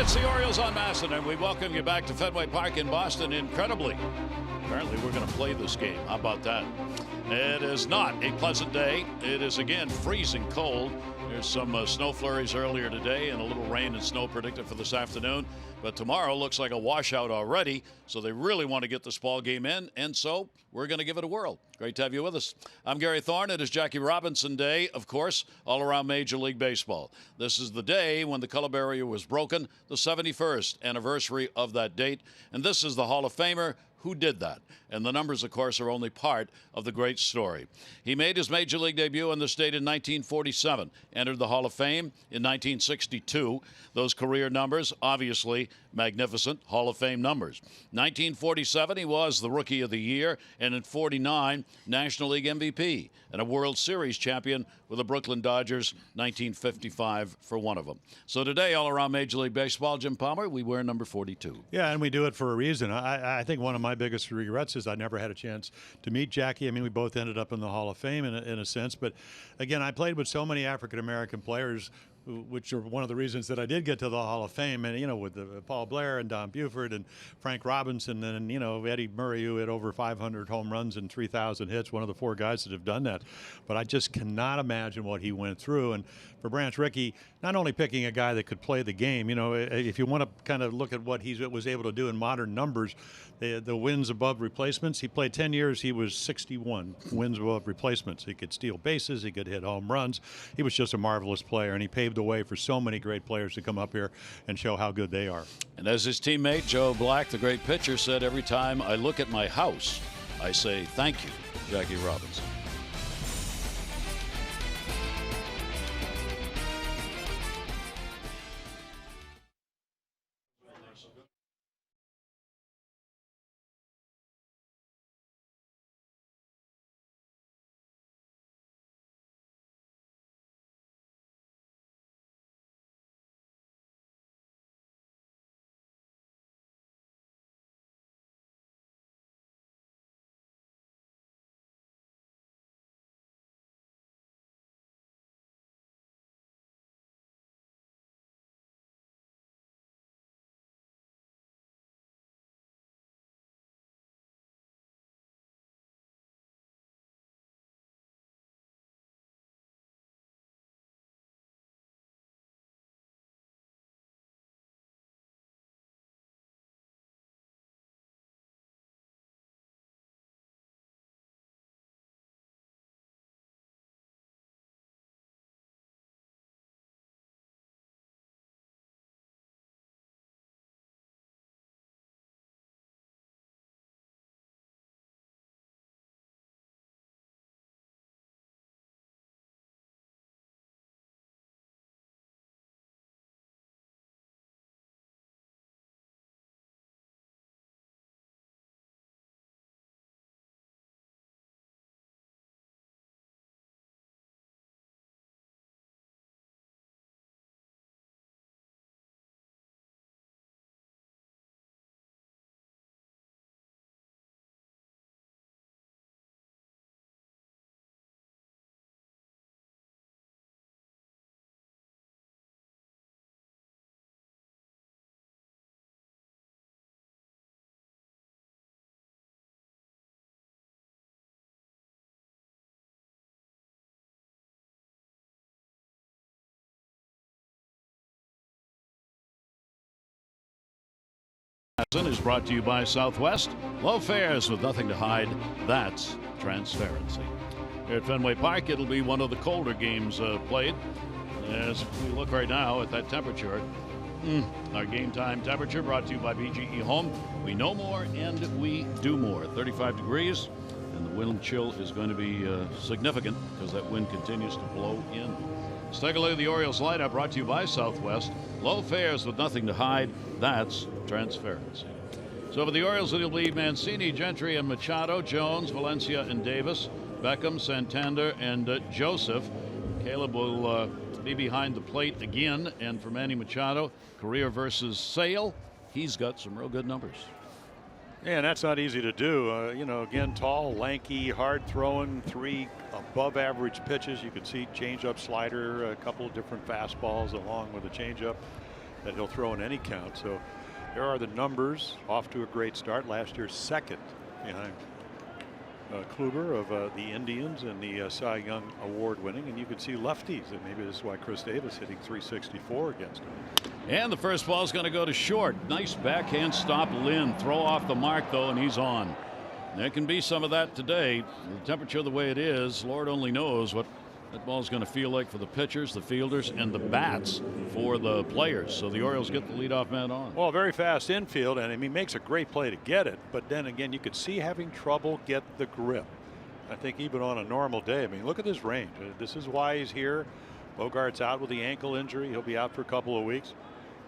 It's the Orioles on Masson, and we welcome you back to Fenway Park in Boston. Incredibly, apparently we're going to play this game. How about that? It is not a pleasant day. It is, again, freezing cold. There's some snow flurries earlier today and a little rain and snow predicted for this afternoon. But tomorrow looks like a washout already, so they really want to get this ball game in, and so we're going to give it a whirl. Great to have you with us. I'm Gary Thorne. It is Jackie Robinson Day, of course, all around Major League Baseball. This is the day when the color barrier was broken, the 71st anniversary of that date, and this is the Hall of Famer who did that. And the numbers, of course, are only part of the great story. He made his Major League debut in the state in 1947, entered the Hall of Fame in 1962. Those career numbers, obviously magnificent Hall of Fame numbers. 1947, he was the Rookie of the Year, and in 49, National League MVP and a World Series champion with the Brooklyn Dodgers, 1955 for one of them. So today, all around Major League Baseball, Jim Palmer, we wear number 42. Yeah, and we do it for a reason. I think one of my biggest regrets is I never had a chance to meet Jackie. I mean, we both ended up in the Hall of Fame in a sense. But, again, I played with so many African-American players, which are one of the reasons that I did get to the Hall of Fame. And, you know, with Paul Blair and Don Buford and Frank Robinson and, you know, Eddie Murray, who had over 500 home runs and 3,000 hits, one of the 4 guys that have done that. But I just cannot imagine what he went through. And for Branch Rickey, not only picking a guy that could play the game, you know, if you want to kind of look at what he was able to do in modern numbers, the wins above replacements, he played 10 years, he was 61 wins above replacements. He could steal bases, he could hit home runs. He was just a marvelous player, and he paved the way for so many great players to come up here and show how good they are. And as his teammate Joe Black, the great pitcher, said, every time I look at my house, I say thank you, Jackie Robinson. Is brought to you by Southwest. Low fares with nothing to hide. That's transparency. Here at Fenway Park, it'll be one of the colder games played. As we look right now at that temperature, our game time temperature brought to you by BGE Home. We know more and we do more. 35 degrees, and the wind chill is going to be significant because that wind continues to blow in. Let's take a look at the Orioles lineup brought to you by Southwest. Low fares with nothing to hide. That's transparency. So for the Orioles, it'll be Mancini, Gentry, and Machado, Jones, Valencia, and Davis, Beckham, Santander, and Joseph. Caleb will be behind the plate again. And for Manny Machado, career versus Sale, he's got some real good numbers. Yeah, and that's not easy to do. You know, again, tall, lanky, hard throwing, 3 above average pitches. You can see changeup, slider, a couple of different fastballs along with a changeup. that he'll throw in any count. So there are the numbers. Off to a great start. Last year, second behind Kluber of the Indians and the Cy Young award winning. And you can see lefties, and maybe this is why Chris Davis hitting 364 against him. And the first ball is going to go to short. Nice backhand stop, Lynn. Throw off the mark, though, and he's on. There can be some of that today. The temperature the way it is, Lord only knows what that ball is going to feel like for the pitchers, the fielders, and the bats for the players. So the Orioles get the leadoff man on. Well, very fast infield, and he makes a great play to get it. But then again, you could see having trouble get the grip. I think even on a normal day, I mean, look at this range. This is why he's here. Bogart's out with the ankle injury. He'll be out for a couple of weeks.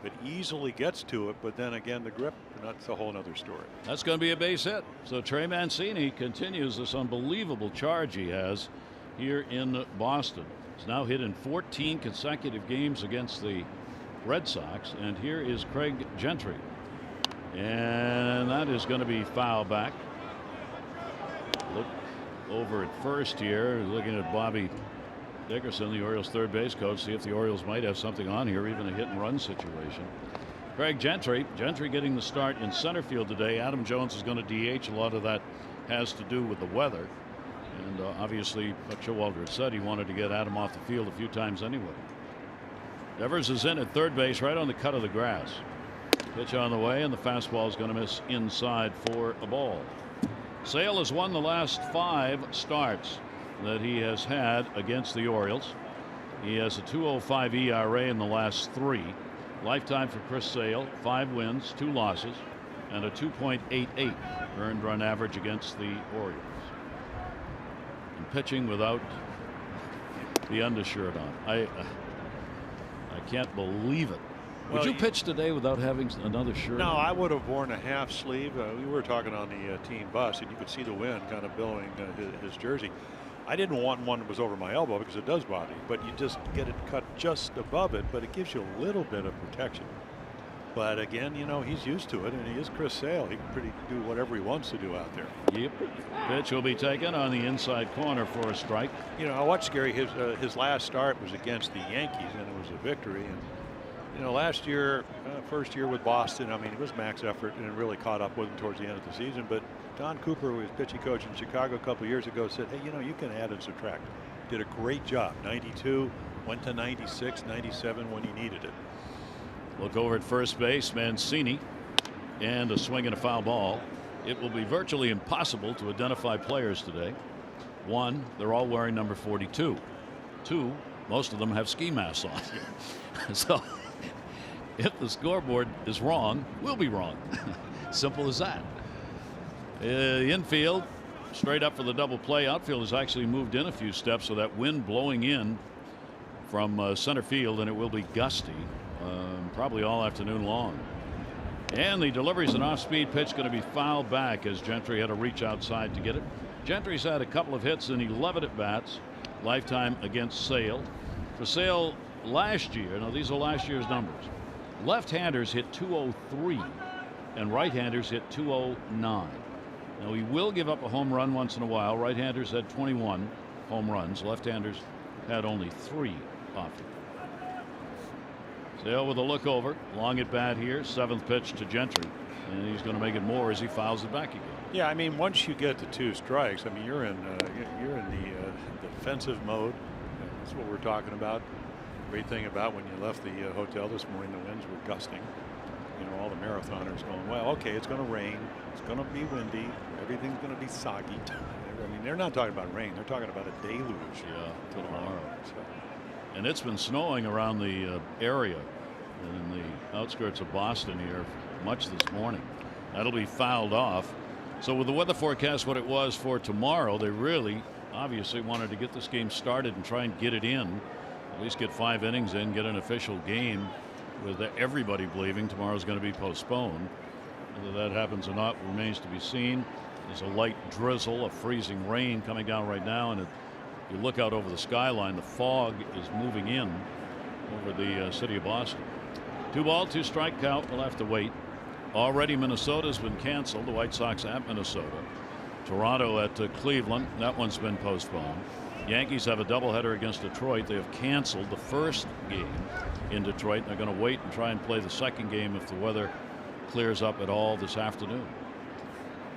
But easily gets to it, but then again the grip, that's a whole other story. That's going to be a base hit. So Trey Mancini continues this unbelievable charge he has here in Boston. He's now hit in 14 consecutive games against the Red Sox, and here is Craig Gentry, and that is going to be foul back. Look over at first here, looking at Bobby Dickerson, the Orioles third base coach, see if the Orioles might have something on here, even a hit and run situation. Craig Gentry getting the start in center field today. Adam Jones is going to DH. A lot of that has to do with the weather. And obviously, Buck Showalter had said he wanted to get Adam off the field a few times anyway. Devers is in at third base, right on the cut of the grass. Pitch on the way, and the fastball is going to miss inside for a ball. Sale has won the last 5 starts that he has had against the Orioles. He has a 2.05 ERA in the last 3. Lifetime for Chris Sale, 5 wins, 2 losses, and a 2.88 earned run average against the Orioles. And pitching without the undershirt on. I can't believe it. Would you pitch today without having another shirt? No, I would have worn a half sleeve. We were talking on the team bus, and you could see the wind kind of billowing his jersey. I didn't want one that was over my elbow because it does bother you, but you just get it cut just above it, but it gives you a little bit of protection. But again, you know, he's used to it, and he is Chris Sale. He can pretty do whatever he wants to do out there. Yep. Pitch will be taken on the inside corner for a strike. You know, I watched Gary. His last start was against the Yankees, and it was a victory. And you know, last year, first year with Boston, I mean, it was max effort, and it really caught up with him towards the end of the season. But Don Cooper, who was pitching coach in Chicago a couple of years ago, said, hey, you know, you can add and subtract. Did a great job. 92, went to 96, 97 when he needed it. Look over at first base, Mancini, and a swing and a foul ball. It will be virtually impossible to identify players today. 1, they're all wearing number 42. 2, most of them have ski masks on. So if the scoreboard is wrong, we'll be wrong. Simple as that. The infield straight up for the double play. Outfield has actually moved in a few steps, so that wind blowing in from center field, and it will be gusty probably all afternoon long. And the delivery is an off-speed pitch, going to be fouled back as Gentry had to reach outside to get it. Gentry's had a couple of hits in 11 at-bats, lifetime against Sale. For Sale last year, now these are last year's numbers, left-handers hit 203 and right-handers hit 209. Now he will give up a home run once in a while. Right-handers had 21 home runs. Left-handers had only 3 off it. Sale with a look over. Long at bat here. 7th pitch to Gentry. And he's going to make it more as he fouls it back again. Yeah, I mean, once you get to 2 strikes, I mean, you're in the defensive mode. That's what we're talking about. Great thing about when you left the hotel this morning, the winds were gusting. You know, all the marathoners going, well, okay, it's going to rain. It's going to be windy. Everything's going to be soggy. I mean, they're not talking about rain. They're talking about a deluge. Yeah, tomorrow. So. And it's been snowing around the area in the outskirts of Boston here much this morning. That'll be fouled off. So with the weather forecast what it was for tomorrow, they really obviously wanted to get this game started and try and get it in, at least get 5 innings in, get an official game, with everybody believing tomorrow's going to be postponed. Whether that happens or not remains to be seen. There's a light drizzle, a freezing rain coming down right now, and you look out over the skyline, the fog is moving in over the city of Boston. 2 ball, 2 strike count. We'll have to wait. Already Minnesota's been canceled. The White Sox at Minnesota. Toronto at Cleveland. That one's been postponed. Yankees have a doubleheader against Detroit. They have canceled the first game in Detroit. They're going to wait and try and play the second game if the weather clears up at all this afternoon.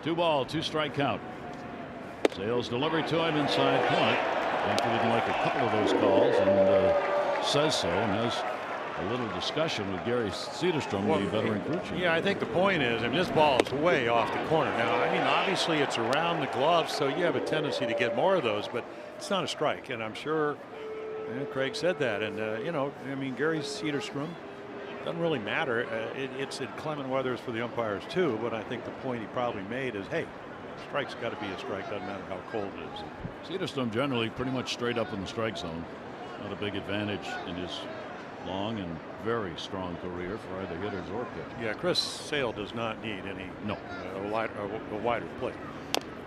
2-ball, 2-strike count. Sale's delivery to him inside point. Yankee didn't like a couple of those calls and says so, and has a little discussion with Gary Cederstrom, the veteran crew chief. Yeah, I think the point is, I mean, this ball is way off the corner. Now, I mean, obviously it's around the glove, so you have a tendency to get more of those, but it's not a strike. And I'm sure Craig said that. And, you know, I mean, Gary Cederstrom, doesn't really matter. It's inclement weather for the umpires, too. But I think the point he probably made is, hey, strike's got to be a strike. Doesn't matter how cold it is. Cederstrom generally pretty much straight up in the strike zone. Not a big advantage in his long and very strong career for either hitters or pitchers. Yeah, Chris Sale does not need any a wider plate.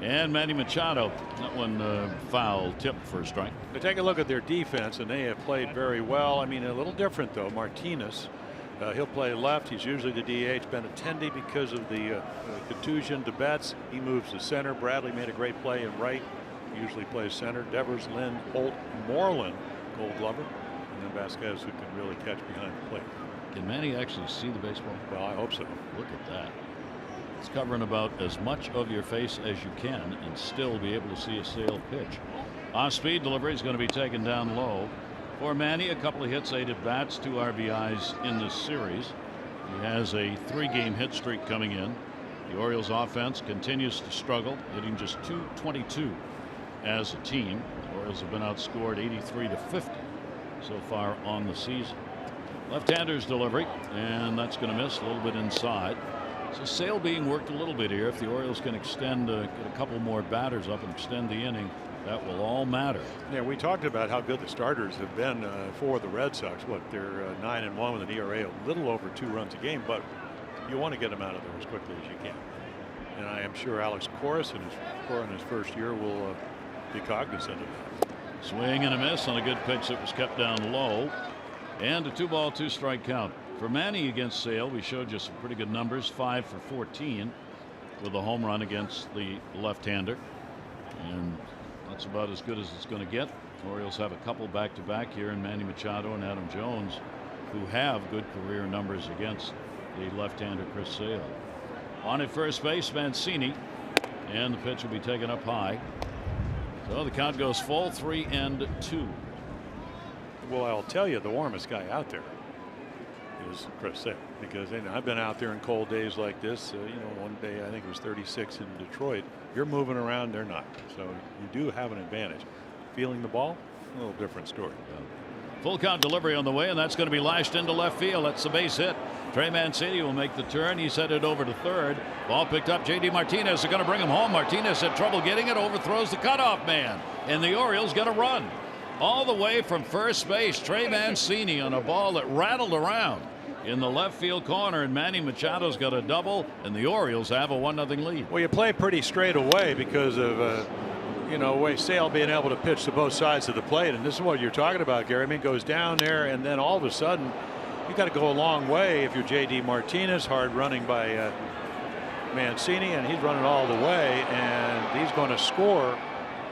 And Manny Machado, that one foul tip for a strike. They take a look at their defense, and they have played very well. I mean, a little different though. Martinez, he'll play left. He's usually the DH. Benintendi, because of the contusion to Betts, he moves to center. Bradley made a great play in right. He usually plays center. Devers, Lynn, Holt, Moreland, Gold Glover. And then Vasquez, who can really catch behind the plate. Can Manny actually see the baseball? Well, I hope so. Look at that. It's covering about as much of your face as you can and still be able to see a Sale pitch. Off-speed delivery is going to be taken down low. For Manny, a couple of hits, 8 at bats, 2 RBIs in this series. He has a 3-game hit streak coming in. The Orioles offense continues to struggle, hitting just .222 as a team. The Orioles have been outscored 83-50 so far on the season. Left-hander's delivery, and that's going to miss a little bit inside. So Sale being worked a little bit here. If the Orioles can extend, get a couple more batters up and extend the inning, that will all matter. Yeah, we talked about how good the starters have been for the Red Sox. What, they're 9-1 with an ERA a little over 2 runs a game, but you want to get them out of there as quickly as you can. And I am sure Alex Corris in his first year will be cognizant of that. Swing and a miss on a good pitch that was kept down low. And a 2-ball, 2-strike count. For Manny against Sale, we showed you some pretty good numbers. 5 for 14 with a home run against the left-hander. And that's about as good as it's going to get. Orioles have a couple back-to-back here in Manny Machado and Adam Jones, who have good career numbers against the left-hander Chris Sale. On at first base, Mancini, and the pitch will be taken up high. So the count goes full, 3-2. Well, I'll tell you, the warmest guy out there is Chris Sale, because I've been out there in cold days like this. One day I think it was 36 in Detroit. You're moving around, they're not. So you do have an advantage. Feeling the ball, a little different story. Full count delivery on the way, and that's going to be lashed into left field. That's the base hit. Trey Mancini will make the turn. He's headed over to third. Ball picked up. J.D. Martinez is going to bring him home. Martinez had trouble getting it. Overthrows the cutoff man, and the Orioles get a run. All the way from first base, Trey Mancini on a ball that rattled around in the left field corner, and Manny Machado's got a double, and the Orioles have a 1-0 lead. Well, you play pretty straight away because of Sale being able to pitch to both sides of the plate, and this is what you're talking about, Gary. I mean, goes down there, and then all of a sudden you got to go a long way if you're J.D. Martinez. Hard running by Mancini, and he's running all the way, and he's going to score.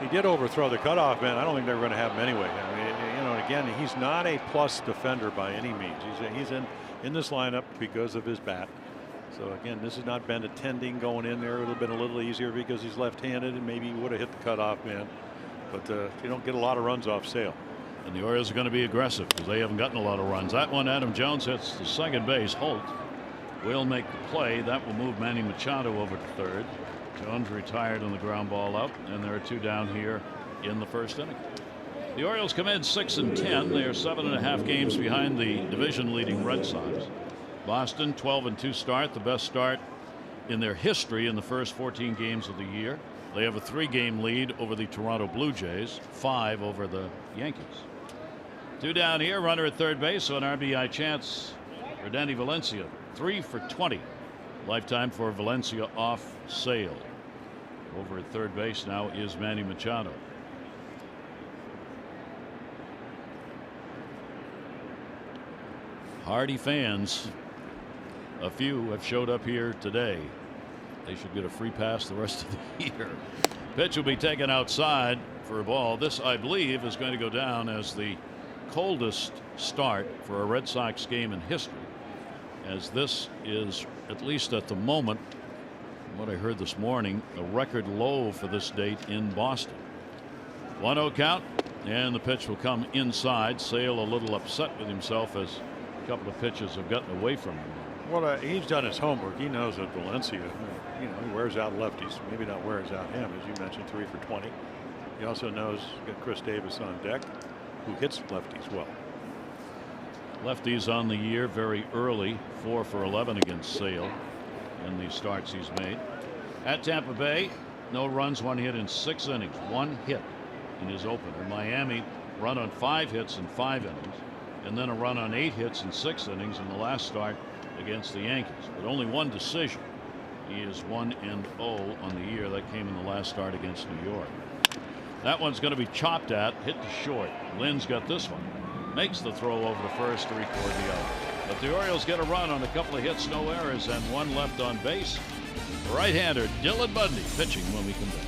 He did overthrow the cutoff man. I don't think they were going to have him anyway. I mean, again, he's not a plus defender by any means. He's in this lineup because of his bat. So again, this has not been attending going in there. It would have been a little easier because he's left-handed, and maybe he would have hit the cutoff man. But you don't get a lot of runs off Sale. And the Orioles are going to be aggressive because they haven't gotten a lot of runs. That one, Adam Jones hits the second base. Holt will make the play. That will move Manny Machado over to third. Jones retired on the ground ball up, and there are 2 down here in the first inning. The Orioles come in 6-10. They are 7.5 games behind the division-leading Red Sox. Boston 12-2 start, the best start in their history in the first 14 games of the year. They have a 3-game lead over the Toronto Blue Jays, 5 over the Yankees. 2 down here, runner at third base, so an RBI chance for Danny Valencia. 3 for 20. Lifetime for Valencia off Sale. Over at third base now is Manny Machado. Hardy fans, a few have showed up here today. They should get a free pass the rest of the year. Pitch will be taken outside for a ball. This, I believe, is going to go down as the coldest start for a Red Sox game in history, as this is, at least at the moment, what I heard this morning, a record low for this date in Boston. 1-0 count, and the pitch will come inside. Sale a little upset with himself as a couple of pitches have gotten away from him. Well, he's done his homework. He knows that Valencia, he wears out lefties. Maybe not wears out him, as you mentioned, 3 for 20. He also knows he's got Chris Davis on deck, who hits lefties well. Lefties on the year very early, 4 for 11 against Sale in the starts he's made. At Tampa Bay, no runs, 1 hit in 6 innings. 1 hit in his opener. Miami run on 5 hits in 5 innings, and then a run on 8 hits in 6 innings in the last start against the Yankees. But only 1 decision. He is 1-0 on the year. That came in the last start against New York. That one's going to be chopped at, hit to short. Lynn's got this one. Makes the throw over to first to record the out. But the Orioles get a run on a couple of hits, no errors, and 1 left on base. Right-hander Dylan Bundy pitching when we come back.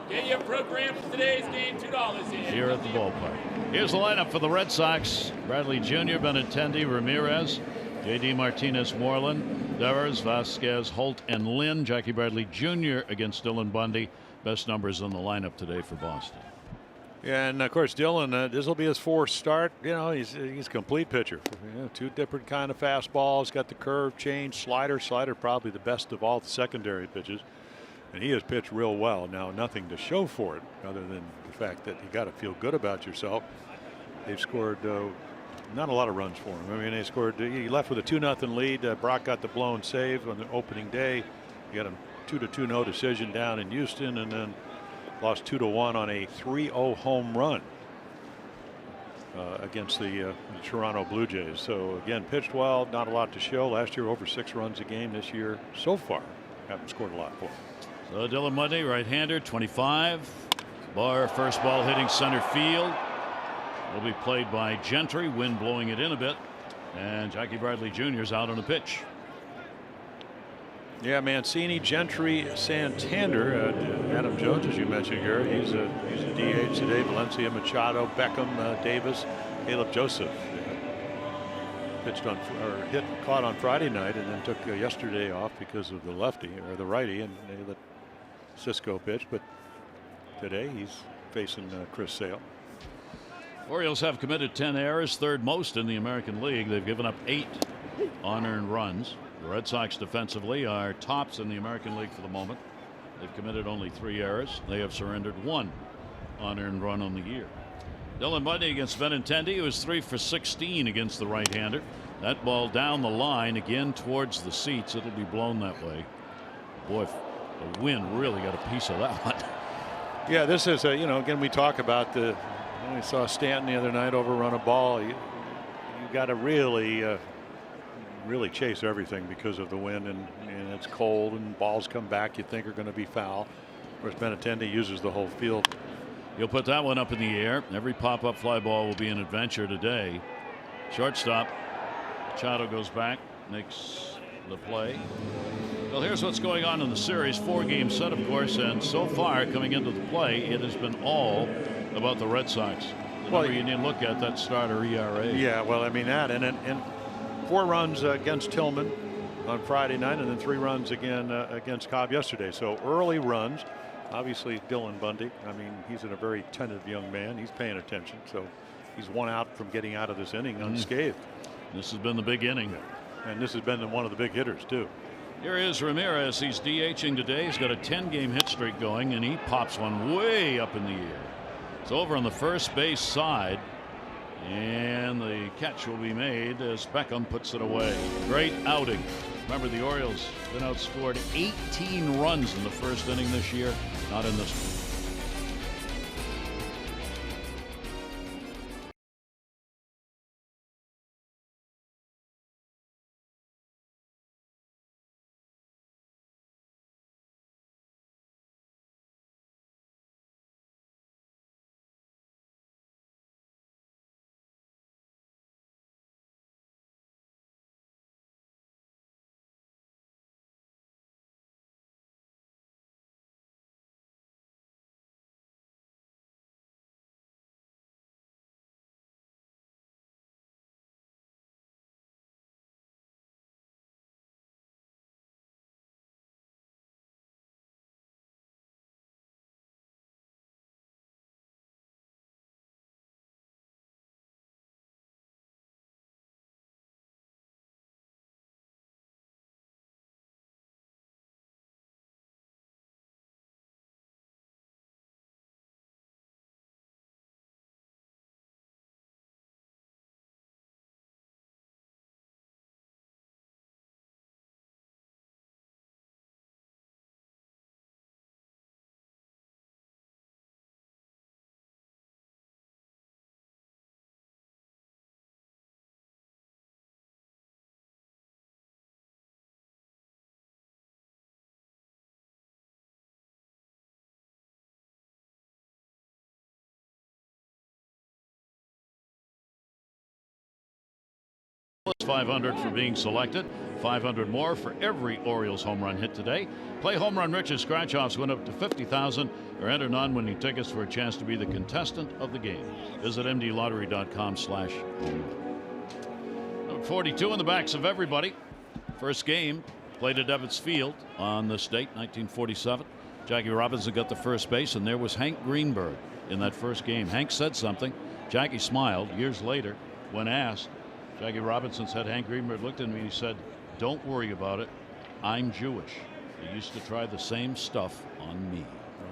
Get your program for today's game, $2 in. Here at the ballpark. Here's the lineup for the Red Sox. Bradley Jr., Benintendi, Ramirez, J.D. Martinez, Moreland, Devers, Vasquez, Holt, and Lynn. Jackie Bradley Jr. against Dylan Bundy. Best numbers in the lineup today for Boston. Yeah, and of course Dylan, this will be his 4th start. He's a complete pitcher. 2 different kind of fastballs. Got the curve, change, slider. Slider probably the best of all the secondary pitches. And he has pitched real well. Now, nothing to show for it other than the fact that you got to feel good about yourself. They've scored not a lot of runs for him. I mean, they scored. He left with a 2-0 lead. Brock got the blown save on the opening day. He got a 2-2 no decision down in Houston, and then lost 2-1 on a 3-0 home run against the Toronto Blue Jays. So again, pitched well. Not a lot to show. Last year, over 6 runs a game. This year, so far, haven't scored a lot for him. So Dylan Bundy, right-hander, 25. Barr, first ball hitting center field. Will be played by Gentry. Wind blowing it in a bit. And Jackie Bradley Jr. is out on the pitch. Yeah, Mancini, Gentry, Santander, Adam Jones, as you mentioned here, he's a DH today. Valencia, Machado, Beckham, Davis, Caleb Joseph pitched on or caught on Friday night, and then took yesterday off because of the lefty or the righty, and they let Cisco pitch. But today he's facing Chris Sale. Orioles have committed 10 errors, 3rd most in the American League. They've given up 8 unearned runs. The Red Sox defensively are tops in the American League for the moment. They've committed only 3 errors. They have surrendered 1 unearned run on the year. Dylan Bundy against Benintendi, who was 3 for 16 against the right-hander. That ball down the line again towards the seats. It'll be blown that way. Boy, the wind really got a piece of that one. Yeah, this is a, again, we talk about we saw Stanton the other night overrun a ball. You got to really chase everything because of the wind, and it's cold, and balls come back you think are going to be foul. Of course, Benintendi uses the whole field. You'll put that one up in the air. Every pop-up fly ball will be an adventure today. Shortstop Machado goes back, makes the play. Well, here's what's going on in the series. 4-game set, of course, and so far coming into the play, it has been all about the Red Sox. The number you need to look at, that starter ERA. Yeah, well, I mean that, and 4 runs against Tillman on Friday night, and then 3 runs again against Cobb yesterday. So early runs. Obviously, Dylan Bundy. I mean, he's a very tentative young man. He's paying attention, so he's 1 out from getting out of this inning unscathed. This has been the big inning. Yeah. And this has been one of the big hitters, too. Here is Ramirez. He's DHing today. He's got a 10-game hit streak going, and he pops one way up in the air. It's over on the first base side, and the catch will be made as Beckham puts it away. Great outing. Remember, the Orioles been outscored 18 runs in the first inning this year. Not in this one. $500 for being selected. $500 more for every Orioles home run hit today. Play Home Run Rich's scratch-offs win up to $50,000 or enter non-winning tickets for a chance to be the contestant of the game. Visit mdlottery.com/home. Number 42 in the backs of everybody. First game played at Ebbets Field on this date, 1947. Jackie Robinson got the first base, and there was Hank Greenberg in that first game. Hank said something. Jackie smiled. Years later, when asked, Jackie Robinson said, Hank Greenberg looked at me and he said, "Don't worry about it. I'm Jewish. They used to try the same stuff on me."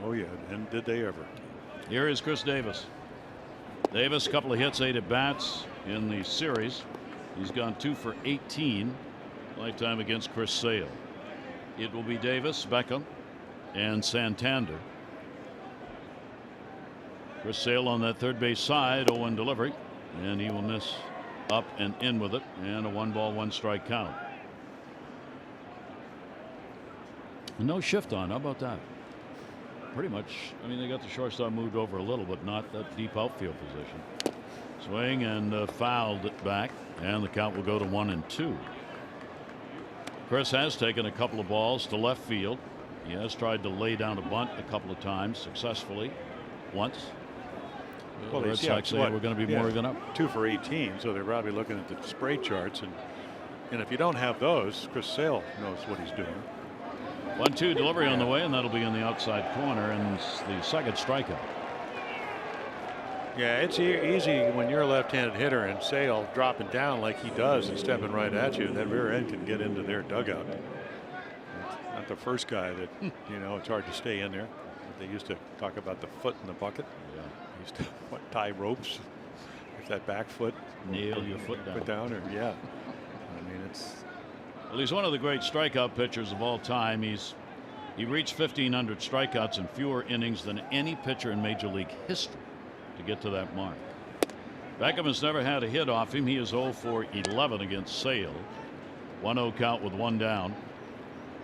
Oh, yeah. And did they ever? Here is Chris Davis. Davis, a couple of hits, 8 at bats in the series. He's gone 2 for 18 lifetime against Chris Sale. It will be Davis, Beckham, and Santander. Chris Sale on that third base side, 0-1 delivery, and he will miss up and in with it, and a 1-ball 1-strike count. No shift on. How about that? Pretty much. I mean, they got the shortstop moved over a little, but not that deep outfield position. Swing and fouled it back, and the count will go to 1-2. Chris has taken a couple of balls to left field. He has tried to lay down a bunt a couple of times successfully. Once. Well, the Red Sox say we're going to be more than up. 2 for 18, so they're probably looking at the spray charts, and if you don't have those, Chris Sale knows what he's doing. 1-2 delivery on the way, and that'll be in the outside corner, and the second strikeout. Yeah, it's easy when you're a left-handed hitter and Sale dropping down like he does and stepping right at you. That rear end can get into their dugout. It's not the first guy that it's hard to stay in there. They used to talk about the foot in the bucket. Yeah. Used to tie ropes if that back foot nail your foot down. Or yeah. I mean, it's. Well, he's one of the great strikeout pitchers of all time. He's He reached 1,500 strikeouts in fewer innings than any pitcher in Major League history to get to that mark. Beckham has never had a hit off him. He is 0 for 11 against Sale. 1-0 count with one down.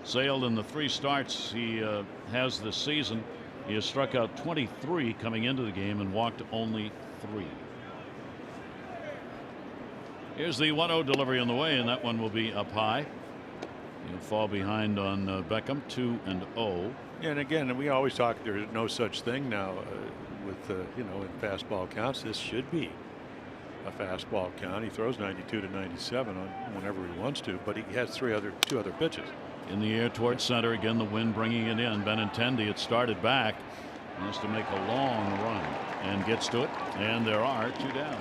Sale, in the 3 starts he has this season, he has struck out 23 coming into the game and walked only 3. Here's the 1-0 delivery on the way, and that one will be up high. He'll fall behind on Beckham, 2-0. Yeah, and again, we always talk, there's no such thing now with in fastball counts. This should be a fastball count. He throws 92 to 97 on whenever he wants to, but he has two other pitches. In the air towards center again, the wind bringing it in. Benintendi, it started back. He has to make a long run and gets to it, and there are 2 down.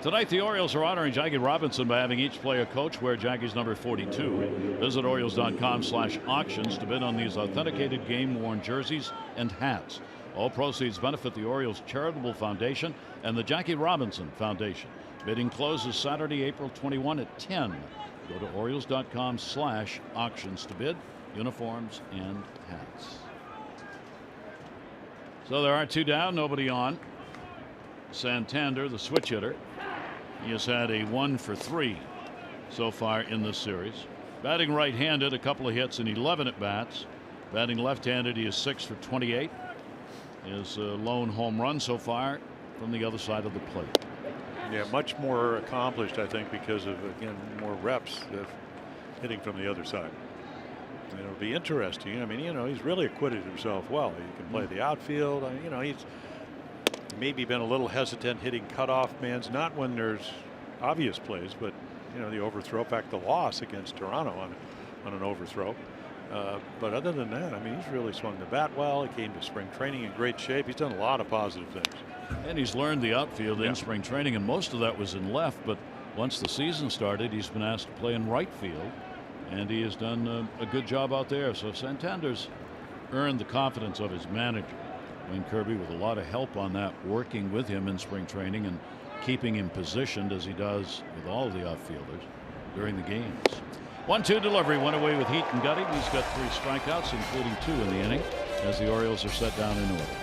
Tonight the Orioles are honoring Jackie Robinson by having each player coach wear Jackie's number 42. Visit Orioles.com/auctions to bid on these authenticated game-worn jerseys and hats. All proceeds benefit the Orioles Charitable Foundation and the Jackie Robinson Foundation. Bidding closes Saturday, April 21 at 10. Go to Orioles.com/auctions to bid uniforms and hats. So there are 2 down, nobody on. Santander, the switch hitter, he has had a 1 for 3 so far in this series. Batting right-handed, a couple of hits in 11 at bats. Batting left-handed, he is 6 for 28. His lone home run so far from the other side of the plate. Yeah, much more accomplished, I think, because of, again, more reps of hitting from the other side. And it'll be interesting. I mean, he's really acquitted himself well. He can play the outfield. He's maybe been a little hesitant hitting cutoff mans, not when there's obvious plays, but the overthrow. In fact, the loss against Toronto on an overthrow. But other than that, I mean, he's really swung the bat well. He came to spring training in great shape. He's done a lot of positive things. And he's learned the outfield in spring training, and most of that was in left. But once the season started, he's been asked to play in right field, and he has done a good job out there. So Santander's earned the confidence of his manager, Wayne Kirby, with a lot of help on that, working with him in spring training and keeping him positioned as he does with all of the outfielders during the games. 1-2 delivery, went away with heat and gutting. He's got 3 strikeouts, including 2 in the inning, as the Orioles are set down in order.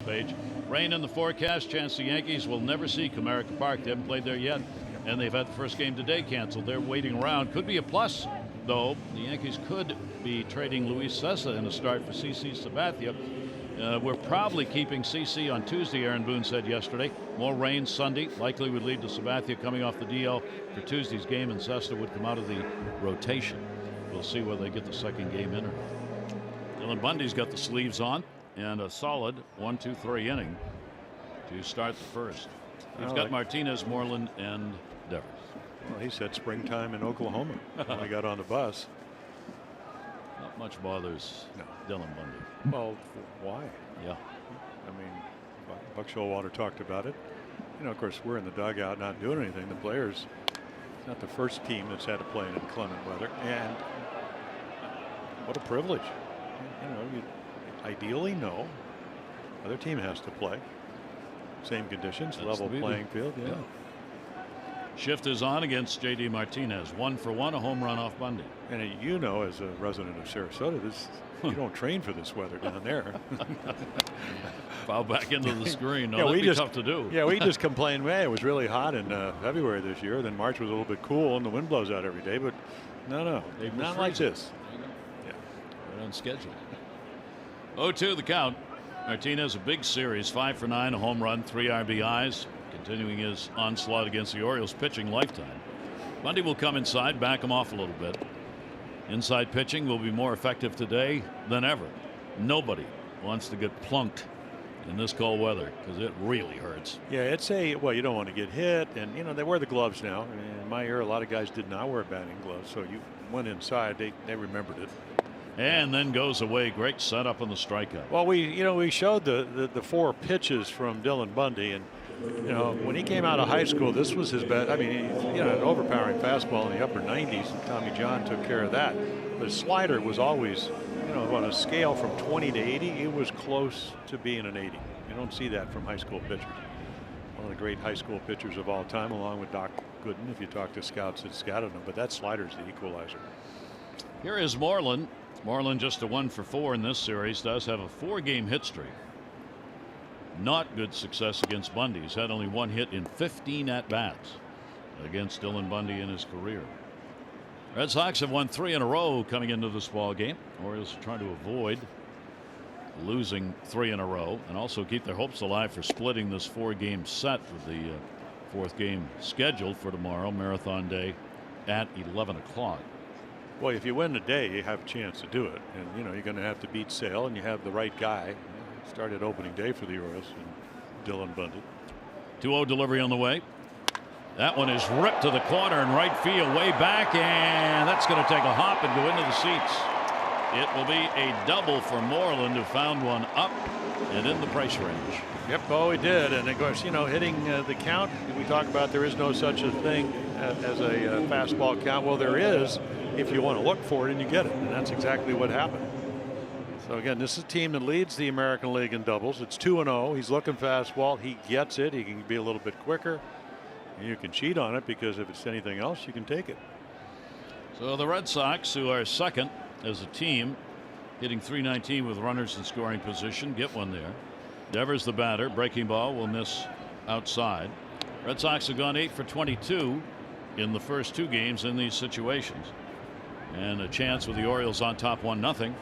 Page. Rain in the forecast. Chance the Yankees will never see Comerica Park. They haven't played there yet, and they've had the first game today canceled. They're waiting around. Could be a plus, though. The Yankees could be trading Luis Cessa in a start for CC Sabathia. We're probably keeping CC on Tuesday, Aaron Boone said yesterday. More rain Sunday likely would lead to Sabathia coming off the DL for Tuesday's game, and Cessa would come out of the rotation. We'll see whether they get the second game in or not. Dylan Bundy's got the sleeves on, and a solid 1-2-3 inning to start the first. He's got Martinez, Moreland, and Devers. Well, he said springtime in Oklahoma when he got on the bus. Not much bothers Dylan Bundy. Well, why? Yeah. I mean, Buck Showalter talked about it. you know, of course, we're in the dugout not doing anything. The players, it's not the first team that's had to play in inclement weather. And what a privilege. You know, ideally, no. Other team has to play. Same conditions, That's level playing field. Yeah. Shift is on against J.D. Martinez. 1 for 1, a home run off Bundy. And you know, as a resident of Sarasota, you don't train for this weather down there. Foul back into the screen. No, yeah, that'd be tough to do. Yeah, we just complained, man, it was really hot in February this year. Then March was a little bit cool and the wind blows out every day. But no, not like this. Yeah, right on schedule. 0-2 the count. Martinez, a big series, 5 for 9, a home run, 3 RBIs. Continuing his onslaught against the Orioles pitching lifetime. Bundy will come inside, back him off a little bit. Inside pitching will be more effective today than ever. Nobody wants to get plunked in this cold weather because it really hurts. Yeah, it's well, you don't want to get hit, and you know they wear the gloves now. I mean, in my era, a lot of guys did not wear batting gloves, so you went inside, they remembered it. And then goes away. Great setup on the strikeout. Well, we showed the 4 pitches from Dylan Bundy, and you know, when he came out of high school, this was his best. I mean, an overpowering fastball in the upper 90s, and Tommy John took care of that. The slider was always, on a scale from 20 to 80, it was close to being an 80. You don't see that from high school pitchers. One of the great high school pitchers of all time, along with Doc Gooden, if you talk to scouts that scouted him. But that slider's the equalizer. Here is Moreland. Moreland just a 1 for 4 in this series. Does have a 4-game hit streak. Not good success against Bundy. He's had only 1 hit in 15 at-bats against Dylan Bundy in his career. Red Sox have won 3 in a row coming into this ball game. Orioles are trying to avoid losing 3 in a row and also keep their hopes alive for splitting this 4-game set with the 4th game scheduled for tomorrow, Marathon Day at 11 o'clock. Well, if you win today, you have a chance to do it. And, you're going to have to beat Sale, and you have the right guy. Started opening day for the Orioles, and Dylan Bundy. 2-0 delivery on the way. That one is ripped to the corner in right field, way back, and that's going to take a hop and go into the seats. It will be a double for Moreland, who found one up and in the price range. Yep, oh, he did. And of course, hitting the count, we talk about there is no such a thing as a fastball count. Well, there is if you want to look for it and you get it. And that's exactly what happened. So again, this is a team that leads the American League in doubles. It's 2-0. He's looking fastball. He gets it. He can be a little bit quicker. And you can cheat on it because if it's anything else, you can take it. So the Red Sox, who are second as a team, hitting .319 with runners in scoring position, get one there. Devers the batter. Breaking ball will miss outside. Red Sox have gone 8 for 22 in the first 2 games in these situations. And a chance with the Orioles on top 1-0.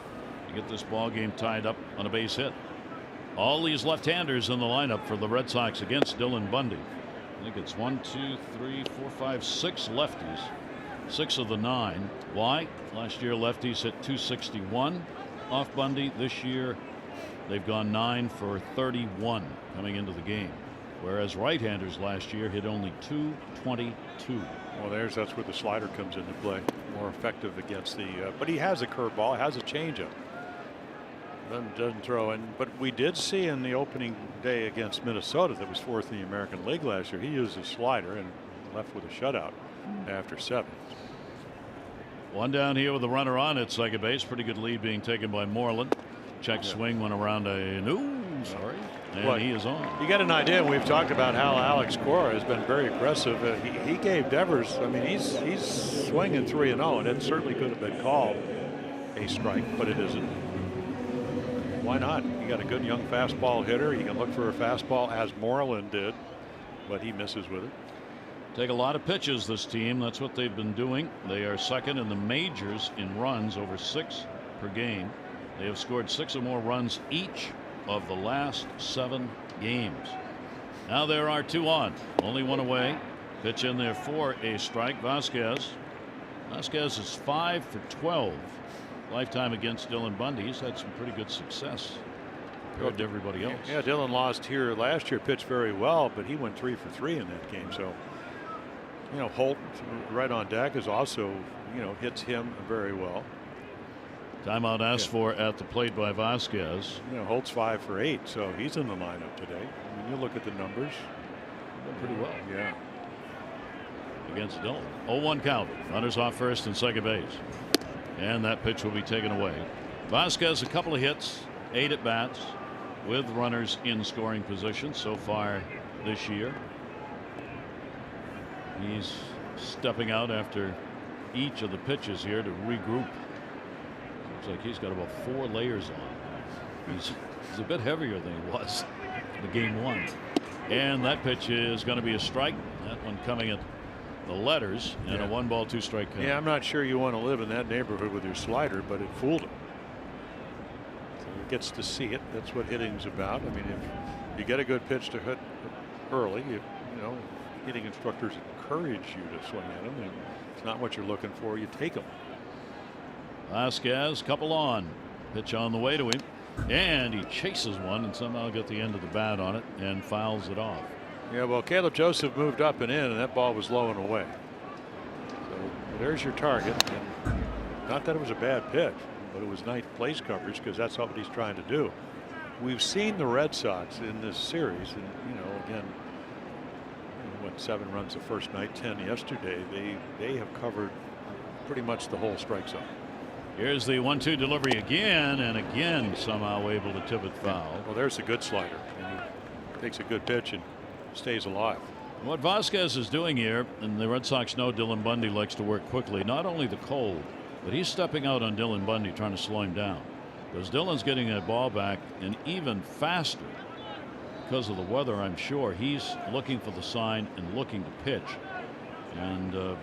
Get this ball game tied up on a base hit. All these left-handers in the lineup for the Red Sox against Dylan Bundy. I think it's 1, 2, 3, 4, 5, 6 lefties. 6 of the 9. Why? Last year lefties hit .261 off Bundy. This year they've gone 9 for 31 coming into the game, whereas right-handers last year hit only .222. Well, that's where the slider comes into play. More effective against the but he has a curveball, has a changeup. Doesn't throw in, but we did see in the opening day against Minnesota, that was 4th in the American League last year, he used a slider and left with a shutout after 7. One down here with the runner on at second base. Pretty good lead being taken by Moreland. Check swing went around and he is on. You get an idea. We've talked about how Alex Cora has been very aggressive. He gave Devers, I mean, he's swinging 3-0, and it certainly could have been called a strike, but it isn't. Why not? You got a good young fastball hitter. He can look for a fastball, as Moreland did, but he misses with it. Take a lot of pitches, this team. That's what they've been doing. They are second in the majors in runs, over 6 per game. They have scored 6 or more runs each of the last 7 games. Now there are 2 on, only 1 away. Pitch in there for a strike. Vasquez is 5 for 12 lifetime against Dylan Bundy. He's had some pretty good success compared to everybody else. Yeah, Dylan lost here last year, pitched very well, but he went 3 for 3 in that game. So Holt right on deck is also hits him very well. Timeout asked for at the plate by Vasquez. Holt's 5 for 8, so he's in the lineup today. I mean, you look at the numbers. playing pretty well. Yeah. Against Dillon. 0-1 count. Runners off first and second base. And that pitch will be taken away. Vasquez, a couple of hits, 8 at bats with runners in scoring position so far this year. He's stepping out after each of the pitches here to regroup. Looks like he's got about 4 layers on. He's a bit heavier than he was in the game 1. And that pitch is going to be a strike. That one coming at the letters, and a 1-ball 2-strike count. Yeah, I'm not sure you want to live in that neighborhood with your slider, but it fooled him. So he gets to see it. That's what hitting's about. I mean, if you get a good pitch to hit early, you know, hitting instructors encourage you to swing at them. And it's not what you're looking for. You take them. Vasquez, couple on. Pitch on the way to him. And he chases one and somehow got the end of the bat on it and fouls it off. Yeah, well, Caleb Joseph moved up and in, and that ball was low and away. So there's your target. And not that it was a bad pitch, but it was nice place coverage because that's what he's trying to do. We've seen the Red Sox in this series, and you know, again, went 7 runs the first night, 10 yesterday. They have covered pretty much the whole strike zone. Here's the 1-2 delivery again, and again somehow able to tip it foul. Well, there's a good slider. And he takes a good pitch and stays alive. What Vasquez is doing here, and the Red Sox know Dylan Bundy likes to work quickly, not only the cold, but he's stepping out on Dylan Bundy trying to slow him down. Because Dylan's getting that ball back, and even faster because of the weather, I'm sure. He's looking for the sign and looking to pitch. And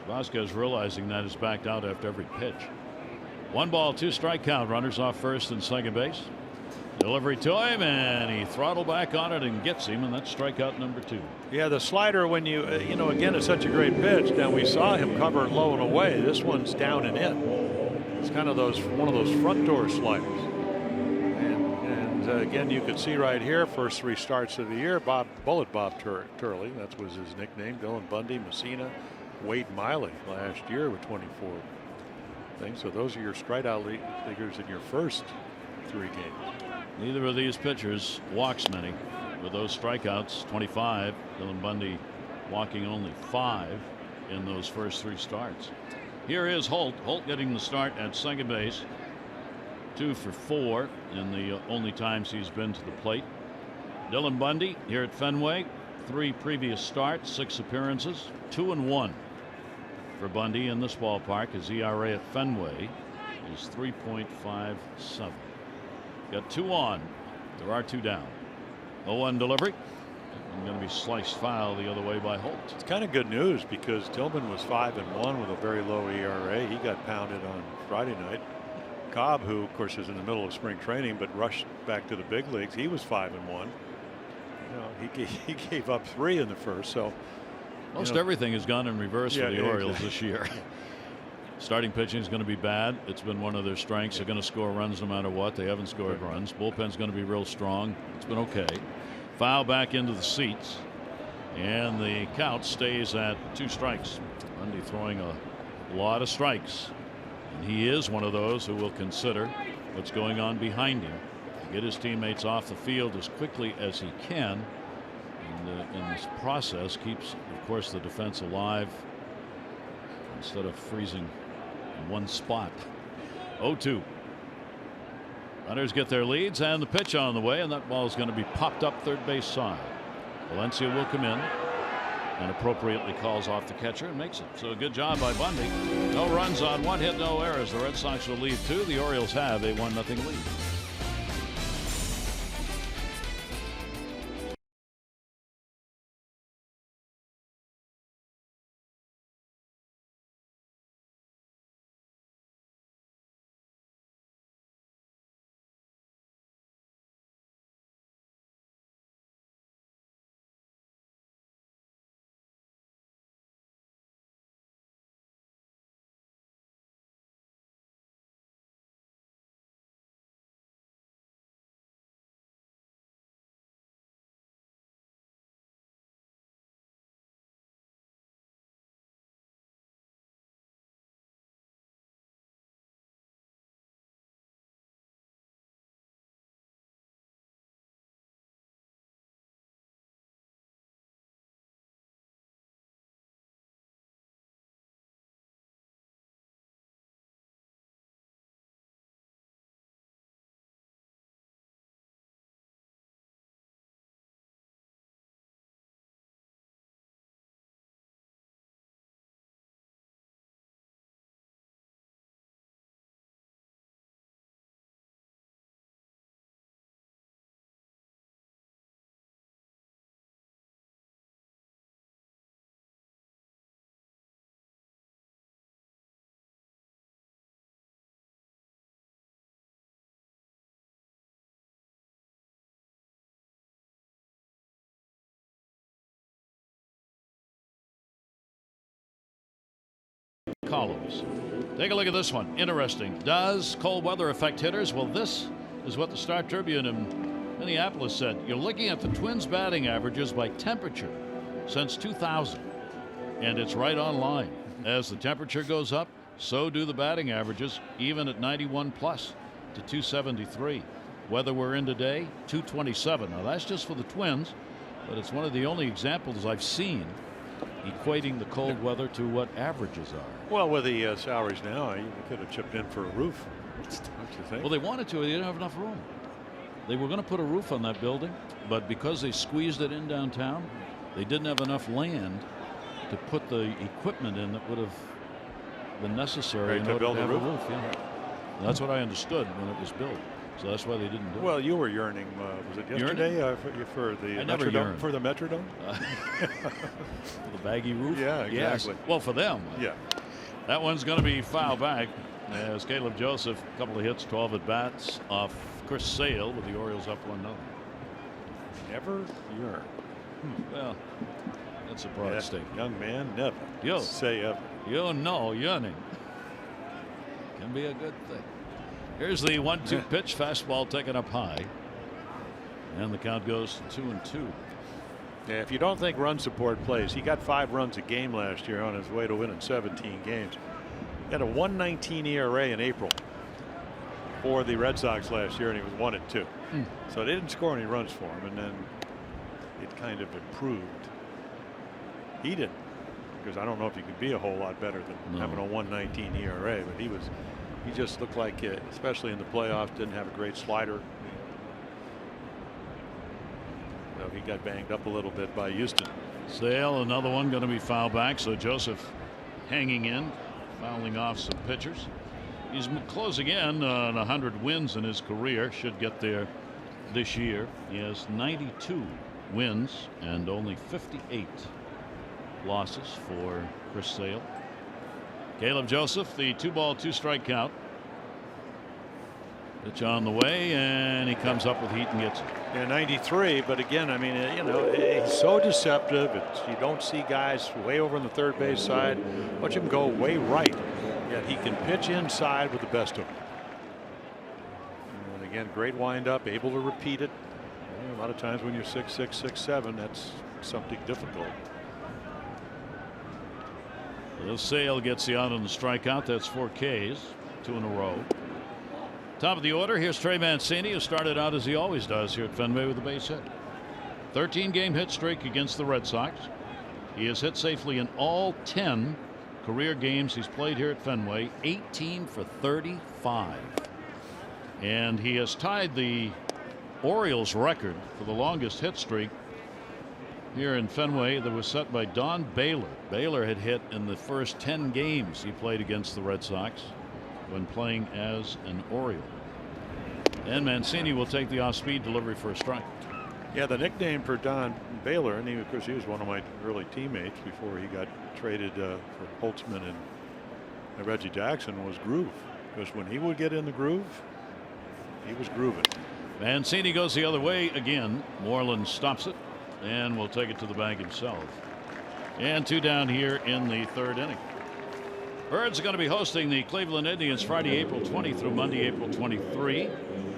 Vasquez, realizing that, is backed out after every pitch. 1-ball 2-strike count. Runners off first and second base. Delivery to him, and he throttled back on it and gets him, and that's strikeout number 2. Yeah, the slider, when you know, again, it's such a great pitch. Now we saw him cover it low and away. This one's down and in. It's kind of one of those front door sliders. And again, you can see right here, first 3 starts of the year, Bullet Bob Turley, that was his nickname. Dylan Bundy, Messina, Wade Miley last year with 24 things. So those are your strikeout figures in your first 3 games. Neither of these pitchers walks many with those strikeouts. 25. Dylan Bundy walking only 5 in those first 3 starts. Here is Holt. Holt getting the start at second base. 2 for 4 in the only times he's been to the plate. Dylan Bundy here at Fenway. 3 previous starts, 6 appearances, 2-1 for Bundy in this ballpark. His ERA at Fenway is 3.57. Got 2 on. There are 2 down. 0-1 delivery. And going to be sliced foul the other way by Holt. It's kind of good news because Tillman was 5-1 with a very low ERA. He got pounded on Friday night. Cobb, who of course is in the middle of spring training but rushed back to the big leagues, he was 5-1. You know, he gave up 3 in the first. So most everything has gone in reverse for the Orioles this year. Yeah. Starting pitching is going to be bad. It's been one of their strengths. They're going to score runs no matter what. They haven't scored runs. Bullpen's going to be real strong. It's been okay. Foul back into the seats, and the count stays at 2 strikes. Bundy throwing a lot of strikes, and he is one of those who will consider what's going on behind him, get his teammates off the field as quickly as he can, and in this process keeps, of course, the defense alive instead of freezing in one spot. 0-2. Runners get their leads, and the pitch on the way, and that ball is going to be popped up third base side. Valencia will come in and appropriately calls off the catcher and makes it. So a good job by Bundy. No runs on 1 hit, no errors. The Red Sox will lead 2. The Orioles have a 1-0 lead. columns. Take a look at this one. Interesting. Does cold weather affect hitters? Well, this is what the Star Tribune in Minneapolis said. You're looking at the Twins' batting averages by temperature since 2000, and it's right on line. As the temperature goes up, so do the batting averages, even at 91 plus to 273. Weather we're in today, 227. Now that's just for the Twins, but it's one of the only examples I've seen equating the cold weather to what averages are. Well, with the salaries now, you could have chipped in for a roof. Don't you think? Well, they wanted to. They didn't have enough room. They were going to put a roof on that building, but because they squeezed it in downtown, they didn't have enough land to put the equipment in that would have been necessary in to order build to have a a roof. roof. Yeah. That's what I understood when it was built. So that's why they didn't do it. Well, you were yearning. Was it yesterday for the I never Metrodome? yearn. For the Metrodome? The baggy roof? Yeah, exactly. Yes. Well, for them. Yeah. That one's going to be foul back as Caleb Joseph, a couple of hits, 12 at bats off Chris Sale with the Orioles up 1-0. Never yearn. Well, that's a broad statement. Young man, never. Yo. Say ever. You know, yearning can be a good thing. Here's the 1-2 pitch, fastball taken up high, and the count goes to 2-2. Yeah, if you don't think run support plays, he got 5 runs a game last year on his way to winning 17 games. He had a 1.19 ERA in April for the Red Sox last year, and he was 1-2. So they didn't score any runs for him, and then it kind of improved. He didn't, because I don't know if you could be a whole lot better than having a 1.19 ERA, but he just looked like, especially in the playoffs, didn't have a great slider. So he got banged up a little bit by Houston. Sale, another one going to be foul back. So Joseph hanging in, fouling off some pitchers. He's closing in on 100 wins in his career. Should get there this year. He has 92 wins and only 58 losses for Chris Sale. Caleb Joseph, the 2-ball, 2-strike count. Pitch on the way, and he comes up with heat and gets it. Yeah, 93. But again, I mean, he's so deceptive. You don't see guys way over on the third base side. Watch him go way right. Yet he can pitch inside with the best of them. And again, great windup, able to repeat it. A lot of times when you're 6'6", 6'7", that's something difficult. The Sale gets the out on the strikeout. That's 4 Ks, 2 in a row. Top of the order, here's Trey Mancini, who started out as he always does here at Fenway with a base hit. 13-game hit streak against the Red Sox. He has hit safely in all 10 career games he's played here at Fenway, 18 for 35. And he has tied the Orioles record for the longest hit streak here in Fenway that was set by Don Baylor. Baylor had hit in the first 10 games he played against the Red Sox when playing as an Oriole. And Mancini will take the off-speed delivery for a strike. Yeah, the nickname for Don Baylor, and of course he was one of my early teammates before he got traded for Holtzman and Reggie Jackson, was Groove. Because when he would get in the groove, he was grooving. Mancini goes the other way again. Moreland stops it and will take it to the bag himself. And 2 down here in the 3rd inning. Birds are going to be hosting the Cleveland Indians Friday, April 20 through Monday, April 23.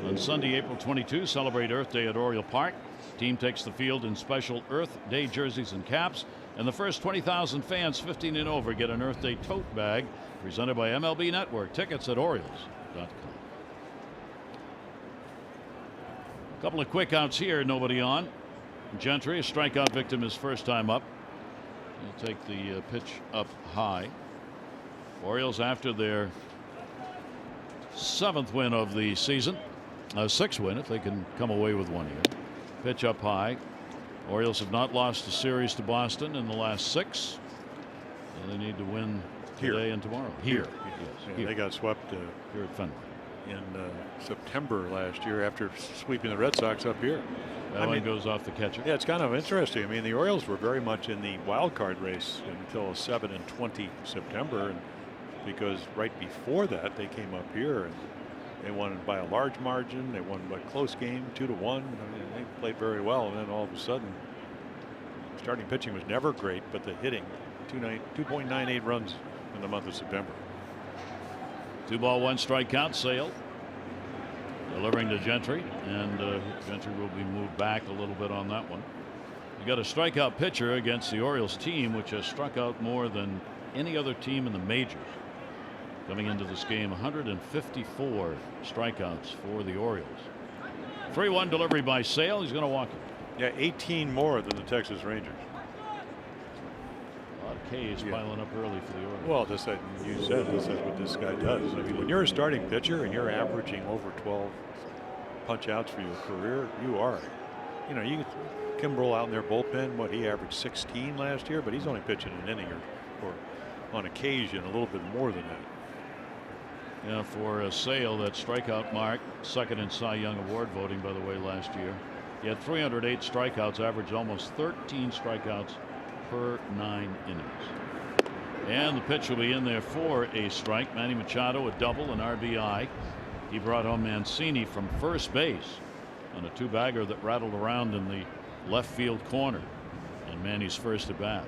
On Sunday, April 22, celebrate Earth Day at Oriole Park. Team takes the field in special Earth Day jerseys and caps. And the first 20,000 fans 15 and over get an Earth Day tote bag presented by MLB Network. Tickets at Orioles.com. A couple of quick outs here, nobody on. Gentry, a strikeout victim, his first time up. He'll take the pitch up high. Orioles, after their 7th win of the season, 6th win if they can come away with one here. Pitch up high. Orioles have not lost a series to Boston in the last 6. And they need to win today and tomorrow. Here. Yes, Yeah, here. they got swept Here at Fenway. in September last year after sweeping the Red Sox up here. That one goes off the catcher. Yeah, it's kind of interesting. I mean, the Orioles were very much in the wild card race until 7-20 September, and because right before that they came up here and they won by a large margin. They won by a close game, 2-1. I mean, they played very well, and then all of a sudden, starting pitching was never great, but the hitting, 2.98 runs in the month of September. 2-ball, 1 strike count. Sale delivering to Gentry, and Gentry will be moved back a little bit on that one. You got a strikeout pitcher against the Orioles team, which has struck out more than any other team in the majors. Coming into this game, 154 strikeouts for the Orioles. 3-1 delivery by Sale. He's going to walk it. Yeah, 18 more than the Texas Rangers. A lot of K's piling up early for the Orioles. Well, just that you said this is what this guy does. I mean, when you're a starting pitcher and you're averaging over 12 punch outs for your career, you are. You know, you get Kimbrel out in their bullpen. What, he averaged 16 last year, but he's only pitching an inning or on occasion a little bit more than that. Yeah, for a Sale, that strikeout mark, second in Cy Young Award voting, by the way, last year. He had 308 strikeouts, averaged almost 13 strikeouts per 9 innings. And the pitch will be in there for a strike. Manny Machado, a double, an RBI. He brought home Mancini from first base on a 2-bagger that rattled around in the left field corner. And Manny's first at bat.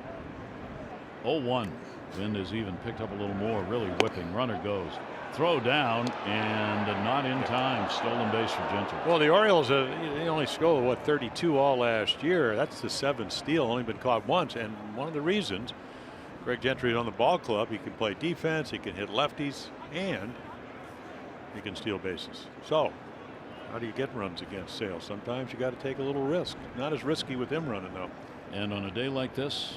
0-1. Wind has even picked up a little more, really whipping. Runner goes. Throw down and not in time. Stolen base for Gentry. Well, the Orioles, they only scored, what, 32 all last year. That's the 7th steal, only been caught once. And one of the reasons Greg Gentry is on the ball club, he can play defense, he can hit lefties, and he can steal bases. So how do you get runs against Sale? Sometimes you got to take a little risk. Not as risky with him running, though. And on a day like this,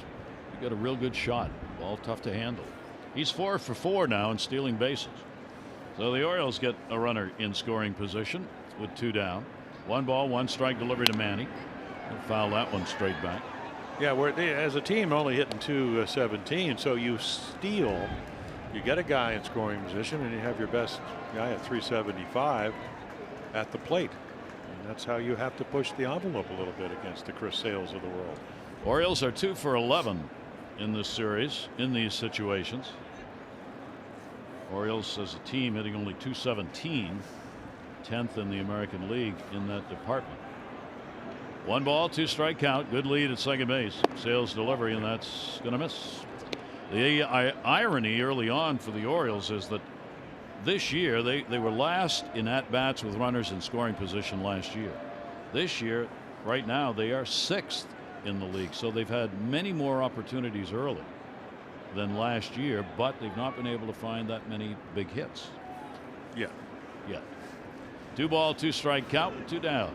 you got a real good shot. Ball tough to handle. He's 4 for 4 now in stealing bases. So the Orioles get a runner in scoring position with 2 down. 1 ball, 1 strike delivery to Manny. He'll foul that one straight back. Yeah, we're as a team only hitting 217. So you steal, you get a guy in scoring position, and you have your best guy at 375 at the plate. And that's how you have to push the envelope a little bit against the Chris Sales of the world. Orioles are 2 for 11 in this series in these situations. Orioles as a team hitting only 217, 10th in the American League in that department. 1 ball, 2 strike count. Good lead at second base. Sales delivery, and that's going to miss. The irony early on for the Orioles is that this year they were last in at-bats with runners in scoring position last year. This year, right now, they are 6th in the league. So they've had many more opportunities early than last year, but they've not been able to find that many big hits. Yeah. 2 ball, 2 strike count with 2 down.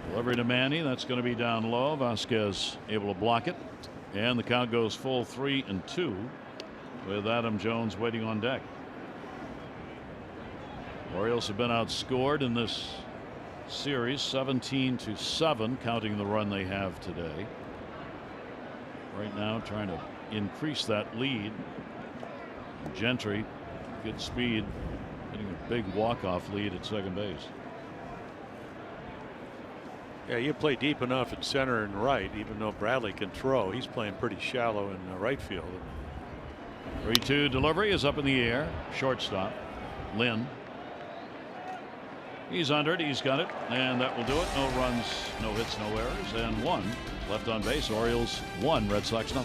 Delivery to Manny. That's going to be down low. Vasquez able to block it. And the count goes full 3-2 with Adam Jones waiting on deck. Orioles have been outscored in this series 17-7, counting the run they have today. Right now trying to increase that lead. Gentry, good speed, hitting a big walk-off lead at second base. Yeah, you play deep enough at center and right, even though Bradley can throw. He's playing pretty shallow in right field. 3-2 delivery is up in the air. Shortstop Lynn. He's under it. He's got it, and that will do it. No runs, no hits, no errors, and 1 left on base. Orioles 1, Red Sox 0.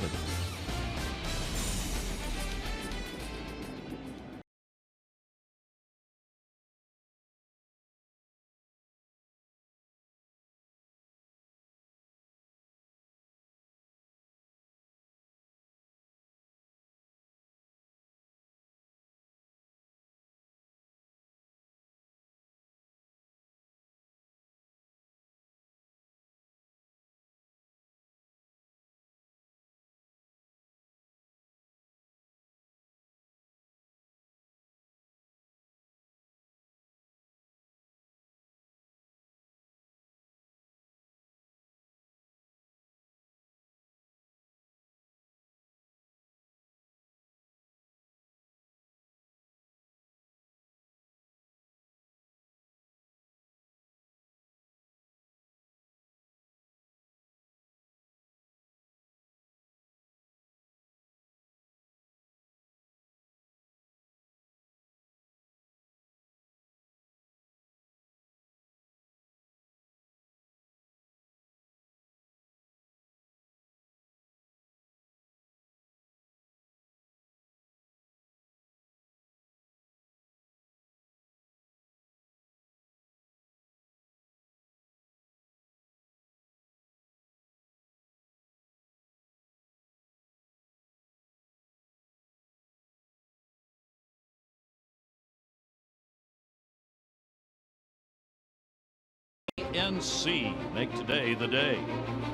INC. Make today the day.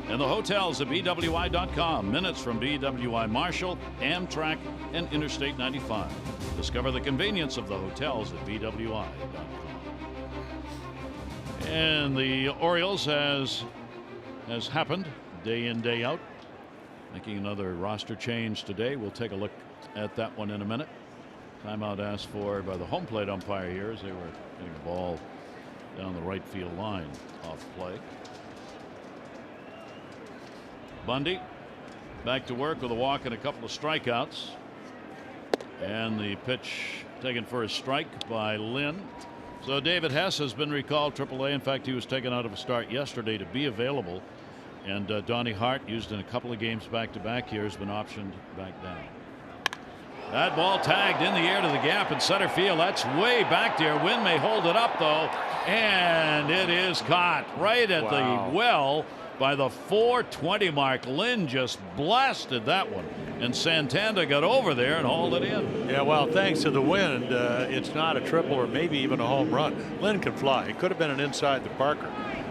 And the hotels at BWI.com. Minutes from BWI Marshall, Amtrak, and Interstate 95. Discover the convenience of the hotels at BWI.com. And the Orioles has happened day in, day out. Making another roster change today. We'll take a look at that one in a minute. Timeout asked for by the home plate umpire here as they were getting the ball down the right field line off play. Bundy back to work with a walk and a couple of strikeouts. And the pitch taken for a strike by Lynn. So David Hess has been recalled AAA. In fact, he was taken out of a start yesterday to be available. And Donnie Hart, used in a couple of games back-to-back here, has been optioned back down. That ball tagged in the air to the gap in center field. That's way back there. Wynn may hold it up, though. And it is caught right at the well by the 420 mark. Lynn just blasted that one. And Santander got over there and hauled it in. Yeah, well, thanks to the wind, it's not a triple or maybe even a home run. Lynn can fly. It could have been an inside the Parker.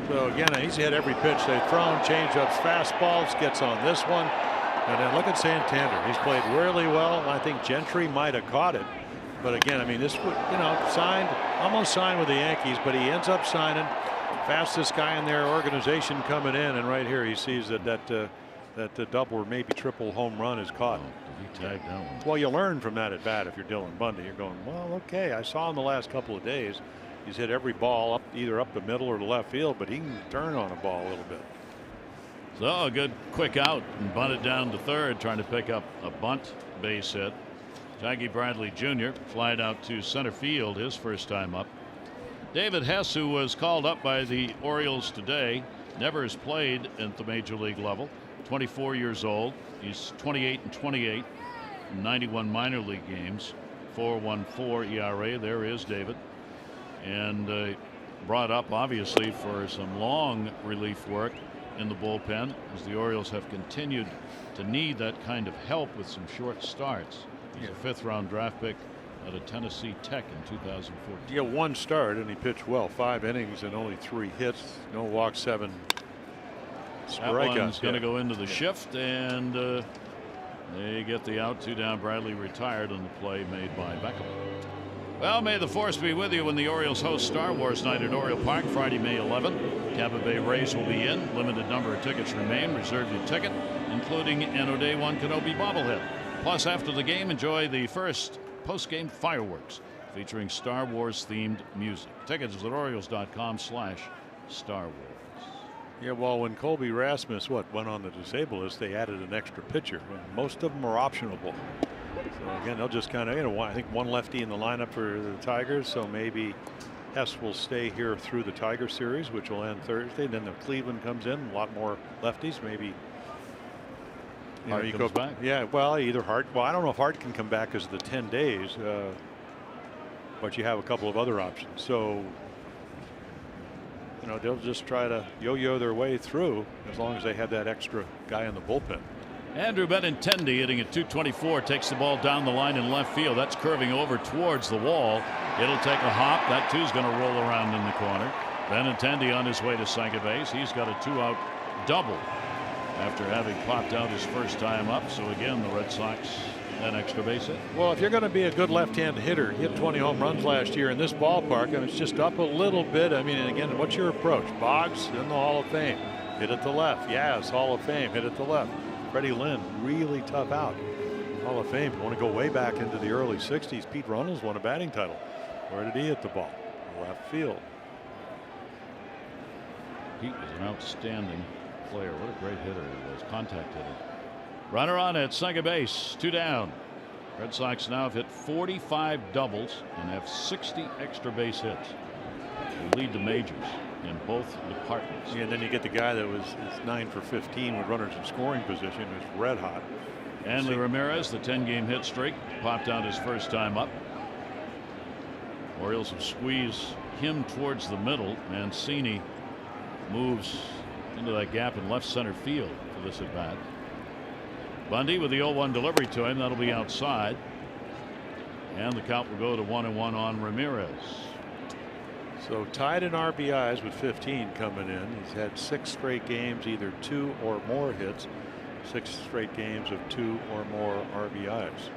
So again, he's hit every pitch they've thrown. Changeups, fastballs, gets on this one. And then look at Santander. He's played really well. I think Gentry might have caught it. But again, I mean, this would, almost signed with the Yankees, but he ends up signing. Fastest guy in their organization coming in. And right here he sees that double or maybe triple home run is caught. Did he tag that one? Well, you learn from that at bat if you're Dylan Bundy. You're going, well, okay, I saw him the last couple of days. He's hit every ball either up the middle or the left field, but he can turn on a ball a little bit. So a good quick out and bunted down to third, trying to pick up a bunt base hit. Jackie Bradley Jr. flied out to center field his first time up. David Hess, who was called up by the Orioles today, never has played at the major league level. 24 years old. He's 28-28 in 91 minor league games. 4.14 ERA. There is David. And brought up obviously for some long relief work in the bullpen as the Orioles have continued to need that kind of help with some short starts. He's a fifth-round draft pick out of Tennessee Tech in 2014. Yeah, one start and he pitched well. 5 innings and only 3 hits, no walks, 7 strikeouts. That one's going to go into the shift, and they get the out. 2 down. Bradley retired on the play made by Beckham. Well, may the force be with you when the Orioles host Star Wars Night at Oriole Park Friday, May 11. Tampa Bay Rays will be in. Limited number of tickets remain. Reserve your ticket, including an O'Day 1 Kenobi bobblehead. Plus, after the game, enjoy the first post-game fireworks featuring Star Wars themed music. Tickets at Orioles.com/Star Wars. Yeah, well, when Colby Rasmus went on the disabled list, they added an extra pitcher. Most of them are optionable. So again, they'll just kind of, I think one lefty in the lineup for the Tigers, so maybe Hess will stay here through the Tiger series, which will end Thursday. Then the Cleveland comes in, a lot more lefties. Maybe Hart comes back. Yeah, well, either Hart. Well, I don't know if Hart can come back because of the 10 days, but you have a couple of other options. So they'll just try to yo-yo their way through as long as they have that extra guy in the bullpen. Andrew Benintendi hitting at .224 takes the ball down the line in left field. That's curving over towards the wall. It'll take a hop. That too's going to roll around in the corner. Benintendi on his way to second base. He's got a 2-out double after having popped out his first time up. So again, the Red Sox an extra base hit. Well, if you're going to be a good left-handed hitter, hit 20 home runs last year in this ballpark, and it's just up a little bit. I mean, and again, what's your approach? Boggs in the Hall of Fame. Hit it to left. Yaz, Hall of Fame. Hit it to left. Freddie Lynn, really tough out. Hall of Fame. You want to go way back into the early 60s. Pete Runnels won a batting title. Where did he hit the ball? Left field. Pete was an outstanding player. What a great hitter he was. Contact hitter. Runner on at second base. 2 down. Red Sox now have hit 45 doubles and have 60 extra base hits. They lead the majors in both departments. Yeah, and then you get the guy that was 9 for 15 with runners in scoring position, who's red hot. Hanley Ramirez, the 10-game hit streak, popped out his first time up. Orioles have squeezed him towards the middle. Mancini moves into that gap in left center field for this at bat. Bundy with the 0-1 delivery to him. That'll be outside. And the count will go to 1-1 on Ramirez. So tied in RBIs with 15 coming in. He's had 6 straight games, either 2 or more hits, 6 straight games of 2 or more RBIs.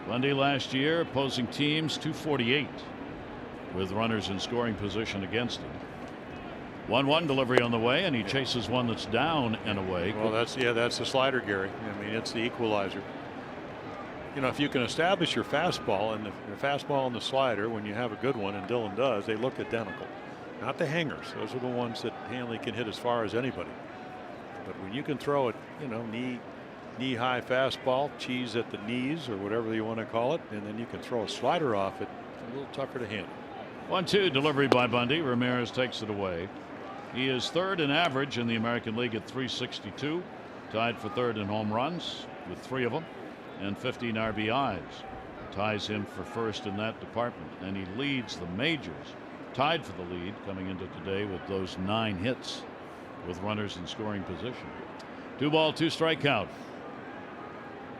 Bundy last year, opposing teams 248 with runners in scoring position against him. 1-1 delivery on the way, and he chases one that's down and away. Well, that's the slider, Gary. I mean, it's the equalizer. You know, if you can establish your fastball and the fastball and the slider, when you have a good one, and Dylan does, they look identical. Not the hangers. Those are the ones that Hanley can hit as far as anybody. But when you can throw it, you know, knee-high fastball, cheese at the knees, or whatever you want to call it, and then you can throw a slider off it, a little tougher to handle. 1-2 delivery by Bundy. Ramirez takes it away. He is third in average in the American League at 362, tied for third in home runs with 3 of them, and 15 RBIs. Ties him for first in that department, and he leads the majors, tied for the lead coming into today with those 9 hits with runners in scoring position. 2 ball, 2 strike count.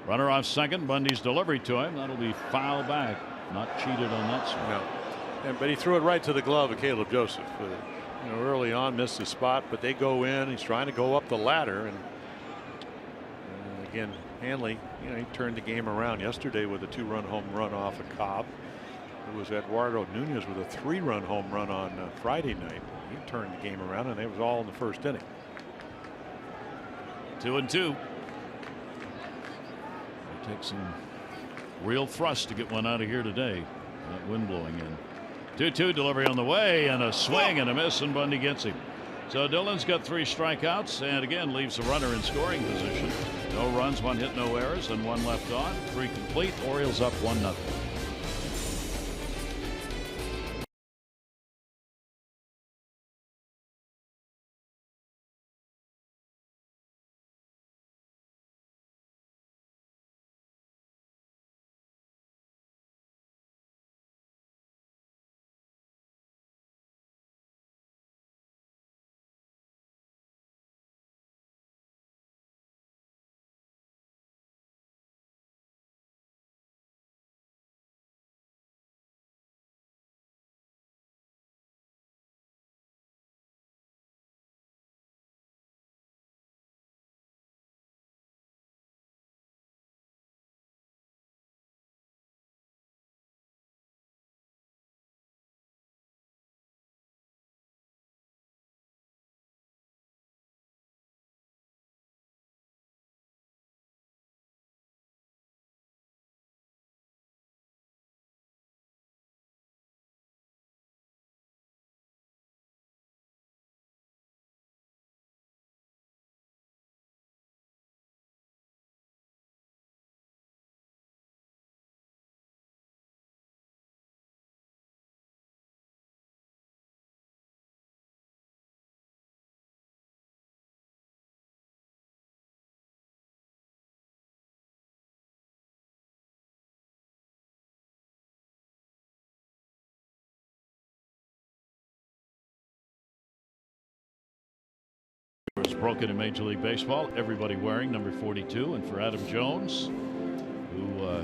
Runner off second. Bundy's delivery to him. That'll be foul back. Not cheated on that swing. No. But he threw it right to the glove of Caleb Joseph. You know, early on missed the spot, but they go in. He's trying to go up the ladder, and again, Hanley, you know, he turned the game around yesterday with a 2-run home run off of Cobb. It was Eduardo Nunez with a 3-run home run on Friday night. He turned the game around, and it was all in the first inning. 2-2. Take some real thrust to get one out of here today. That wind blowing in. 2-2 delivery on the way, and a swing and a miss, and Bundy gets him. So Dylan's got 3 strikeouts, and again leaves the runner in scoring position. No runs, 1 hit, no errors, and 1 left on. 3 complete. Orioles up 1-0. Was broken in Major League Baseball. Everybody wearing number 42. And for Adam Jones, who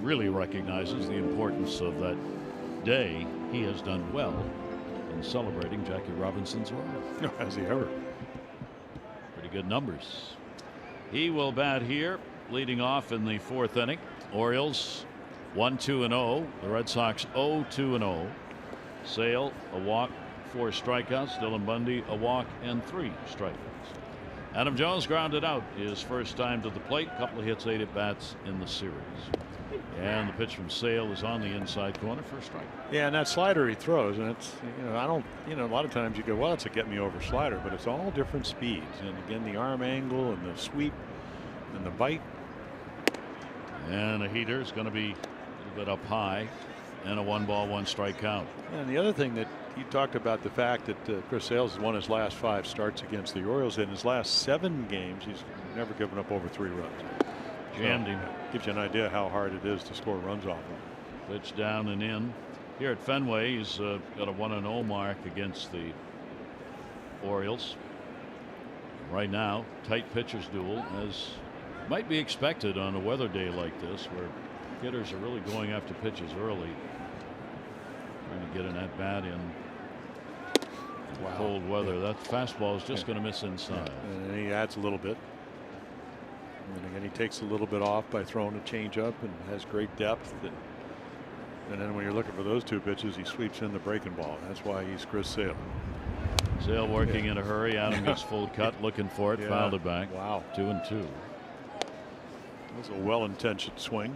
really recognizes the importance of that day, he has done well in celebrating Jackie Robinson's role. Has he ever? Pretty good numbers. He will bat here, leading off in the 4th inning. Orioles 1-2-0. The Red Sox 0-2-0. Sale, a walk, 4 strikeouts. Dylan Bundy, a walk and 3 strikeouts. Adam Jones grounded out his first time to the plate. Couple of hits, 8 at bats in the series. And the pitch from Sale is on the inside corner for a strike. Yeah, and that slider he throws, and it's, you know, I don't, you know, a lot of times you go, well, it's a get me over slider, but it's all different speeds. And again, the arm angle and the sweep and the bite. And a heater is going to be a little bit up high, and a 1 ball, 1 strike count. And the other thing that you talked about, the fact that Chris Sales has won his last 5 starts against the Orioles. In his last 7 games, he's never given up over 3 runs. Jammed him. Gives you an idea how hard it is to score runs off him. Pitch down and in. Here at Fenway, he's got a 1-0 mark against the Orioles. Right now, tight pitchers duel, as might be expected on a weather day like this, where hitters are really going after pitches early. Trying to get an at bat in Wow. cold weather. That fastball is just going to miss inside. And he adds a little bit. And again, he takes a little bit off by throwing a changeup and has great depth. And then when you're looking for those two pitches, he sweeps in the breaking ball. That's why he's Chris Sale. Sale working in a hurry. Adam gets full cut, looking for it, fouled it back. Wow. 2-2. That was a well-intentioned swing.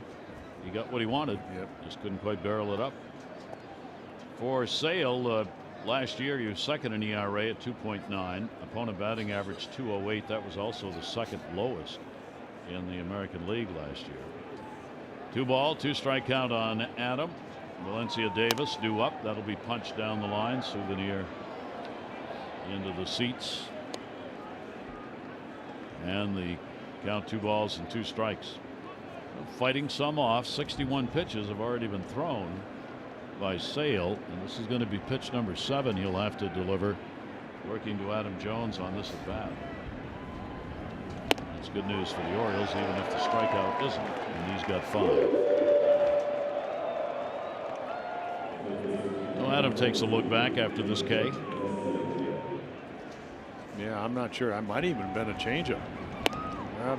He got what he wanted. Yep. Just couldn't quite barrel it up. For Sale, last year he was second in ERA at 2.9. Opponent batting average 208. That was also the second lowest in the American League last year. 2 ball, 2 strike count on Adam. Valencia Davis due up. That'll be punched down the line. Souvenir into the seats. And the count 2 balls and 2 strikes. Fighting some off. 61 pitches have already been thrown by Sale, and this is going to be pitch number 7 he'll have to deliver, working to Adam Jones on this at bat. That's good news for the Orioles, even if the strikeout isn't, and he's got 5. Well, Adam takes a look back after this K. Yeah, I'm not sure. I might even been a changeup.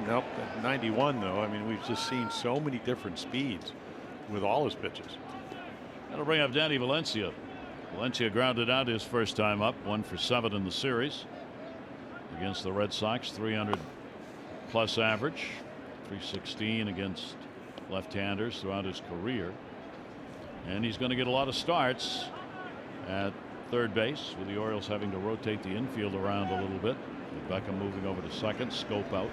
Nope. At 91 though. I mean, we've just seen so many different speeds with all his pitches. That'll bring up Danny Valencia. Valencia grounded out his first time up, 1 for 7 in the series against the Red Sox. 300 plus average, 316 against left-handers throughout his career, and he's going to get a lot of starts at third base, with the Orioles having to rotate the infield around a little bit. Beckham moving over to second. Scope out.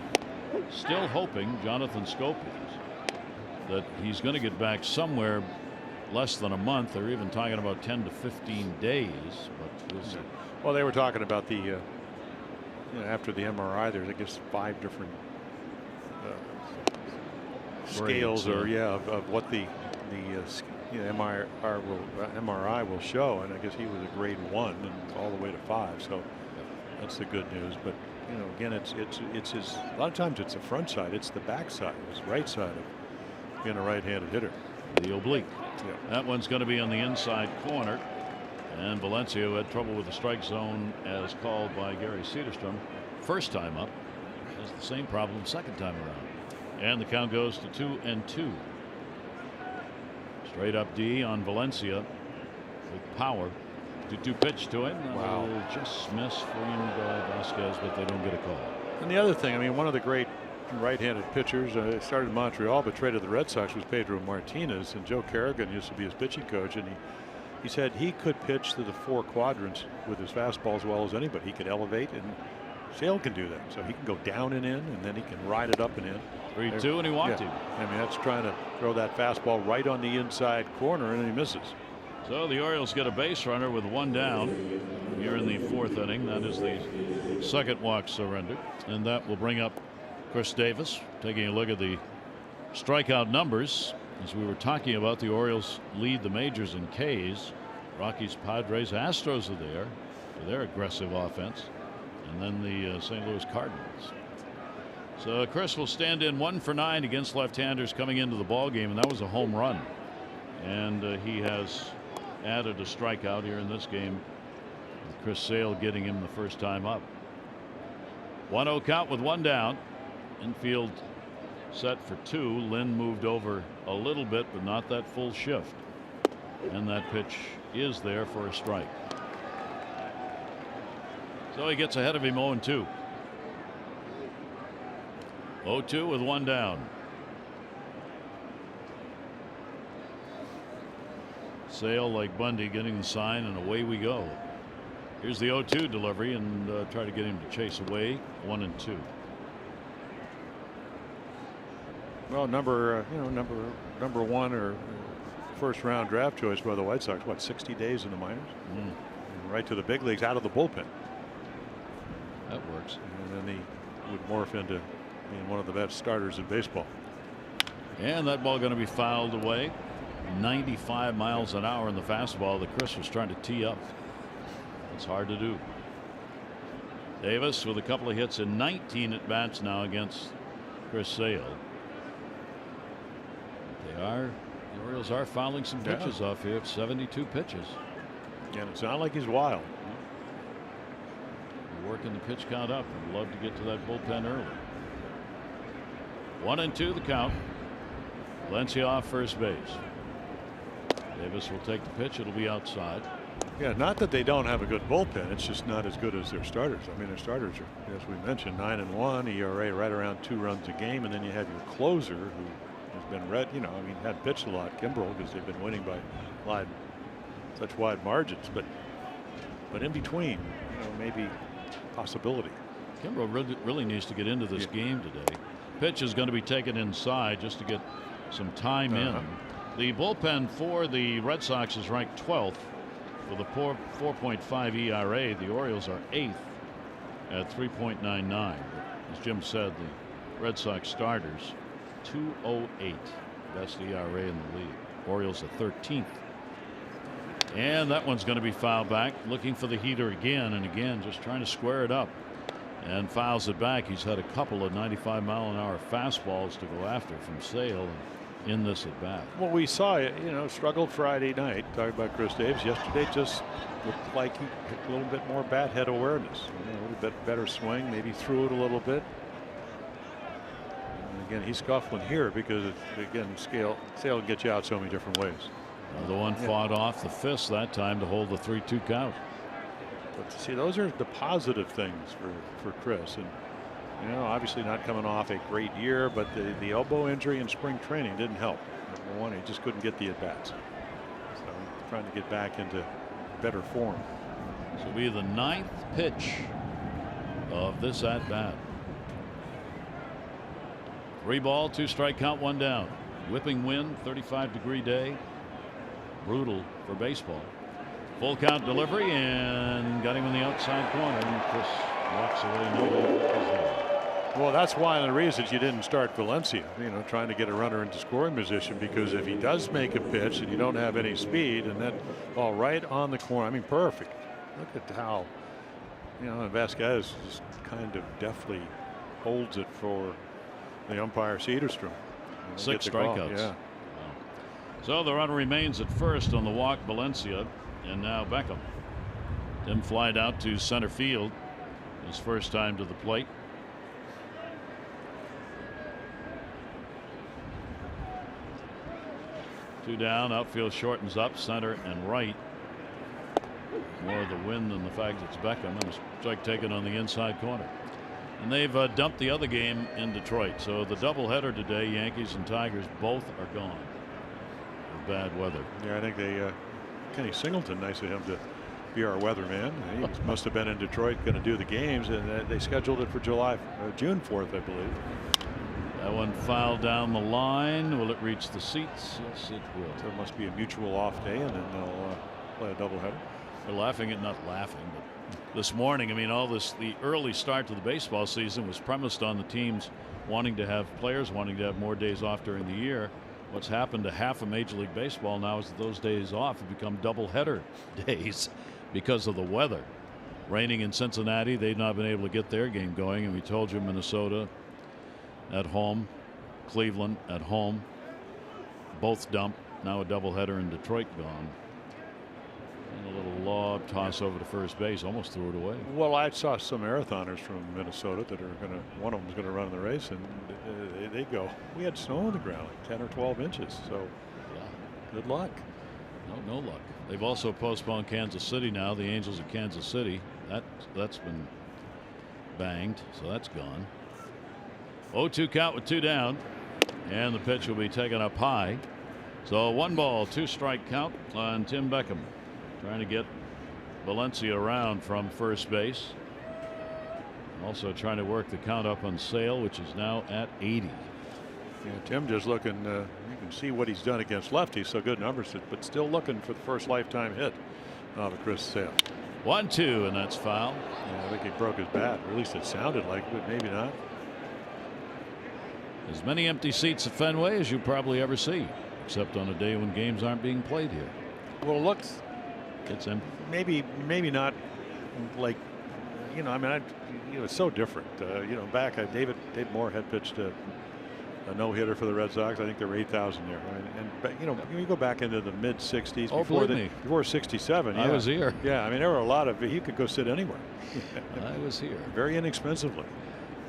Still hoping, Jonathan Scope, that he's going to get back somewhere less than a month. They're even talking about 10 to 15 days, but we'll see. Well, they were talking about the after the MRI, there's I guess 5 different scales of what the MRI will show, and I guess he was a grade 1 and all the way to 5. So that's the good news. But again, it's his. A lot of times it's the front side, it's the back side, his right side of being a right-handed hitter. The oblique. Yeah. That one's going to be on the inside corner. And Valencia, who had trouble with the strike zone as called by Gary Cederstrom first time up, has the same problem second time around. And the count goes to 2-2. Straight up D on Valencia with power. 2-2 pitch to him. Wow. Just miss framed by Vasquez, but they don't get a call. And the other thing, I mean, one of the great right-handed pitchers started in Montreal but traded to the Red Sox was Pedro Martinez, and Joe Kerrigan used to be his pitching coach, and he said he could pitch to the 4 quadrants with his fastball as well as anybody. He could elevate, and Sale can do that. So he can go down and in, and then he can ride it up and in. 3-2, and he walked him. I mean, that's trying to throw that fastball right on the inside corner, and he misses. So the Orioles get a base runner with 1 down here in the 4th inning. That is the second walk surrendered, and that will bring up Chris Davis. Taking a look at the strikeout numbers, as we were talking about, the Orioles lead the majors in Ks. Rockies, Padres, Astros are there for their aggressive offense, and then the St. Louis Cardinals. So Chris will stand in 1 for 9 against left-handers coming into the ball game, and that was a home run. And he has added a strikeout here in this game. Chris Sale getting him the first time up. 1-0 count with 1 down. Infield set for 2. Lynn moved over a little bit, but not that full shift. And that pitch is there for a strike. So he gets ahead of him 0-2. 0-2 with 1 down. Sale, like Bundy, getting the sign, and away we go. Here's the 0-2 delivery, and try to get him to chase away. 1-2. Well, number 1 or first round draft choice by the White Sox. What, 60 days in the minors? And right to the big leagues out of the bullpen. That works. And then he would morph into being one of the best starters in baseball. And that ball going to be fouled away. 95 miles an hour in the fastball that Chris was trying to tee up. It's hard to do. Davis with a couple of hits in 19 at bats now against Chris Sale. They are The Orioles are fouling some pitches off here. 72 pitches. And it's not like he's wild. They're working the pitch count up. I'd love to get to that bullpen early. 1-2 the count. Valencia off first base. Davis will take the pitch. It'll be outside. Yeah, not that they don't have a good bullpen. It's just not as good as their starters. I mean, their starters are, as we mentioned, 9-1, ERA right around 2 runs a game, and then you have your closer who has been had pitched a lot, Kimbrel, because they've been winning by such wide margins. But in between, maybe possibility. Kimbrel really needs to get into this game today. Pitch is going to be taken inside just to get some time in. The bullpen for the Red Sox is ranked 12th with a 4.5 ERA. The Orioles are 8th at 3.99. As Jim said, the Red Sox starters 2.08, best ERA in the league. Orioles are 13th. And that one's going to be fouled back, looking for the heater again and again, just trying to square it up, and fouls it back. He's had a couple of 95-mile-an-hour fastballs to go after from Sale in this at bat. Well, we saw it, struggled Friday night. Talking about Chris Davis yesterday, just looked like he had a little bit more bat head awareness, a little bit better swing, maybe threw it a little bit. And again, he's scuffling here because Sale can get you out so many different ways. The one fought off the fist that time to hold the 3-2 count. But see, those are the positive things for Chris, and obviously not coming off a great year, but the elbow injury in spring training didn't help. Number one, he just couldn't get the at bats. So trying to get back into better form. This will be the 9th pitch of this at bat. 3 ball, 2 strike count, 1 down. Whipping wind, 35-degree day. Brutal for baseball. Full count delivery, and got him in the outside corner, and Chris walks away. Well, that's one of the reasons you didn't start Valencia, trying to get a runner into scoring position, because if he does make a pitch and you don't have any speed, and that ball right on the corner, I mean, perfect. Look at how, Vasquez just kind of deftly holds it for the umpire Cederstrom. 6 strikeouts. Yeah. So the runner remains at first on the walk, Valencia, and now Beckham. Tim flied out to center field, his first time to the plate. Two down, outfield shortens up, center and right. More of the wind than the fact it's Beckham, and a strike taken on the inside corner. And they've dumped the other game in Detroit. So the doubleheader today, Yankees and Tigers, both are gone. Bad weather. Yeah, I think Kenny Singleton, nice of him to be our weatherman. He must have been in Detroit going to do the games, and they scheduled it for June 4th, I believe. That one fouled down the line. Will it reach the seats? Yes, it will. So it must be a mutual off day, and then they'll play a doubleheader. They're laughing at not laughing, but this morning, the early start to the baseball season was premised on the teams wanting to have more days off during the year. What's happened to half of Major League Baseball now is that those days off have become doubleheader days because of the weather. Raining in Cincinnati, they've not been able to get their game going, and we told you Minnesota at home, Cleveland at home, both dumped. Now a doubleheader in Detroit gone. And a little lob toss over to first base, almost threw it away. Well, I saw some marathoners from Minnesota that are one of them is going to run the race, and they go. We had snow on the ground, like 10 or 12 inches. So, good luck. No luck. They've also postponed Kansas City now. The Angels of Kansas City. That's been banged, so that's gone. 0-2 count with 2 down, and the pitch will be taken up high. So 1 ball, 2 strike count on Tim Beckham. Trying to get Valencia around from first base. Also trying to work the count up on Sale, which is now at 80. Yeah, Tim just looking. You can see what he's done against lefties, so good numbers, but still looking for the first lifetime hit out of Chris Sale. 1-2, and that's foul. Yeah, I think he broke his bat, or at least it sounded like, but maybe not. As many empty seats at Fenway as you probably ever see, except on a day when games aren't being played here. Well, it looks. It's empty. Maybe not like, it's so different. Back David Moore had pitched a no-hitter for the Red Sox. I think they're 8,000 there. And you know, you go back into the mid 60s before 67. I was here. Yeah, I mean there were a lot of. He could go sit anywhere. I was here. Very inexpensively.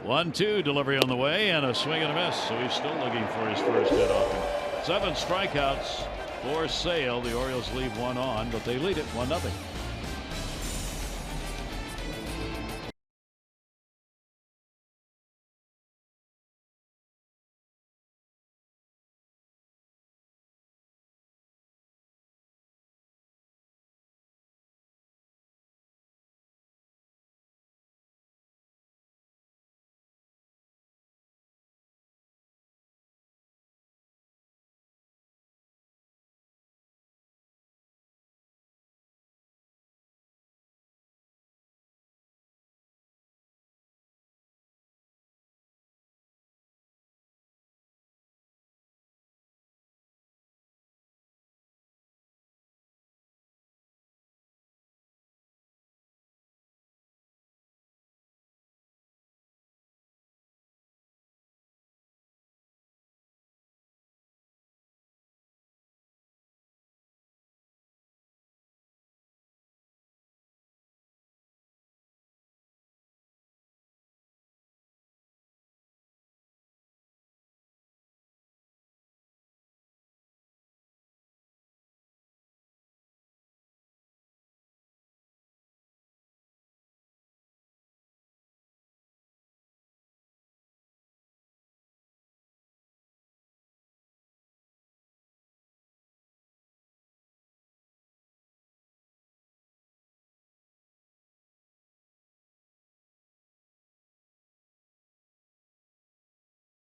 1-2 delivery on the way and a swing and a miss. So he's still looking for his first hit off him. 7 strikeouts for Sale. The Orioles leave 1 on, but they lead it 1-0.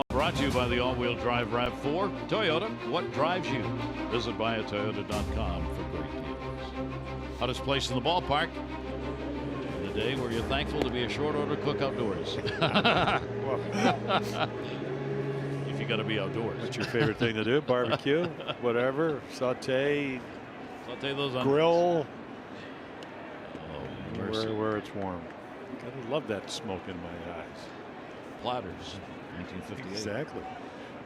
Brought to you by the all-wheel drive RAV4 Toyota. What drives you? Visit buyatoyota.com for great deals. Hottest place in the ballpark. The day where you're thankful to be a short order cook outdoors. If you got to be outdoors. What's your favorite thing to do? Barbecue, whatever, saute those grill. Oh, mercy. Where it's warm. I love that smoke in my eyes. Platters. 1958. Exactly.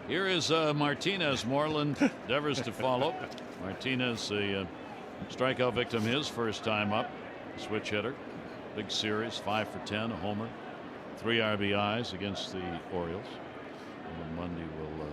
Here is Martinez. Moreland endeavors to follow. Martinez, a strikeout victim, his first time up. Switch hitter. Big series, 5 for 10, a homer, 3 RBIs against the Orioles. And then Monday will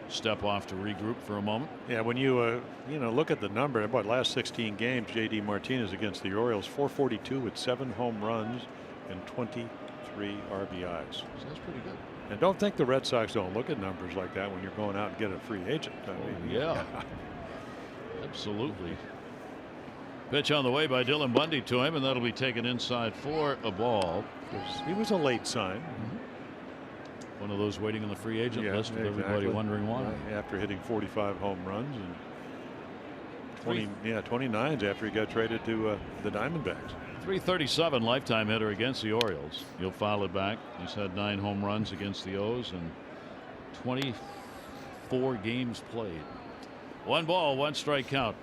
step off to regroup for a moment. Yeah, when you look at the number, about last 16 games, J.D. Martinez against the Orioles, 442 with 7 home runs and 23 RBIs. So that's pretty good. And don't think the Red Sox don't look at numbers like that when you're going out and get a free agent. Yeah. Absolutely. Pitch on the way by Dylan Bundy to him, and that'll be taken inside for a ball. He was a late sign. One of those waiting on the free agent list with exactly. everybody wondering why. After hitting 45 home runs and 29s after he got traded to the Diamondbacks. 337 lifetime hitter against the Orioles. You'll file it back. He's had 9 home runs against the O's and 24 games played. 1 ball, 1 strike count.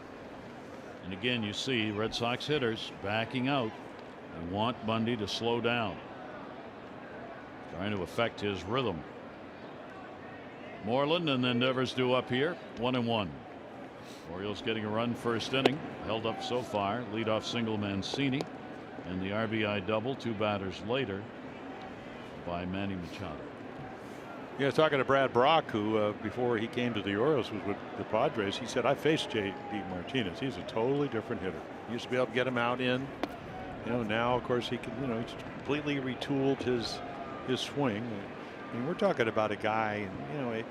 And again, you see Red Sox hitters backing out. They want Bundy to slow down, trying to affect his rhythm. Moreland and the endeavors due up here. 1-1. Orioles getting a run first inning. Held up so far. Leadoff single Mancini. And the RBI double 2 batters later by Manny Machado. Yeah, talking to Brad Brock, who before he came to the Orioles was with the Padres. He said, I faced J.D. Martinez. He's a totally different hitter. He used to be able to get him out in. Now of course he can. He's completely retooled his swing. I mean, we're talking about a guy,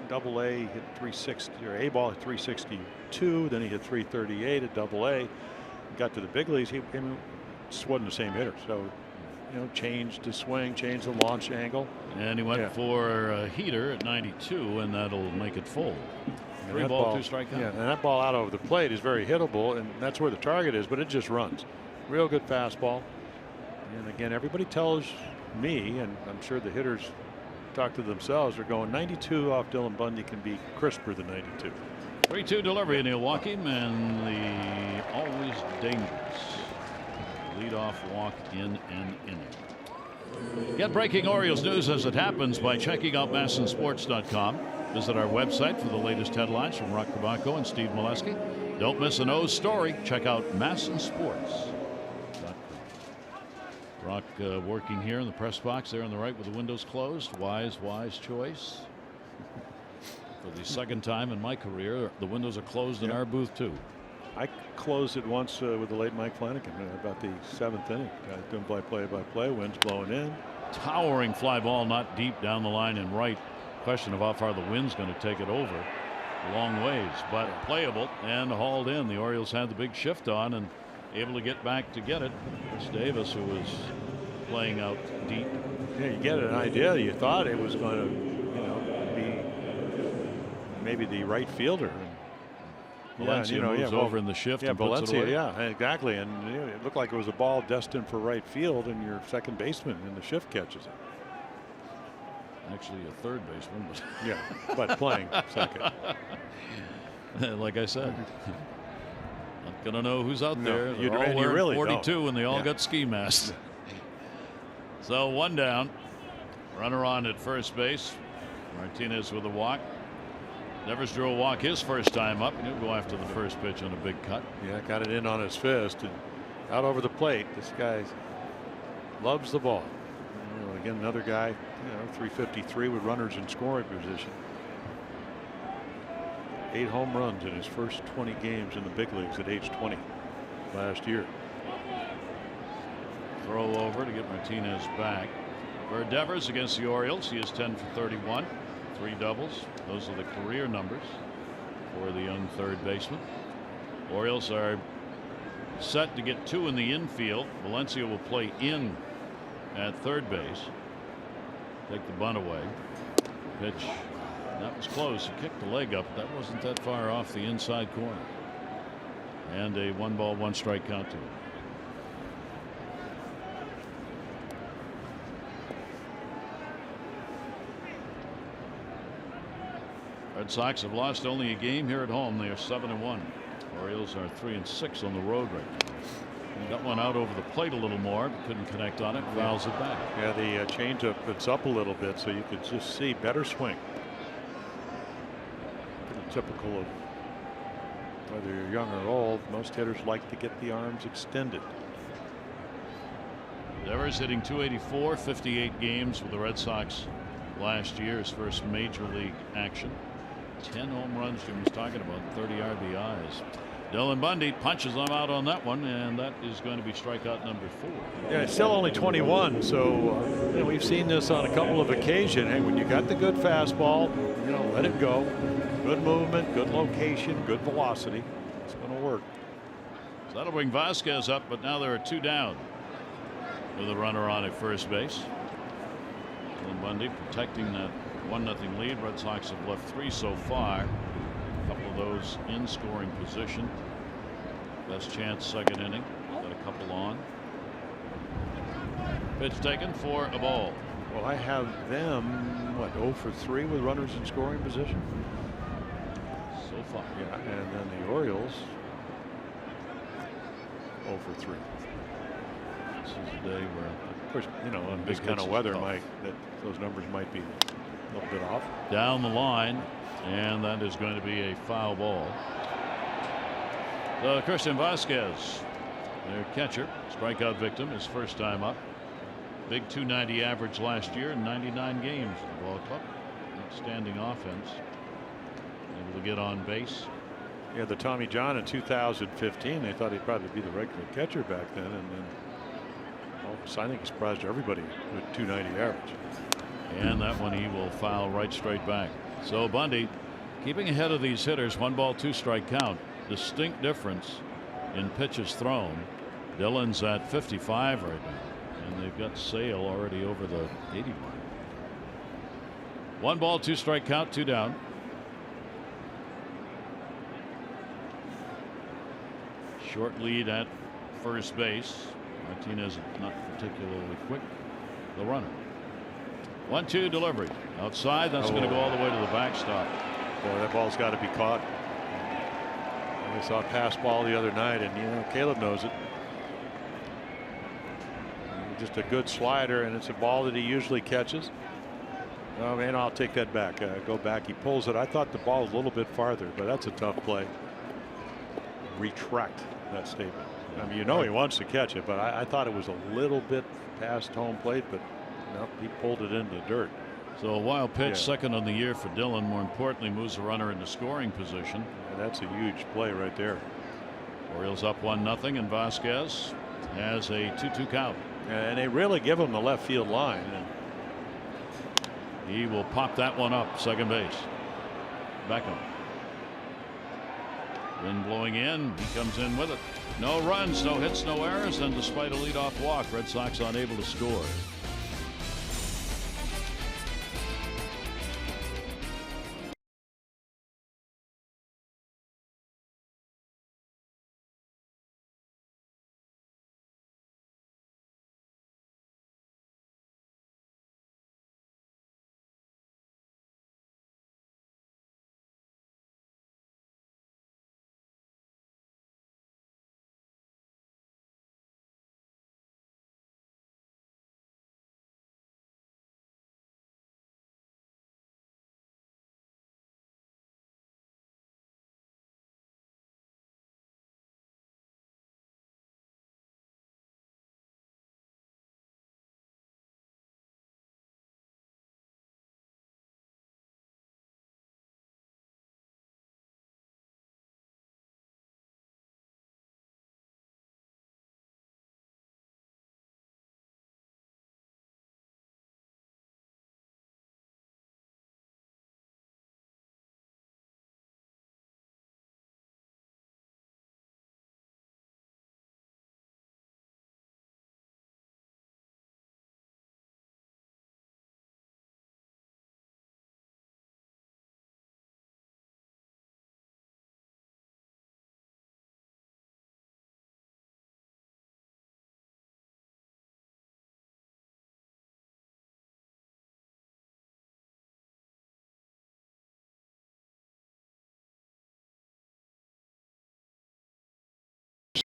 Double-A hit 360, or A-ball hit 362. Then he hit 338 at Double-A. Got to the big leagues. He just wasn't the same hitter. So, changed the swing, changed the launch angle. And he went for a heater at 92, and that'll make it full. 3 ball, 2 strikeout. Yeah, and that ball out over the plate is very hittable, and that's where the target is, but it just runs. Real good fastball. And again, everybody tells me, and I'm sure the hitters talk to themselves, they're going 92 off Dylan Bundy can be crisper than 92. 3-2 delivery, and he'll walk him, and the always dangerous leadoff walk in an inning. Get breaking Orioles news as it happens by checking out MASNsports.com. Visit our website for the latest headlines from Rock Cabanco and Steve Molesky. Don't miss an O's story. Check out MASNsports.com. Brock working here in the press box there on the right with the windows closed. Wise choice. For the second time in my career, the windows are closed in our booth too. I closed it once with the late Mike Flanagan about the 7th inning. Doing play-by-play, winds blowing in. Towering fly ball, not deep down the line and right. Question of how far the wind's going to take it over. Long ways, but playable and hauled in. The Orioles had the big shift on and able to get back to get it. Chris Davis, who was playing out deep. Yeah, you get an idea. You thought it was going to, be maybe the right fielder. Valencia moves over in the shift. Yeah, and puts it away. Yeah, exactly. And it looked like it was a ball destined for right field, and your second baseman in the shift catches it. Actually, a third baseman, but yeah, but playing second. Like I said, not gonna know who's out there. They're all you really 42, don't. and they all got ski masks. So one down, runner on at first base. Martinez with a walk. Devers drew a walk his first time up, and he'll go after the first pitch on a big cut. Yeah, got it in on his fist and out over the plate. This guy loves the ball. Again, another guy, 353 with runners in scoring position. 8 home runs in his first 20 games in the big leagues at age 20 last year. Throw over to get Martinez back. For Devers against the Orioles, he is 10 for 31. 3 doubles. Those are the career numbers for the young third baseman. Orioles are set to get 2 in the infield. Valencia will play in at third base. Take the bunt away. Pitch. That was close. He kicked the leg up. That wasn't that far off the inside corner. And a 1-ball, 1-strike count to him. Red Sox have lost only a game here at home. They are 7-1. Orioles are 3-6 on the road right now. He got one out over the plate a little more, but couldn't connect on it. Fouls it back. Yeah, the changeup, it's up a little bit, so you could just see better swing. Pretty typical of whether you're young or old. Most hitters like to get the arms extended. Devers hitting .284, 58 games with the Red Sox last year. His first major league action. 10 home runs Jim was talking about, 30 RBIs. Dylan Bundy punches them out on that one, and that is going to be strikeout number 4. Yeah, it's still only 21, so we've seen this on a couple of occasions. Hey, when you got the good fastball, let it go. Good movement, good location, good velocity. It's going to work. So that'll bring Vasquez up, but now there are 2 down with a runner on at first base. Dylan Bundy protecting that 1-0 lead. Red Sox have left 3 so far. A couple of those in scoring position. Best chance second inning. Got a couple on. Pitch taken for a ball. Well, I have them 0 for 3 with runners in scoring position so far. Yeah, and then the Orioles 0 for 3. This is a day where, of course, on this kind of weather, those numbers might be a little bit off. Down the line. And that is going to be a foul ball. So Christian Vasquez, their catcher, strikeout victim, his first time up. Big .290 average last year in 99 games at the ball club. Outstanding offense. Able to get on base. Yeah, the Tommy John in 2015, they thought he'd probably be the regular catcher back then, and then I think he surprised everybody with .290 average. And that one he will foul right straight back. So Bundy keeping ahead of these hitters. 1-ball, 2-strike count. Distinct difference in pitches thrown. Dillon's at 55 right now, and they've got Sale already over the 80 mark. 1-ball, 2-strike count, 2 down. Short lead at first base. Martinez not particularly quick. The runner. 1-2 delivery outside. That's going to go all the way to the backstop. Boy, that ball's got to be caught. We saw a pass ball the other night, and Caleb knows it. just a good slider, and it's a ball that he usually catches. Oh man, I'll take that back. Go back. He pulls it. I thought the ball was a little bit farther, but that's a tough play. Retract that statement. I mean, he wants to catch it, but I thought it was a little bit past home plate, but no, he pulled it into the dirt. So a wild pitch, second on the year for Dillon. More importantly, moves the runner into scoring position. Yeah, that's a huge play right there. Orioles up 1-0, and Vasquez has a 2-2 count. And they really give him the left field line. And he will pop that one up, second base. Beckham. Wind blowing in. He comes in with it. No runs, no hits, no errors, and despite a leadoff walk, Red Sox unable to score.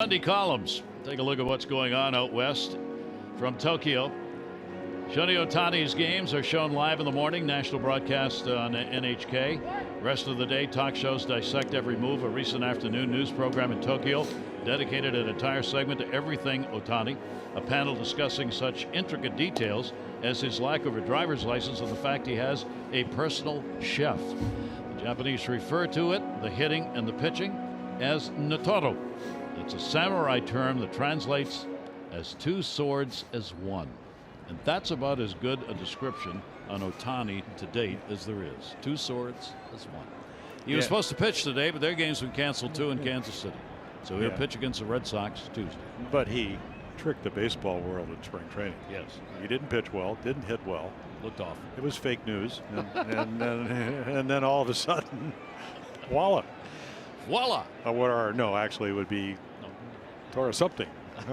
Sunday columns. Take a look at what's going on out west from Tokyo. Shohei Ohtani's games are shown live in the morning. National broadcast on NHK. Rest of the day, talk shows dissect every move. A recent afternoon news program in Tokyo dedicated an entire segment to everything Ohtani. A panel discussing such intricate details as his lack of a driver's license and the fact he has a personal chef. The Japanese refer to it, the hitting and the pitching, as Notoro. It's a samurai term that translates as two swords as one. And that's about as good a description on Ohtani to date as there is. Two swords as one. He was supposed to pitch today, but their game's been canceled too in Kansas City. So he'll pitch against the Red Sox Tuesday. But he tricked the baseball world in spring training. Yes. He didn't pitch well, didn't hit well. Looked awful. It was fake news. And then all of a sudden, voila. Voila. No, actually it would be Tora something.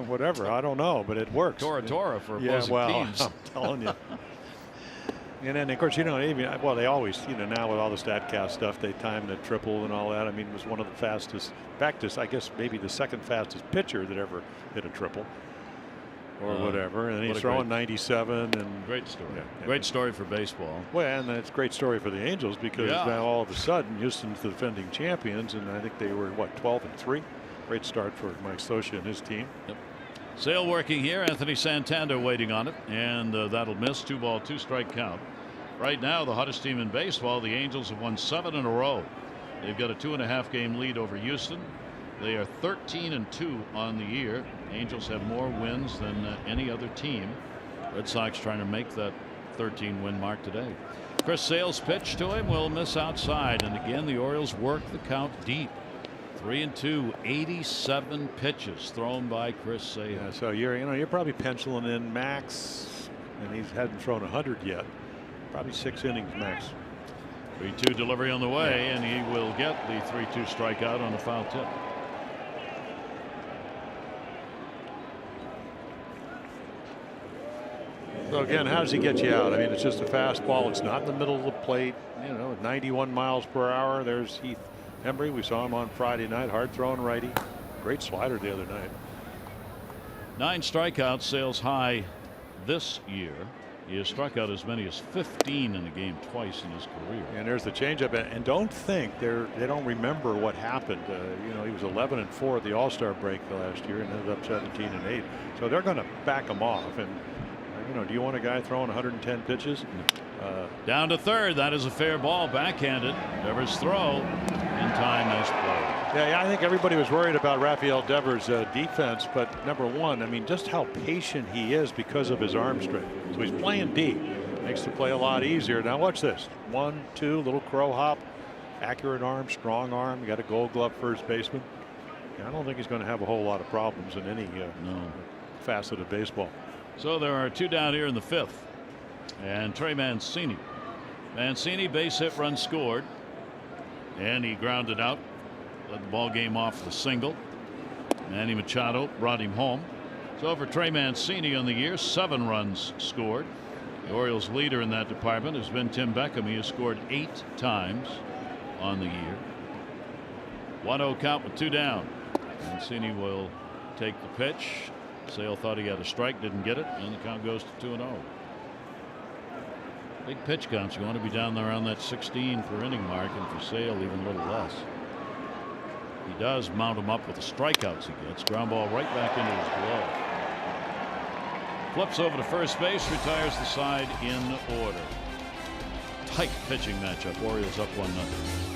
Whatever. I don't know, but it works. Tora for opposing teams. I'm telling you. And then, of course, they always, now with all the StatCast stuff, they time the triple and all that. I mean, it was one of the fastest, I guess maybe the second fastest pitcher that ever hit a triple or whatever. And he's throwing 97. And great story. Great story for baseball. Well, and it's a great story for the Angels because now all of a sudden Houston's the defending champions, and I think they were, 12-3. Great start for Mike Scioscia and his team. Yep. Sale working here. Anthony Santander waiting on it, and that'll miss. 2-ball, 2-strike count. Right now, the hottest team in baseball, the Angels, have won 7 in a row. They've got a 2.5 game lead over Houston. They are 13-2 on the year. Angels have more wins than any other team. Red Sox trying to make that 13-win mark today. Chris Sale's pitch to him will miss outside, and again the Orioles work the count deep. 3-2, 87 pitches thrown by Chris Sale. Yeah, so you're probably penciling in max, and he hadn't thrown 100 yet. Probably 6 innings max. 3-2 delivery on the way, and he will get the 3-2 strikeout on a foul tip. So again, how does he get you out? I mean, it's just a fastball. It's not in the middle of the plate. 91 miles per hour. There's Heath Hembree. We saw him on Friday night. Hard throwing righty. Great slider the other night. 9 strikeouts. Sale's high this year. He has struck out as many as 15 in a game twice in his career. And there's the changeup, and don't think they don't remember what happened. You know, he was 11-4 at the All-Star break last year and ended up 17-8. So they're going to back him off. And you know, do you want a guy throwing 110 pitches? Down to third. That is a fair ball, backhanded. Devers' throw in time as played. Yeah, I think everybody was worried about Rafael Devers' defense, but number one, I mean, just how patient he is because of his arm strength. So he's playing deep, makes the play a lot easier. Now watch this: 1, 2, little crow hop, accurate arm, strong arm. You got a Gold Glove first baseman. Yeah, I don't think he's going to have a whole lot of problems in any facet of baseball. So there are 2 down here in the 5th, and Trey Mancini. Mancini, base hit, run scored, and he grounded out. Led the ball game off the single. Manny Machado brought him home. So for Trey Mancini on the year, 7 runs scored. The Orioles leader in that department has been Tim Beckham. He has scored 8 times on the year. 1-0 count with 2 down. Mancini will take the pitch. Sale thought he had a strike, didn't get it, and the count goes to 2-0. Big pitch counts. You want to be down there around that 16 per inning mark, and for Sale even a little less. He does mount him up with the strikeouts he gets. Ground ball right back into his glove. Flips over to first base, retires the side in order. Tight pitching matchup. Orioles up 1-0.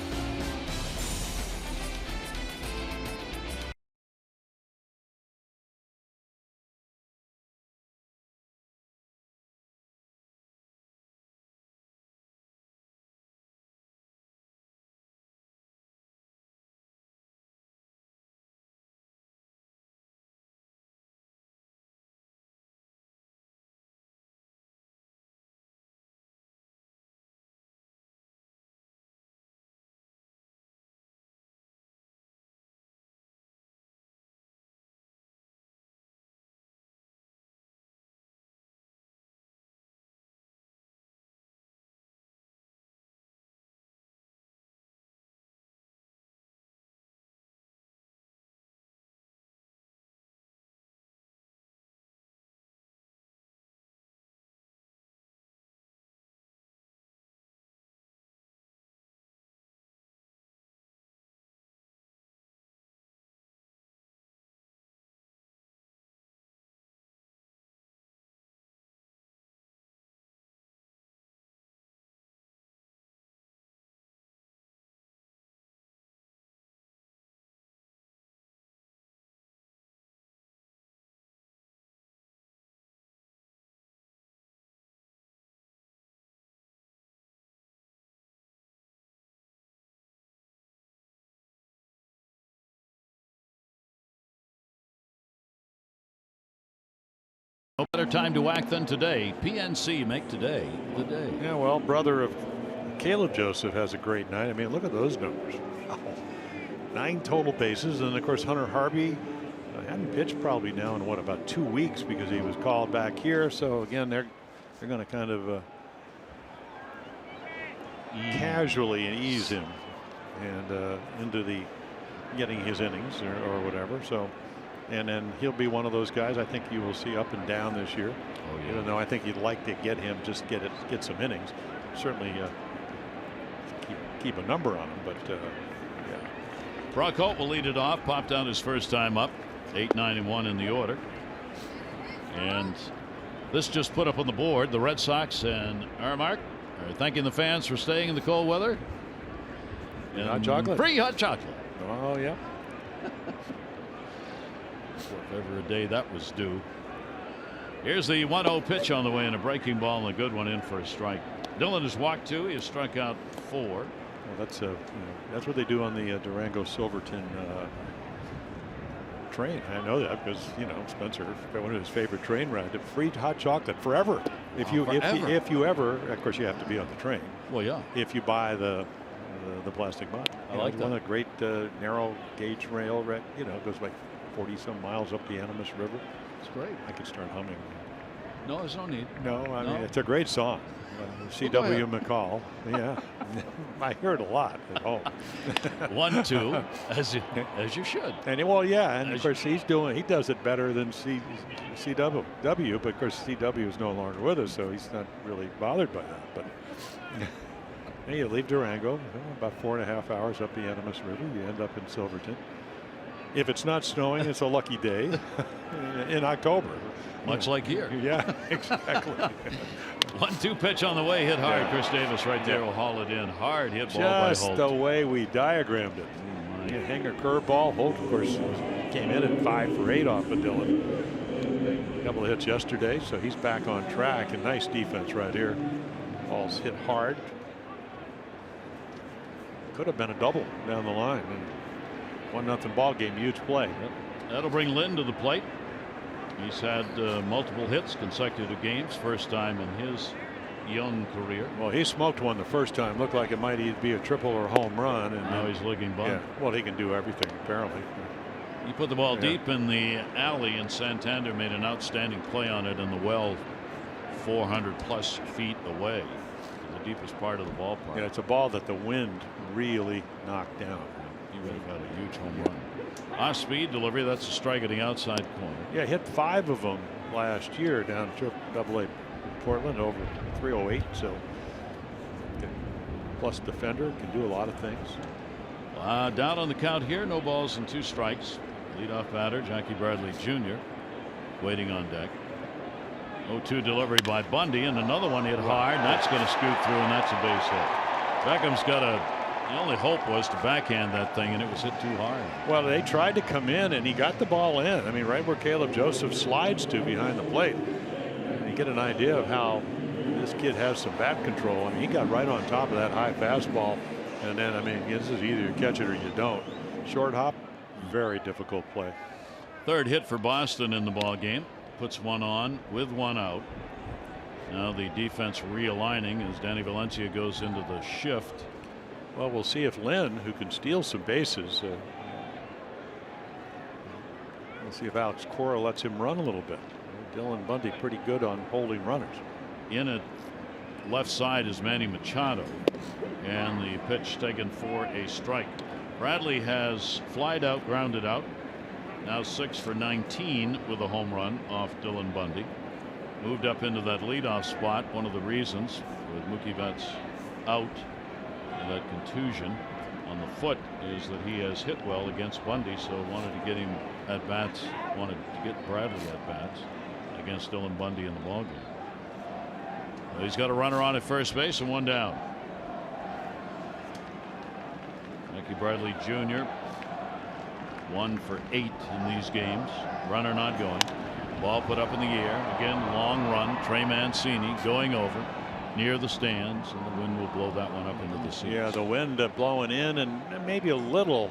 No better time to act than today. PNC, make today the day. Yeah, well, brother of Caleb Joseph has a great night. I mean, look at those numbers. 9 total bases, and of course Hunter Harvey hadn't pitched probably now in what, about 2 weeks, because he was called back here. So again, they're going to kind of casually ease him and into the getting his innings or whatever. So. And then he'll be one of those guys I think you will see up and down this year. Oh, yeah. Even though I think you'd like to get him, just get some innings. Certainly keep a number on him, but yeah. Brock Holt will lead it off. Popped out his first time up. 8, 9, and 1 in the order. And this just put up on the board. The Red Sox and Aramark are thanking the fans for staying in the cold weather. And hot chocolate. Free hot chocolate. Oh yeah. If ever a day that was due. Here's the 1-0 pitch on the way, and a breaking ball and a good one in for a strike. Dillon has walked 2. He has struck out 4. Well, that's that's what they do on the Durango Silverton train. I know that because Spencer, one of his favorite train rides, free hot chocolate forever. If you ever, of course, you have to be on the train. Well, yeah. If you buy the plastic bottle. I like that. One of the great narrow gauge rail, goes like 40 some miles up the Animas River. It's great. I could start humming. No, there's no need. No, I No. mean, it's a great song. C.W. McCall. Yeah. I hear it a lot at home. 1-2, as you should. And well, yeah, and of course he does it better than CW, but of course CW is no longer with us, so he's not really bothered by that. But hey, you leave Durango, about 4.5 hours up the Animas River, you end up in Silverton. If it's not snowing, it's a lucky day in October. Much like here. Yeah, exactly. 1-2 pitch on the way, hit hard. Yeah. Chris Davis right there will haul it in. Hard hit ball by Just Holt. the way we diagrammed it. You hang a curveball. Holt, of course, came in at 5 for 8 off of Dillon. Couple of hits yesterday, so he's back on track. And nice defense right here. Ball's hit hard. Could have been a double down the line. 1-0 ball game, huge play. That'll bring Lynn to the plate. He's had multiple hits, consecutive games, first time in his young career. Well, he smoked one the first time. Looked like it might either be a triple or a home run. And now he's looking bunt. Yeah, well, he can do everything apparently. He put the ball deep in the alley, and Santander made an outstanding play on it in the well 400 plus feet away, the deepest part of the ballpark. Yeah, it's a ball that the wind really knocked down. He would have had a huge home run. Off speed delivery, that's a strike at the outside corner. Yeah, hit 5 of them last year down at AA Portland over 308. So plus defender, can do a lot of things. Down on the count here, no balls and 2 strikes. Leadoff batter Jackie Bradley Jr. waiting on deck. 0-2 delivery by Bundy, and another one hit hard. And that's going to scoot through, and that's a base hit. Beckham's got the only hope was to backhand that thing, and it was hit too hard. Well, they tried to come in, and he got the ball in. I mean, right where Caleb Joseph slides to behind the plate. And you get an idea of how this kid has some bat control. I mean, he got right on top of that high fastball. And then, I mean, this is either you catch it or you don't. Short hop, very difficult play. Third hit for Boston in the ball game. Puts one on with 1 out. Now the defense realigning as Danny Valencia goes into the shift. Well, we'll see if Lynn, who can steal some bases, we'll see if Alex Cora lets him run a little bit. Dylan Bundy pretty good on holding runners. In at left side is Manny Machado, and the pitch taken for a strike. Bradley has flied out, grounded out. Now 6 for 19 with a home run off Dylan Bundy. Moved up into that leadoff spot. One of the reasons with Mookie Betts out, that contusion on the foot, is that he has hit well against Bundy, so wanted to get him at bats, wanted to get Bradley at bats against Dylan Bundy in the ballgame. Well, he's got a runner on at first base and 1 down. Jackie Bradley Jr. 1 for 8 in these games. Runner not going. Ball put up in the air again. Long run. Trey Mancini going over near the stands, and the wind will blow that one up into the seats. Yeah, the wind blowing in and maybe a little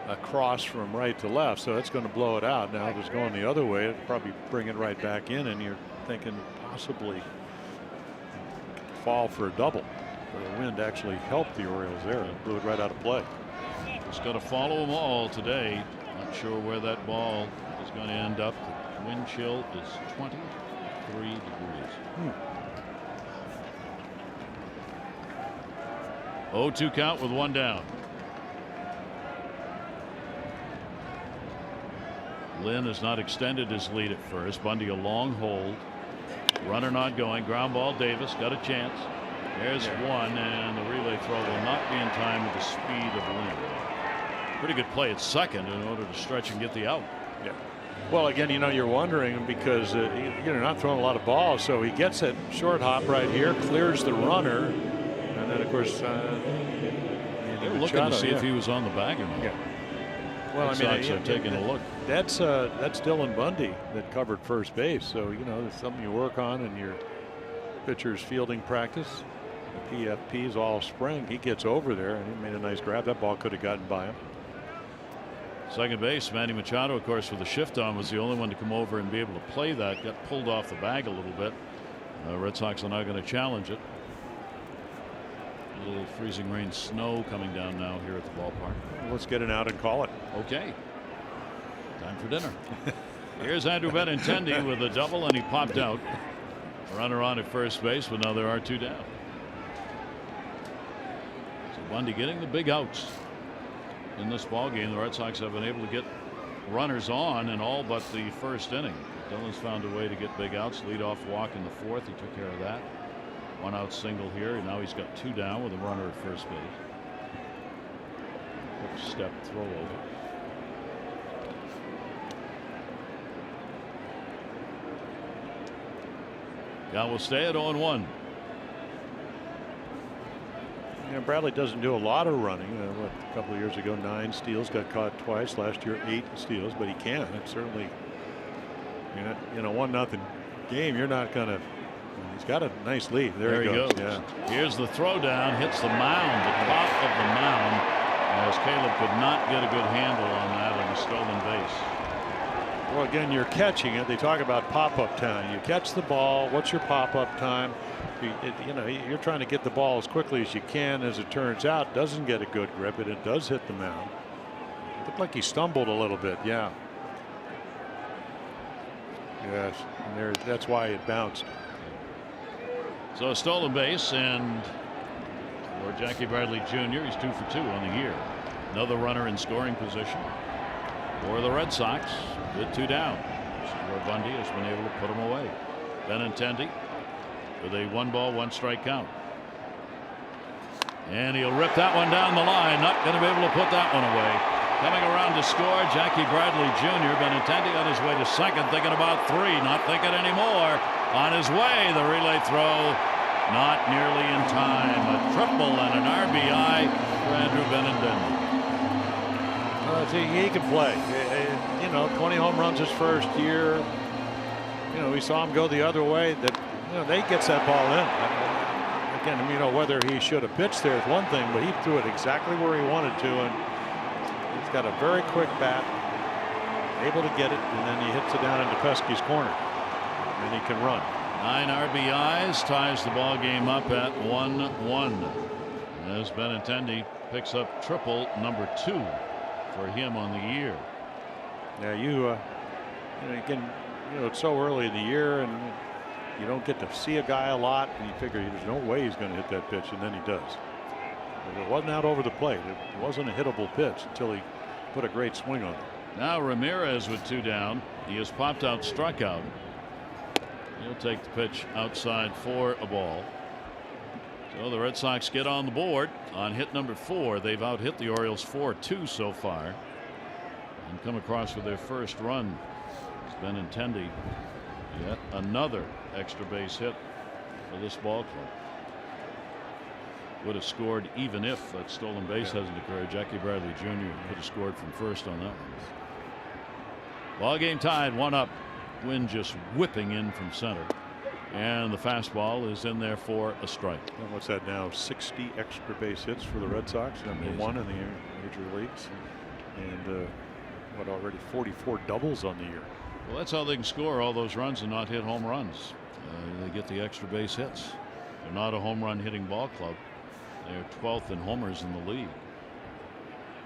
across from right to left, so that's going to blow it out. Now if it's going the other way, it'll probably bring it right back in, and you're thinking possibly fall for a double. But the wind actually helped the Orioles there and blew it right out of play. Just got to follow them all today. Not sure where that ball is going to end up. The wind chill is 23 degrees. 0-2 count with 1 down. Lynn has not extended his lead at first. Bundy a long hold. Runner not going. Ground ball. Davis got a chance. There's one, and the relay throw will not be in time with the speed of Lynn. Pretty good play at second in order to stretch and get the out. Yeah. Well, again, you know, you're wondering because you're not throwing a lot of balls, so he gets it short hop right here, clears the runner, and then of course they were looking to see if he was on the bag or not. Yeah. Well, I mean, are taking a look. That's Dylan Bundy that covered first base, so you know, it's something you work on in your pitcher's fielding practice. The PFPs all spring. He gets over there and he made a nice grab. That ball could have gotten by him. Second base, Manny Machado, of course, with the shift on, was the only one to come over and be able to play that. Got pulled off the bag a little bit. Red Sox are now going to challenge it. A little freezing rain, snow coming down now here at the ballpark. Let's get it out and call it. Okay. Time for dinner. Here's Andrew Benintendi with a double, and he popped out. Runner on at first base, but now there are 2 down. So Bundy getting the big outs in this ball game. The Red Sox have been able to get runners on in all but the first inning. Dillon's found a way to get big outs. Leadoff walk in the 4th. He took care of that. 1 out single here, and now he's got 2 down with a runner at first base. Quick step throw over. Gal will stay at 0-1. Bradley doesn't do a lot of running. A couple of years ago, 9 steals, got caught twice. Last year, 8 steals, but he can. It's certainly, in a 1-0 game, you're not going to. He's got a nice lead. There he goes. Yeah. Here's the throw down, hits the mound, the top of the mound, as Caleb could not get a good handle on that on the stolen base. Well, again, you're catching it. They talk about pop-up time. You catch the ball. What's your pop-up time? You're trying to get the ball as quickly as you can. As it turns out, doesn't get a good grip, and it does hit the mound. It looked like he stumbled a little bit. Yeah. Yes, and that's why it bounced. So a stolen base, and for Jackie Bradley Jr., he's 2 for 2 on the year. Another runner in scoring position for the Red Sox with 2 down. Where Bundy has been able to put him away. Benintendi with a 1-ball, 1-strike count. And he'll rip that one down the line. Not going to be able to put that one away. Coming around to score, Jackie Bradley Jr. Benintendi on his way to second, thinking about 3, not thinking anymore. On his way, the relay throw, not nearly in time. A triple and an RBI for Andrew Benintendi. He can play. 20 home runs his first year. We saw him go the other way. They gets that ball in. Again, whether he should have pitched there is one thing, but he threw it exactly where he wanted to, and he's got a very quick bat, able to get it, and then he hits it down into Pesky's corner, and he can run. 9 RBIs, ties the ball game up at 1-1. As Benintendi picks up triple number 2 for him on the year. Yeah, it's so early in the year, and you don't get to see a guy a lot, and you figure there's no way he's going to hit that pitch, and then he does. But it wasn't out over the plate. It wasn't a hittable pitch until he put a great swing on it. Now Ramirez with 2 down. He has popped out, struck out. He'll take the pitch outside for a ball. So the Red Sox get on the board on hit number 4. They've out hit the Orioles 4-2 so far, and come across with their first run. It's Benintendi. Yet another extra base hit for this ball club. Would have scored even if that stolen base hasn't occurred. Jackie Bradley Jr. could have scored from first on that one. Ball game tied, 1-up. Wind just whipping in from center, and the fastball is in there for a strike. And what's that now? 60 extra base hits for the Red Sox, number 1 in the major leagues, and already 44 doubles on the year. Well, that's how they can score all those runs and not hit home runs. They get the extra base hits. They're not a home run hitting ball club. They're 12th in homers in the league.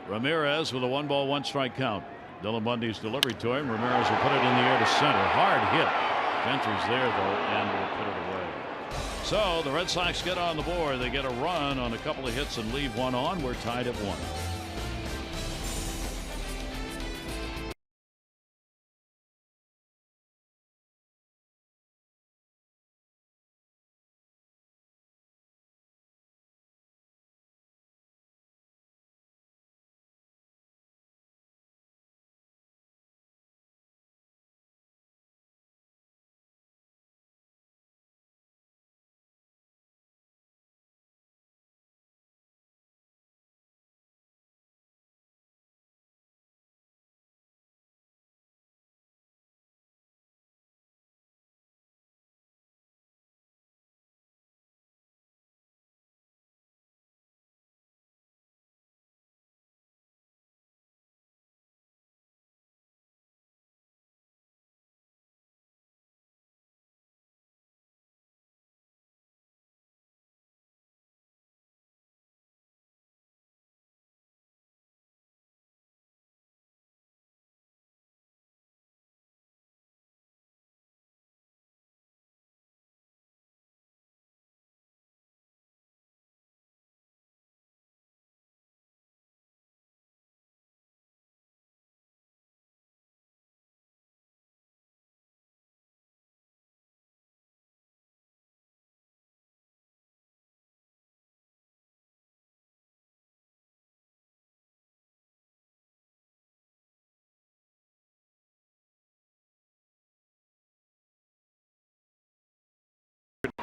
Ramirez with a 1-ball, 1-strike count. Dylan Bundy's delivery to him. Ramirez will put it in the air to center. Hard hit. Gentry's there though, and will put it away. So the Red Sox get on the board. They get a run on a couple of hits and leave 1 on. We're tied at 1.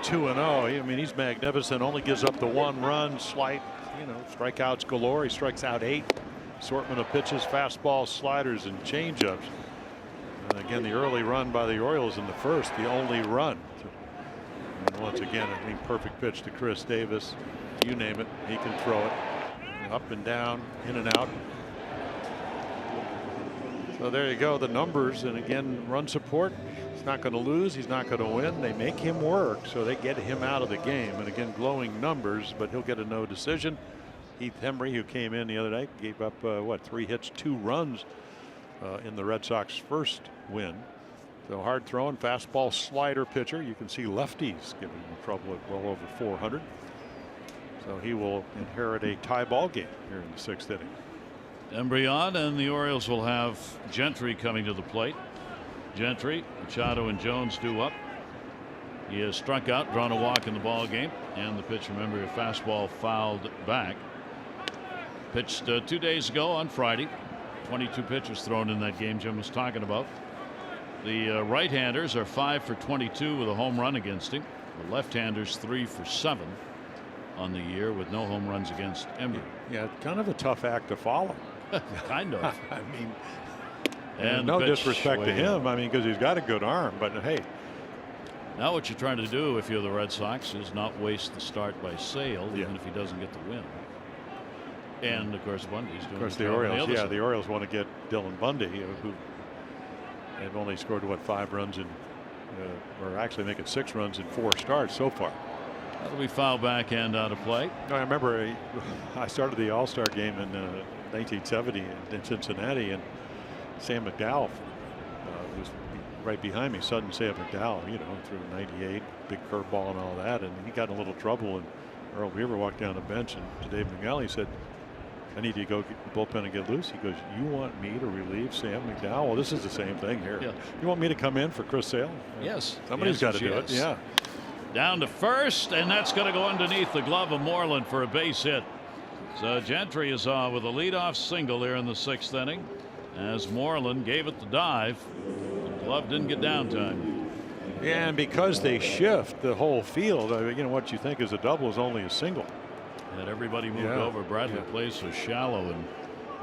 2-0. I mean, he's magnificent. Only gives up the 1 run. Slight, strikeouts galore. He strikes out 8. Assortment of pitches, fastballs, sliders, and changeups. And again, the early run by the Orioles in the first, the only run. And once again, I mean, perfect pitch to Chris Davis. You name it, he can throw it up and down, in and out. So there you go, the numbers. And again, run support. He's not going to lose. He's not going to win. They make him work, so they get him out of the game. And again, glowing numbers, but he'll get a no decision. Heath Hembree, who came in the other night, gave up 3 hits, 2 runs in the Red Sox first win. So hard throwing, fastball, slider pitcher. You can see lefties giving him trouble at well over 400. So he will inherit a tie ball game here in the 6th inning. Hembree on, and the Orioles will have Gentry coming to the plate. Gentry, Machado, and Jones due up. He has struck out, drawn a walk in the ball game, and the pitch, remember, a fastball fouled back. Pitched 2 days ago on Friday. 22 pitches thrown in that game Jim was talking about. The right-handers are 5 for 22 with a home run against him. The left-handers 3 for 7 on the year with no home runs against Hembree. Yeah, kind of a tough act to follow. Kind of. I mean, and no disrespect to him. I mean, because he's got a good arm, but hey. Now what you're trying to do if you're the Red Sox is not waste the start by Sale, even if he doesn't get the win. And of course Bundy's doing. Of course the Orioles. Yeah, the Orioles want to get Dylan Bundy, who have only scored 5 runs in, or actually make it 6 runs in 4 starts so far. That'll be foul back and out of play. I remember I started the All-Star game in 1970 in Cincinnati, and Sam McDowell was right behind me. Sudden Sam McDowell, threw 98, big curveball and all that, and he got in a little trouble. And Earl Weaver walked down the bench, and to Dave McNally, he said, "I need you to go get the bullpen and get loose." He goes, "You want me to relieve Sam McDowell?" Well, this is the same thing here. Yeah. You want me to come in for Chris Sale? Yes. Somebody's got to do it. Yeah. Down to first, and that's going to go underneath the glove of Moreland for a base hit. So Gentry is on with a leadoff single here in the 6th inning as Moreland gave it the dive. The glove didn't get down to him. Yeah, and because they shift the whole field, what you think is a double is only a single. And everybody moved over. Bradley plays so shallow in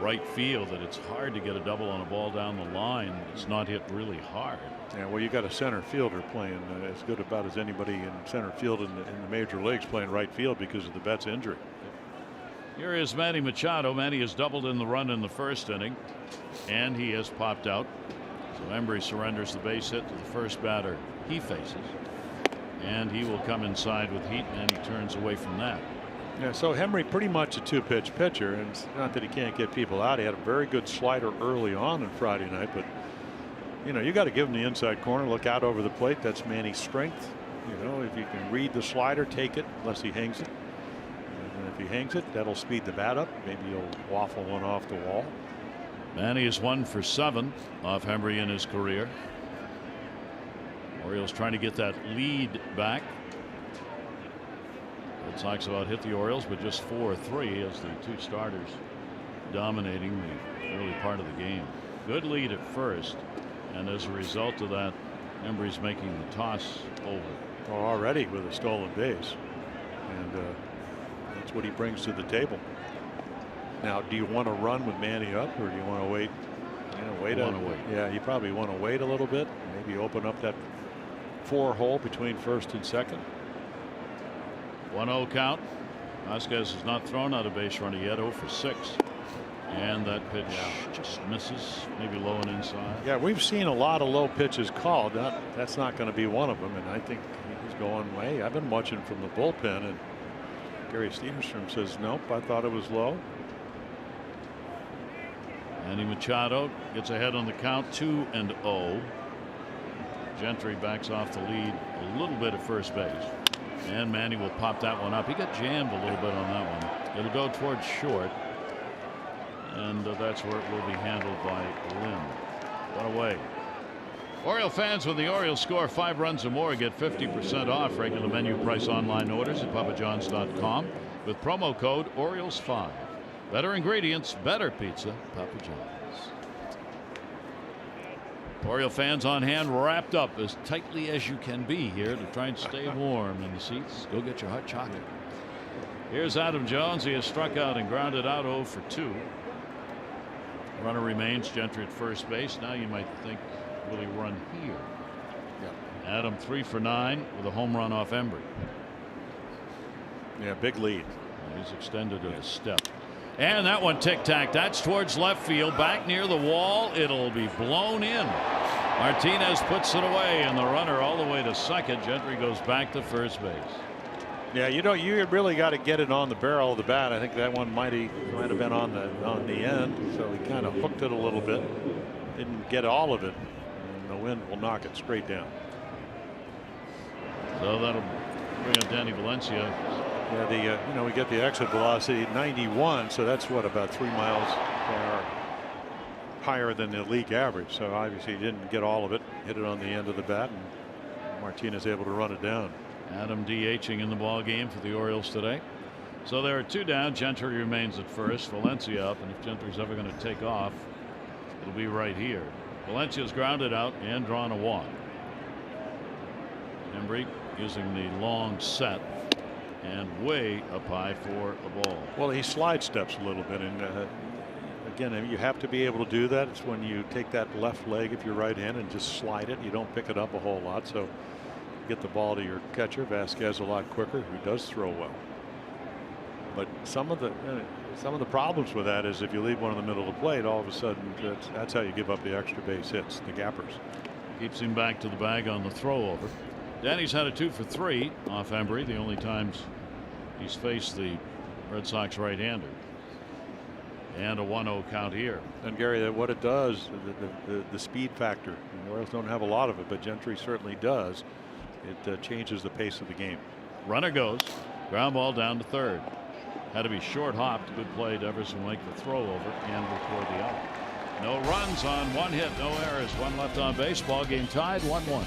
right field that it's hard to get a double on a ball down the line. It's not hit really hard. Yeah, well, you got a center fielder playing as good about as anybody in center field in the major leagues playing right field because of the Betts injury. Here is Manny Machado. Manny has doubled in the run in the 1st inning, and he has popped out. So Hembree surrenders the base hit to the first batter he faces, and he will come inside with heat, and he turns away from that. Yeah, so Hembree pretty much a 2-pitch pitcher, and it's not that he can't get people out. He had a very good slider early on Friday night, but you got to give him the inside corner, look out over the plate. That's Manny's strength. If you can read the slider, take it unless he hangs it. And if he hangs it, that'll speed the bat up. Maybe he'll waffle one off the wall. Manny is 1 for 7 off Hembree in his career. Orioles trying to get that lead back. Red Sox about hit the Orioles, but just 4-3 as the 2 starters dominating the early part of the game. Good lead at first, and as a result of that, Hembree's making the toss over. Well, already with a stolen base, and that's what he brings to the table. Now, do you want to run with Manny up, or do you want to wait? Wait. Yeah, you probably want to wait a little bit, maybe open up that 4 hole between first and second. 1-0 count. Vasquez has not thrown out a base runner yet. 0 for 6. And that pitch just misses, maybe low and inside. Yeah, we've seen a lot of low pitches called. That's not going to be one of them, and I think he's going way. I've been watching from the bullpen, and Gary Steenstrom says, "Nope, I thought it was low." Manny Machado gets ahead on the count, 2-0. Gentry backs off the lead a little bit at first base, and Manny will pop that one up. He got jammed a little bit on that one. It'll go towards short, and that's where it will be handled by Lynn. What away. Oriole fans, when the Orioles score 5 runs or more, get 50% off regular menu price online orders at papajohns.com with promo code Orioles5. Better ingredients, better pizza, Papa John's. Oriole fans on hand, wrapped up as tightly as you can be here to try and stay warm in the seats. Go get your hot chocolate. Here's Adam Jones. He has struck out and grounded out 0 for 2. Runner remains. Gentry at first base. Now you might think, will he run here? Yeah. Adam 3 for 9 with a home run off Embry. Yeah, big lead. He's extended it a step. And that one tic-tac. That's towards left field. Back near the wall. It'll be blown in. Martinez puts it away, and the runner all the way to second. Gentry goes back to first base. Yeah, you really got to get it on the barrel of the bat. I think that one might have been on the end, so he kind of hooked it a little bit. Didn't get all of it, and the wind will knock it straight down. So that'll bring up Danny Valencia. Yeah, we get the exit velocity at 91, so that's what, about 3 miles per hour higher than the league average. So obviously he didn't get all of it, hit it on the end of the bat, and Martinez able to run it down. Adam DHing in the ball game for the Orioles today. So there are 2 down. Gentry remains at first. Valencia up, and if Gentry's ever going to take off, it'll be right here. Valencia's grounded out and drawn a walk. Embry using the long set and way up high for a ball. Well, he slide steps a little bit, and again, you have to be able to do that. It's when you take that left leg if you're right hand and just slide it. You don't pick it up a whole lot, so get the ball to your catcher. Vasquez a lot quicker, who does throw well. But some of the problems with that is if you leave one in the middle of the plate, all of a sudden that's how you give up the extra base hits, the gappers. Keeps him back to the bag on the throw over. Danny's had a 2 for 3 off Embry, the only times he's faced the Red Sox right-hander. And a 1-0 count here. And Gary, what it does, the speed factor. The Orioles don't have a lot of it, but Gentry certainly does. It changes the pace of the game. Runner goes. Ground ball down to third. Had to be short hopped. Good play. Everson make the throw over and record the out. No runs on 1 hit, no errors, 1 left on base. Ball game tied 1-1.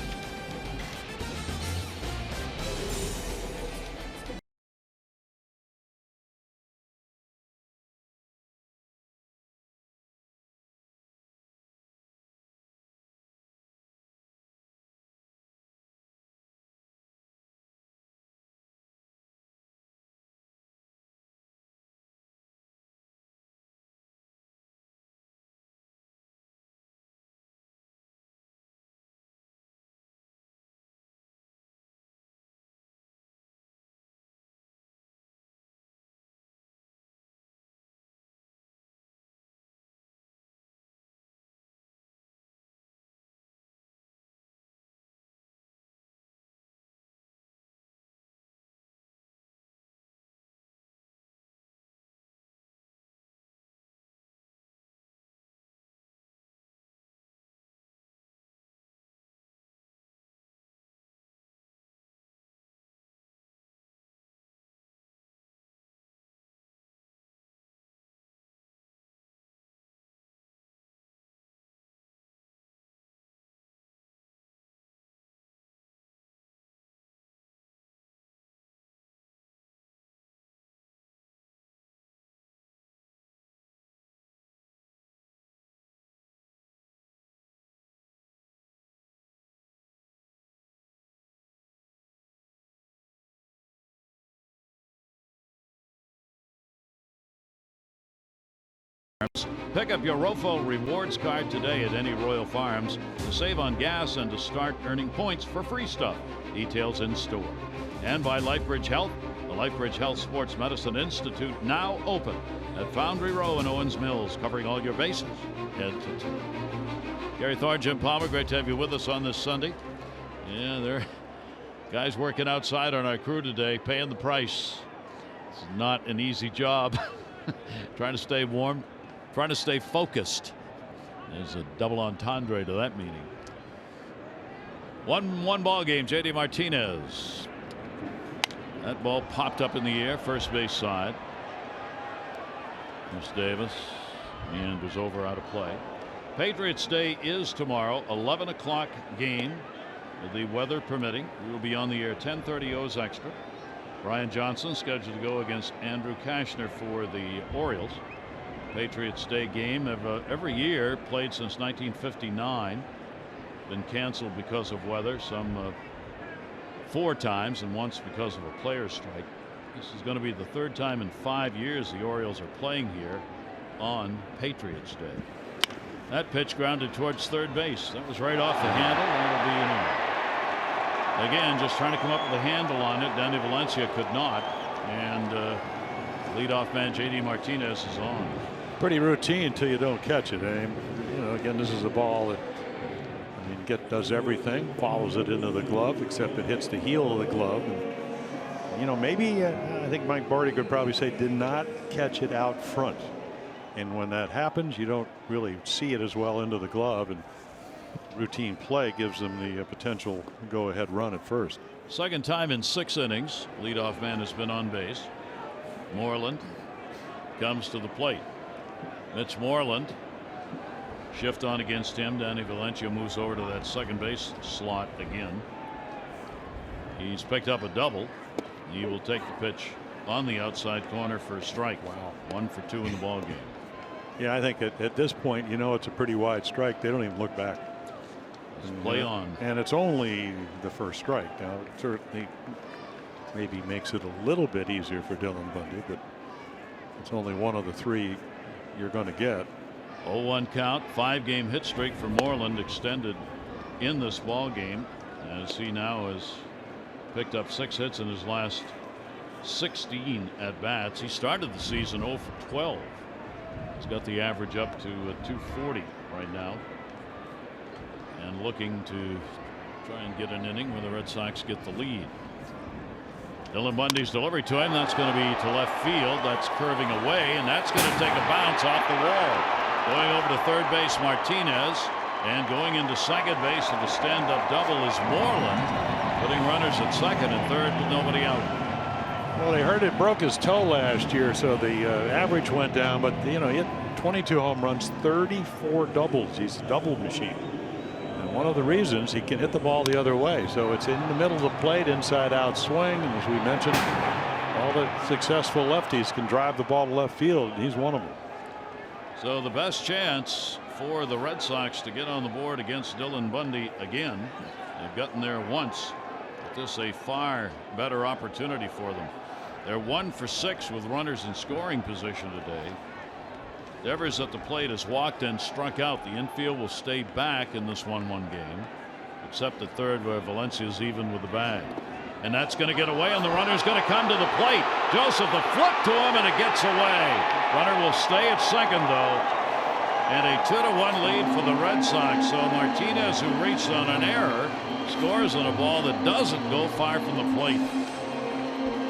Pick up your Rofo rewards card today at any Royal Farms to save on gas and to start earning points for free stuff. Details in store. And by LifeBridge Health, the LifeBridge Health Sports Medicine Institute now open at Foundry Row in Owens Mills, covering all your bases head to toe. Gary Thorne, Jim Palmer, great to have you with us on this Sunday. Yeah, there are guys working outside on our crew today, paying the price. It's not an easy job. Trying to stay warm. Trying to stay focused. There's a double entendre to that meaning. 1-1 ball game. J.D. Martinez. That ball popped up in the air, first base side. Miss Davis, and was over out of play. Patriots Day is tomorrow, 11 o'clock game, with the weather permitting. We will be on the air 10:30 O's Extra. Brian Johnson scheduled to go against Andrew Kashner for the Orioles. Patriots Day game every year, played since 1959. been canceled because of weather, some 4 times, and once because of a player strike. This is going to be the 3rd time in 5 years the Orioles are playing here on Patriots Day. That pitch grounded towards third base. That was right off the handle, and it'll be an error. Again, just trying to come up with a handle on it. Danny Valencia could not, and leadoff man J.D. Martinez is on. Pretty routine until you don't catch it. You know, again, this is a ball that, I mean, does everything, follows it into the glove, except it hits the heel of the glove. And, you know, maybe I think Mike Barty could probably say did not catch it out front. And when that happens, you don't really see it as well into the glove, and routine play gives them the potential go-ahead run at first. 2nd time in 6 innings. Leadoff man has been on base. Moreland comes to the plate. Mitch Moreland, shift on against him. Danny Valencia moves over to that second base slot again. He's picked up a double. He will take the pitch on the outside corner for a strike. Wow. 1 for 2 in the ball game. Yeah, I think at this point, you know, it's a pretty wide strike. They don't even look back. Just play on. And it's only the first strike. Now, it certainly maybe makes it a little bit easier for Dylan Bundy, but it's only one of the 3 you're going to get. 0-1 count. 5-game hit streak for Moreland extended in this ball game, as he now has picked up 6 hits in his last 16 at bats. He started the season 0 for 12. He's got the average up to 240 right now, and looking to try and get an inning where the Red Sox get the lead. Dylan Bundy's delivery to him, that's going to be to left field. That's curving away, and that's going to take a bounce off the wall. Going over to third base, Martinez, and going into second base to the stand-up double is Moreland, putting runners at second and third with nobody out. Well, they heard it broke his toe last year, so the average went down, but you know, he hit 22 home runs, 34 doubles. He's a double machine. And one of the reasons he can hit the ball the other way. So it's in the middle of the plate, inside out swing. And as we mentioned, all the successful lefties can drive the ball to left field, and he's one of them. So the best chance for the Red Sox to get on the board against Dylan Bundy again. They've gotten there once, but this is a far better opportunity for them. They're 1 for 6 with runners in scoring position today. Devers at the plate has walked and struck out. The infield will stay back in this 1-1 game, except at third where Valencia's even with the bag. And that's going to get away, and the runner's going to come to the plate. Joseph, the flip to him, and it gets away. Runner will stay at second, though. And a 2-1 lead for the Red Sox. So Martinez, who reached on an error, scores on a ball that doesn't go far from the plate.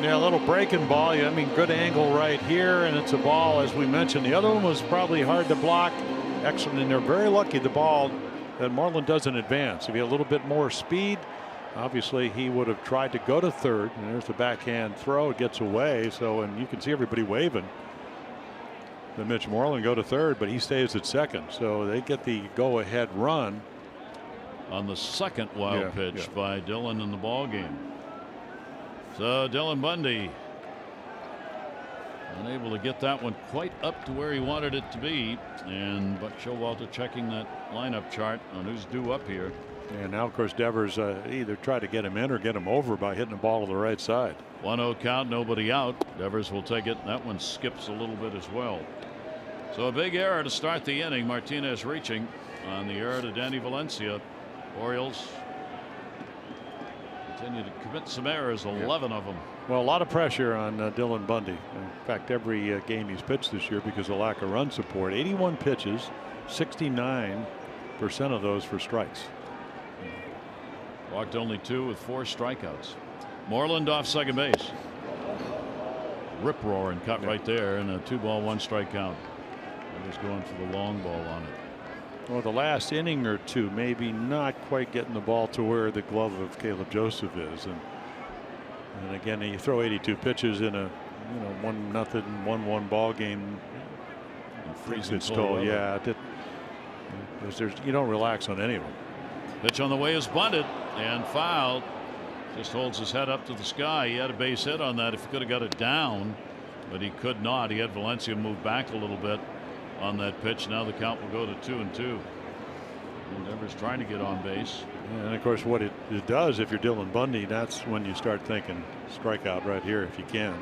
Yeah, a little breaking ball. I mean, good angle right here, and it's a ball, as we mentioned. The other one was probably hard to block. Excellent, and they're very lucky the ball that Moreland doesn't advance. If he had a little bit more speed, obviously he would have tried to go to third. And there's the backhand throw. It gets away. So, and you can see everybody waving. The Mitch Moreland go to third, but he stays at second. So they get the go-ahead run on the second wild pitch by Dylan in the ball game. So Dylan Bundy unable to get that one quite up to where he wanted it to be, and Buck Showalter checking that lineup chart on who's due up here. And now, of course, Devers either try to get him in or get him over by hitting the ball to the right side. 1-0 count, nobody out. Devers will take it. That one skips a little bit as well. So a big error to start the inning. Martinez reaching on the error to Danny Valencia. Orioles continue to commit some errors, 11 of them. Well, a lot of pressure on Dylan Bundy. In fact, every game he's pitched this year because of lack of run support. 81 pitches, 69% of those for strikes. Walked only 2 with 4 strikeouts. Moreland off second base. Rip roaring cut right there, and a 2-ball 1-strike count. He was going for the long ball on it. Well, the last inning or two, maybe not quite getting the ball to where the glove of Caleb Joseph is, and again, you throw 82 pitches in a 1-0, 1-1 ball game. Freezing cold. Yeah, you don't relax on any of them. Pitch on the way is bunted and fouled. Just holds his head up to the sky. He had a base hit on that if he could have got it down, but he could not. He had Valencia move back a little bit on that pitch. Now the count will go to 2-2. Devers trying to get on base. And of course, what it does, if you're Dylan Bundy, that's when you start thinking strikeout right here if you can.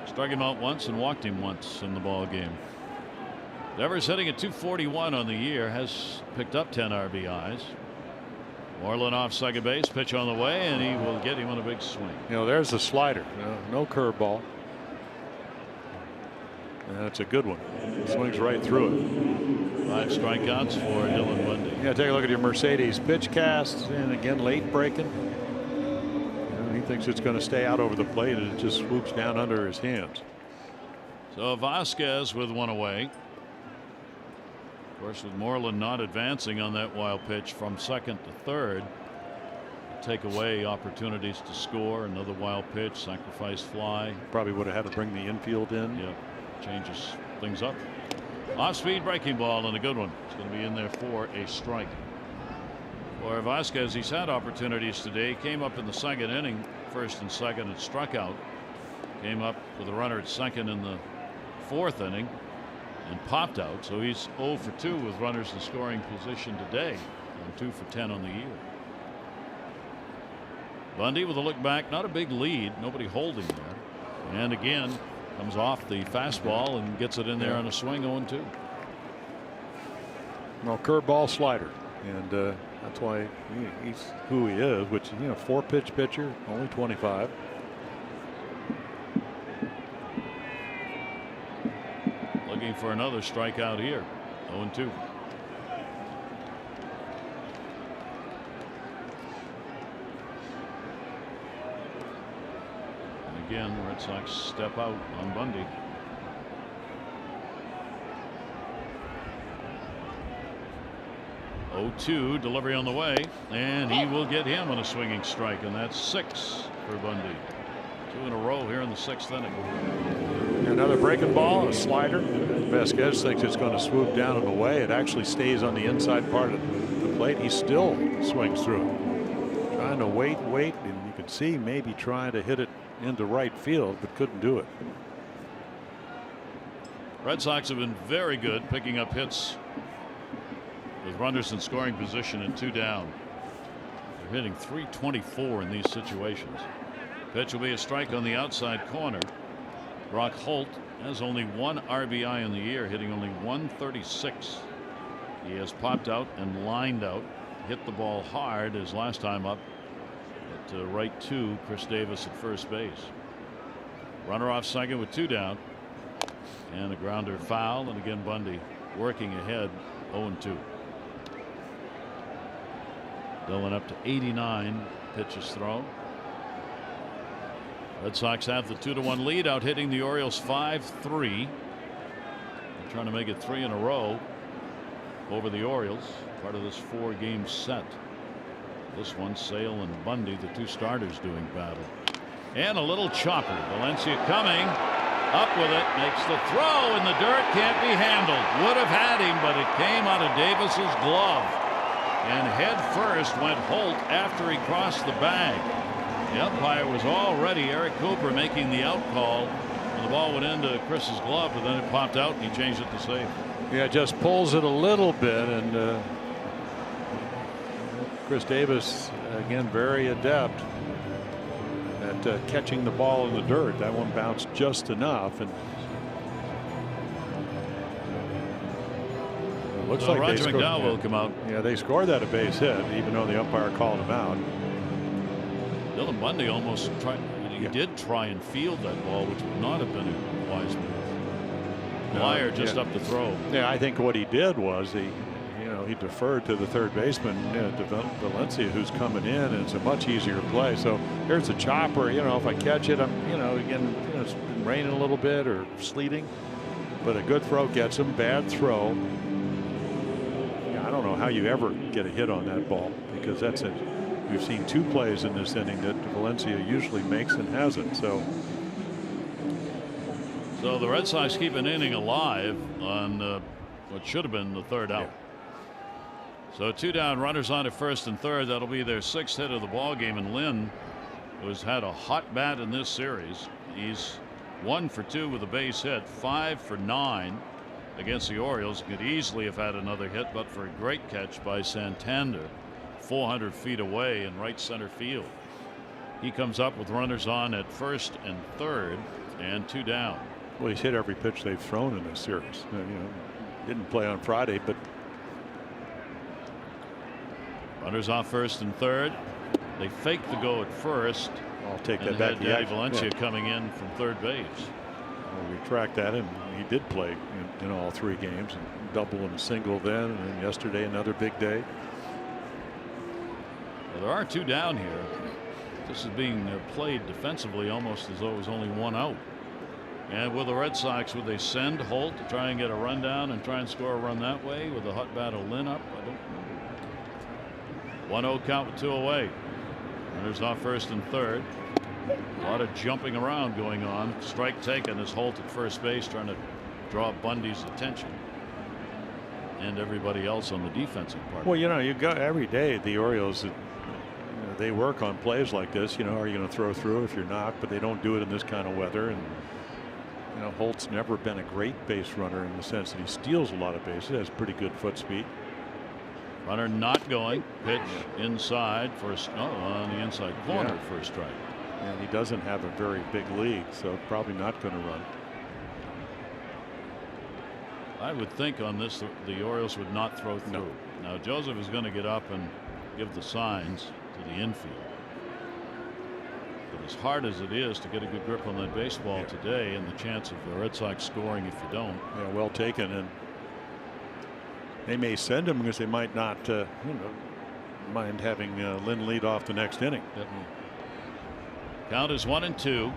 Struck him out once and walked him once in the ball game. Devers hitting at .241 on the year, has picked up 10 RBIs. Moreland off second base, pitch on the way, and he will get him on a big swing. There's the slider, no curveball. That's a good one. Swings right through it. 5 strikeouts for Dylan Bundy. Yeah, take a look at your Mercedes pitch cast, and again late breaking. He thinks it's going to stay out over the plate, and it just swoops down under his hands. So Vasquez with one away. Of course, with Moreland not advancing on that wild pitch from second to third, take away opportunities to score. Another wild pitch, sacrifice fly. Probably would have had to bring the infield in. Yeah, changes things up. Off-speed breaking ball and a good one. It's going to be in there for a strike. For Vasquez, he's had opportunities today. Came up in the second inning, first and second, and struck out. Came up with a runner at second in the fourth inning and popped out. So he's 0 for 2 with runners in scoring position today, and 2 for 10 on the year. Bundy with a look back, not a big lead, nobody holding there, and again comes off the fastball and gets it in there on a swing. 0-2. Well, curveball, slider, and that's why he's who he is, which 4-pitch pitcher, only 25. Looking for another strikeout here. 0-2. Again, the Red Sox step out on Bundy. .02 delivery on the way, and he will get him on a swinging strike, and that's 6 for Bundy. 2 in a row here in the 6th inning. Another breaking ball, a slider. Vasquez thinks it's going to swoop down and away. It actually stays on the inside part of the plate. He still swings through it, trying to wait, and you can see maybe trying to hit it into right field, but couldn't do it. Red Sox have been very good picking up hits with runners in scoring position and 2 down. They're hitting .324 in these situations. Pitch will be a strike on the outside corner. Brock Holt has only 1 RBI in the year, hitting only .136. He has popped out and lined out, hit the ball hard his last time up. Right to Chris Davis at first base. Runner off second with 2 down, and a grounder foul, and again Bundy working ahead. 0-2. Dylan up to 89 pitches thrown. Red Sox have the 2-1 lead, out hitting the Orioles 5-3. They're trying to make it 3 in a row over the Orioles, part of this 4-game set. This one, Sale and Bundy, the 2 starters doing battle. And a little chopper. Valencia coming up with it, makes the throw in the dirt, can't be handled. Would have had him, but it came out of Davis's glove. And head first went Holt after he crossed the bag. The umpire was already, Eric Cooper, making the out call. And the ball went into Chris's glove, but then it popped out and he changed it to safe. Yeah, just pulls it a little bit, and Chris Davis, again, very adept at catching the ball in the dirt. That one bounced just enough, and it looks like Roger McDowell will come out. Yeah, they scored that a base hit, even though the umpire called him out. Dylan Bundy almost tried. He did try and field that ball, which would not have been a wise move. Dwyer just up to throw. Yeah, I think what he did was he deferred to the third baseman, to Valencia, who's coming in, and it's a much easier play. So here's a chopper. If I catch it, again, it's been raining a little bit or sleeting, but a good throw gets him. Bad throw. Yeah, I don't know how you ever get a hit on that ball, because we've seen 2 plays in this inning that Valencia usually makes and hasn't. So the Red Sox keep an inning alive on what should have been the 3rd out. Yeah. So 2 down, runners on at first and third. That'll be their 6th hit of the ball game. And Lynn, who's had a hot bat in this series, he's 1 for 2 with a base hit, 5 for 9 against the Orioles. Could easily have had another hit, but for a great catch by Santander, 400 feet away in right center field. He comes up with runners on at first and third, and 2 down. Well, he's hit every pitch they've thrown in this series. You know, didn't play on Friday, but runners off first and third. They fake the go at first. I'll take and that back. Danny Valencia coming in from third base. I'll retract that, and he did play in all 3 games, and double and single then, and then yesterday another big day. Well, there are 2 down here. This is being played defensively almost as though it was only 1 out. And with the Red Sox, would they send Holt to try and get a run down and try and score a run that way with a hot bat of Lynn up? I don't know. 1-0 count with 2 away. Runners off first and third. A lot of jumping around going on. Strike taken as Holt at first base trying to draw Bundy's attention and everybody else on the defensive part. Well, you know, you got every day the Orioles, they work on plays like this. You know, are you going to throw through? If you're not, but they don't do it in this kind of weather. And you know, Holt's never been a great base runner in the sense that he steals a lot of bases. Has pretty good foot speed. Runner not going. Pitch inside for on the inside corner for a strike. And he doesn't have a very big lead, so probably not going to run. I would think on this the Orioles would not throw through. No. Now Joseph is going to get up and give the signs to the infield. But as hard as it is to get a good grip on that baseball today, and the chance of the Red Sox scoring if you don't. Yeah, well taken. And they may send him because they might not you know, mind having Lynn lead off the next inning. Yep. Count is 1-2.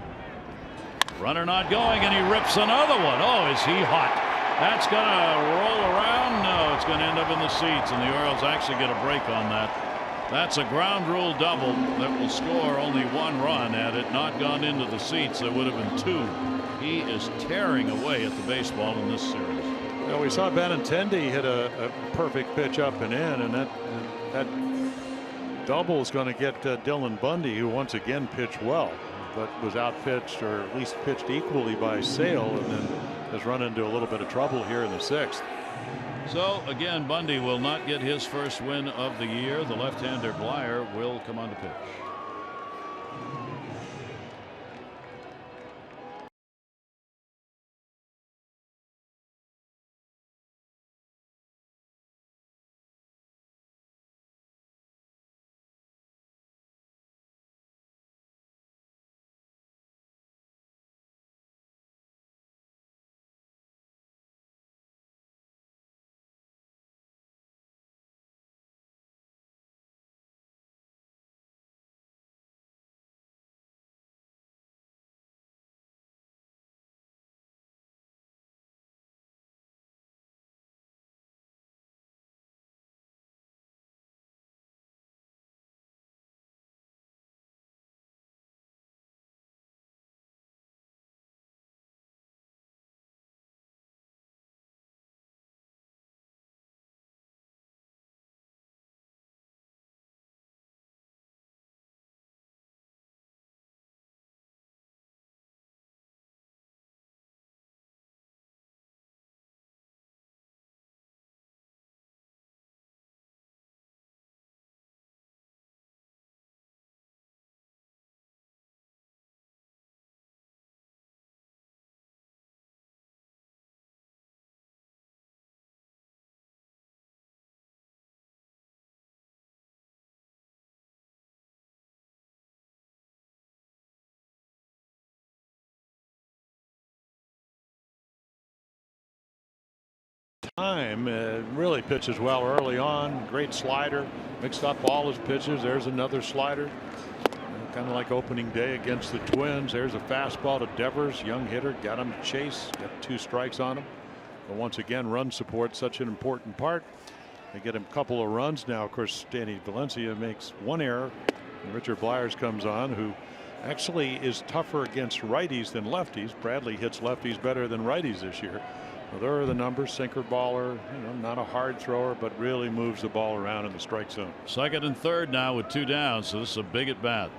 Runner not going, and he rips another one. Oh, is he hot? That's going to roll around. No, it's going to end up in the seats, and the Orioles actually get a break on that. That's a ground rule double that will score only 1 run. Had it not gone into the seats, there would have been 2. He is tearing away at the baseball in this series. Well, we saw Benintendi hit a perfect pitch up and in, and that double is going to get Dylan Bundy, who once again pitched well, but was outpitched, or at least pitched equally by Sale, and then has run into a little bit of trouble here in the 6th. So again, Bundy will not get his first win of the year. The left-hander Blyer will come on to pitch. Time really pitches well early on. Great slider, mixed up all his pitches. There's another slider, kind of like opening day against the Twins. There's a fastball to Devers, young hitter, got him to chase, got 2 strikes on him. But once again, run support, such an important part. They get him a couple of runs now. Of course, Danny Valencia makes 1 error, and Richard Blyers comes on, who actually is tougher against righties than lefties. Bradley hits lefties better than righties this year. Well, there are the numbers. Sinker baller, you know, not a hard thrower, but really moves the ball around in the strike zone. 2nd and 3rd now with 2 down, so this is a big at bat.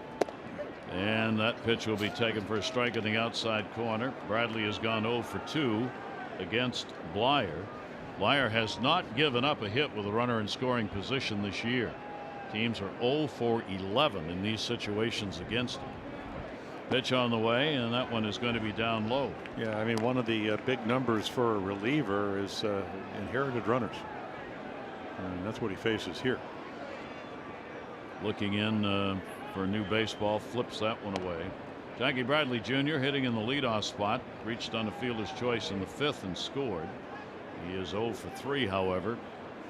And that pitch will be taken for a strike in the outside corner. Bradley has gone 0 for 2. against Blyer. Blyer has not given up a hit with a runner in scoring position this year. Teams are 0 for 11 in these situations against him. Pitch on the way, and that one is going to be down low. Yeah, I mean, one of the big numbers for a reliever is inherited runners, and that's what he faces here. Looking in for a new baseball, flips that one away. Jackie Bradley Jr. hitting in the leadoff spot, reached on a fielder's choice in the 5th and scored. He is 0 for 3, however,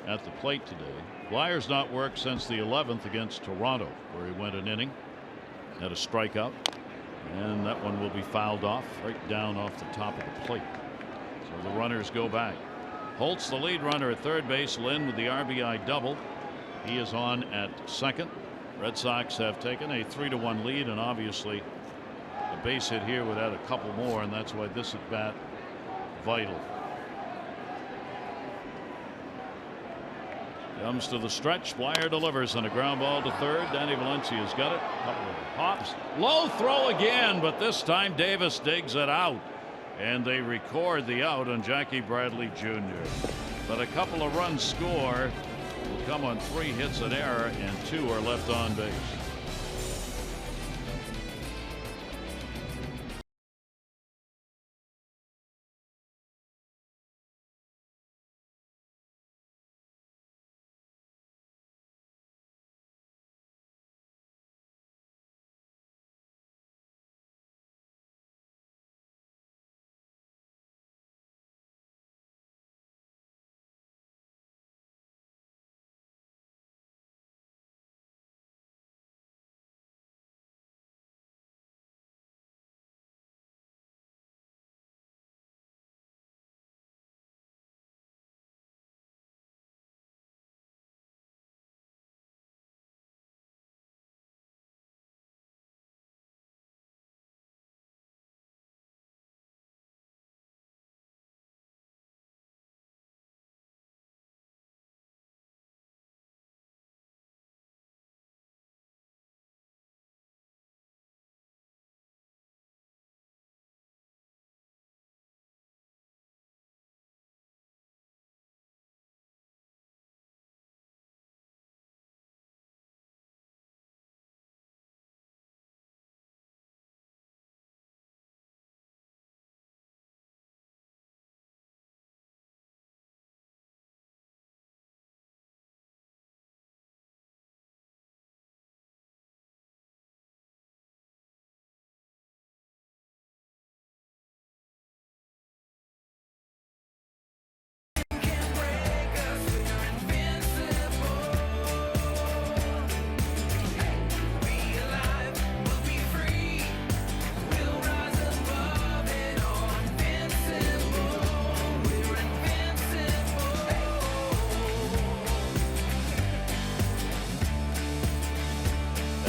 at the plate today. Blyer's not worked since the 11th against Toronto, where he went an inning, had a strikeout, and that one will be fouled off right down off the top of the plate. So the runners go back. Holtz, the lead runner at third base. Lynn with the RBI double. He is on at second. Red Sox have taken a 3-1 lead, and obviously a base hit here would add a couple more, and that's why this at bat vital. Comes to the stretch. Blyer delivers on a ground ball to third. Danny Valencia's got it. Couple of hops. Low throw again, but this time Davis digs it out. And they record the out on Jackie Bradley Jr. But a couple of runs score will come on 3 hits and error, and 2 are left on base.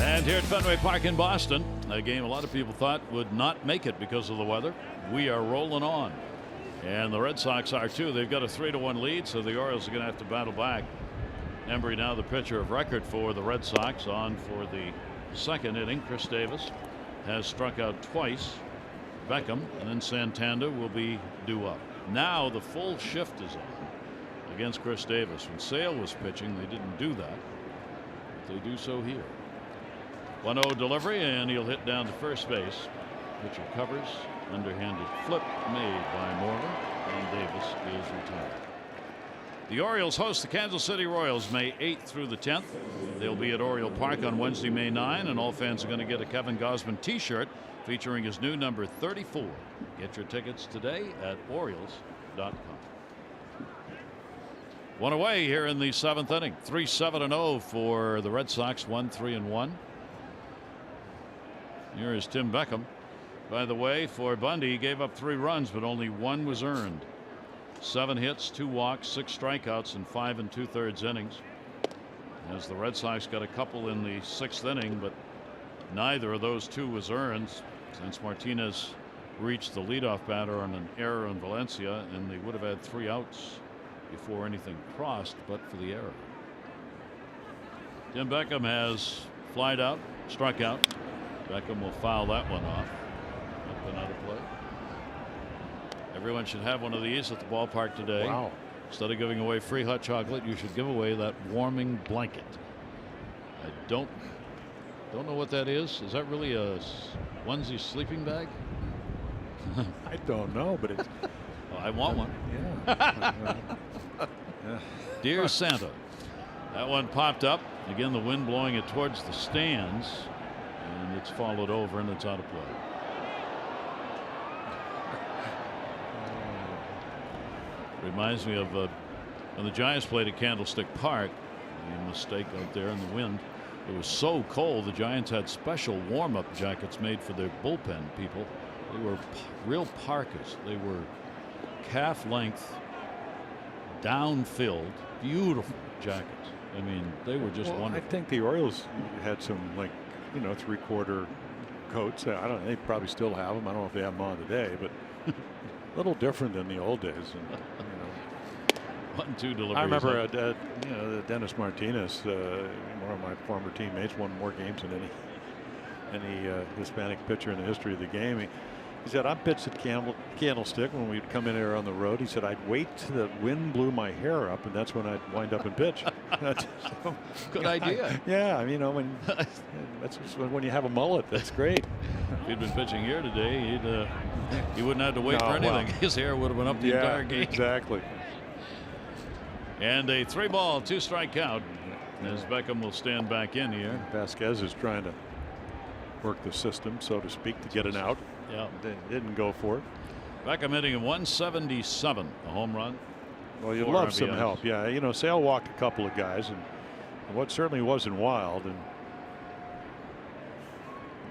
And here at Fenway Park in Boston, a game a lot of people thought would not make it because of the weather. We are rolling on, and the Red Sox are too. They've got a 3-1 lead, so the Orioles are going to have to battle back. Embry now the pitcher of record for the Red Sox, on for the 2nd inning. Chris Davis has struck out twice. Beckham and then Santander will be due up. Now the full shift is on against Chris Davis. When Sale was pitching, they didn't do that, but they do so here. 1-0 delivery, and he'll hit down to first base. Pitcher covers. Underhanded flip made by Morgan, and Davis is retired. The Orioles host the Kansas City Royals May 8th through the 10th. They'll be at Oriole Park on Wednesday, May 9, and all fans are going to get a Kevin Gausman t-shirt featuring his new number 34. Get your tickets today at Orioles.com. One away here in the 7th inning. 3-7-0 for the Red Sox. 1-3-1. Here is Tim Beckham. By the way, for Bundy, he gave up 3 runs, but only 1 was earned. 7 hits, 2 walks, 6 strikeouts in 5 2/3 innings. As the Red Sox got a couple in the 6th inning, but neither of those 2 was earned, since Martinez reached the leadoff batter on an error on Valencia, and they would have had 3 outs before anything crossed, but for the error. Tim Beckham has flied out, struck out. Beckham will foul that one off. Up and out of play. Everyone should have one of these at the ballpark today. Wow. Instead of giving away free hot chocolate, you should give away that warming blanket. I don't know what that is. Is that really a onesie sleeping bag? I don't know, but it's. Well, I want one. Yeah. Dear Santa. That one popped up. Again, the wind blowing it towards the stands. And it's followed over and it's out of play. Reminds me of when the Giants played at Candlestick Park. A mistake out there in the wind. It was so cold, the Giants had special warm-up jackets made for their bullpen people. They were real parkas. They were calf length, down-filled, beautiful jackets. I mean, they were just wonderful. I think the Orioles had some, like, you know, 3/4 coats. I don't know. They probably still have them. I don't know if they have them on today, but a little different than the old days. And, you know. 1-2 deliveries. I remember, you know, Dennis Martinez, one of my former teammates, won more games than any Hispanic pitcher in the history of the game. He said, I pitched at Candlestick when we'd come in here on the road. He said, I'd wait till the wind blew my hair up, and that's when I'd wind up and pitch. Good idea. Yeah, I mean, you know, that's when you have a mullet, that's great. If he'd been pitching here today, he wouldn't have to wait for anything. Well, his hair would have been up the entire game. Exactly. And a 3-ball, 2-strike count as Beckham will stand back in here. Vasquez is trying to work the system, so to speak, to get an out. Yeah. Didn't go for it. Beckham hitting in 177, a home run. Well, you'd 4 love some RBIs. help. Yeah, you know, Sale walked a couple of guys, and what certainly wasn't wild. And,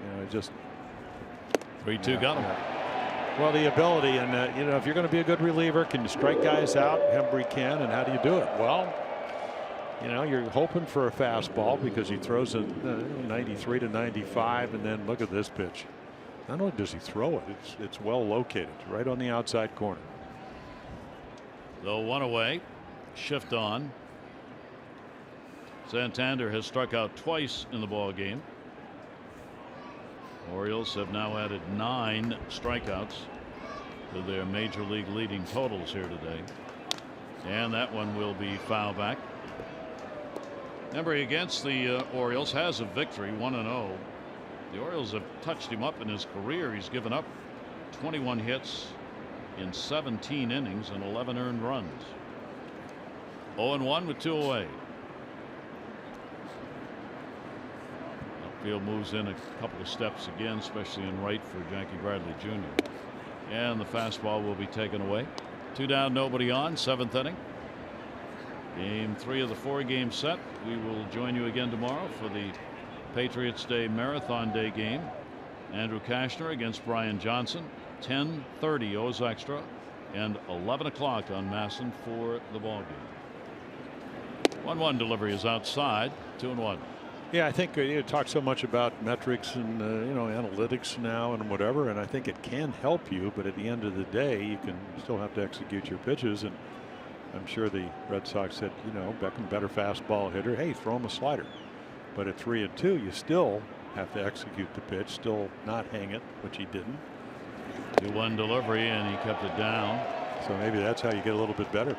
you know, just 3-2 got him. Well, the ability, and you know, if you're going to be a good reliever, can you strike guys out? Hembree can, and how do you do it? Well, you know, you're hoping for a fastball because he throws a 93 to 95, and then look at this pitch. Not only does he throw it, it's well located, right on the outside corner. So 1 away, shift on. Santander has struck out twice in the ball game. Orioles have now added 9 strikeouts to their major league leading totals here today. And that one will be foul back. Embry against the Orioles has a victory, 1-0. The Orioles have touched him up in his career. He's given up 21 hits in 17 innings and 11 earned runs. 0-1 with 2 away. Field moves in a couple of steps again, especially in right for Jackie Bradley Jr. And the fastball will be taken away. 2 down, nobody on, 7th inning. Game 3 of the 4-game set. We will join you again tomorrow for the Patriots Day Marathon Day game. Andrew Kashner against Brian Johnson. 10:30 O's Extra and 11 o'clock on Masson for the ball game. 1-1 delivery is outside. 2-1. Yeah, I think you talk so much about metrics and you know, analytics now and whatever, and I think it can help you, but at the end of the day, you can still have to execute your pitches. And I'm sure the Red Sox said, you know, Beckham better fastball hitter. Hey, throw him a slider. But at 3-2, you still have to execute the pitch, still not hang it, which he didn't. 2-1 delivery, and he kept it down. So maybe that's how you get a little bit better.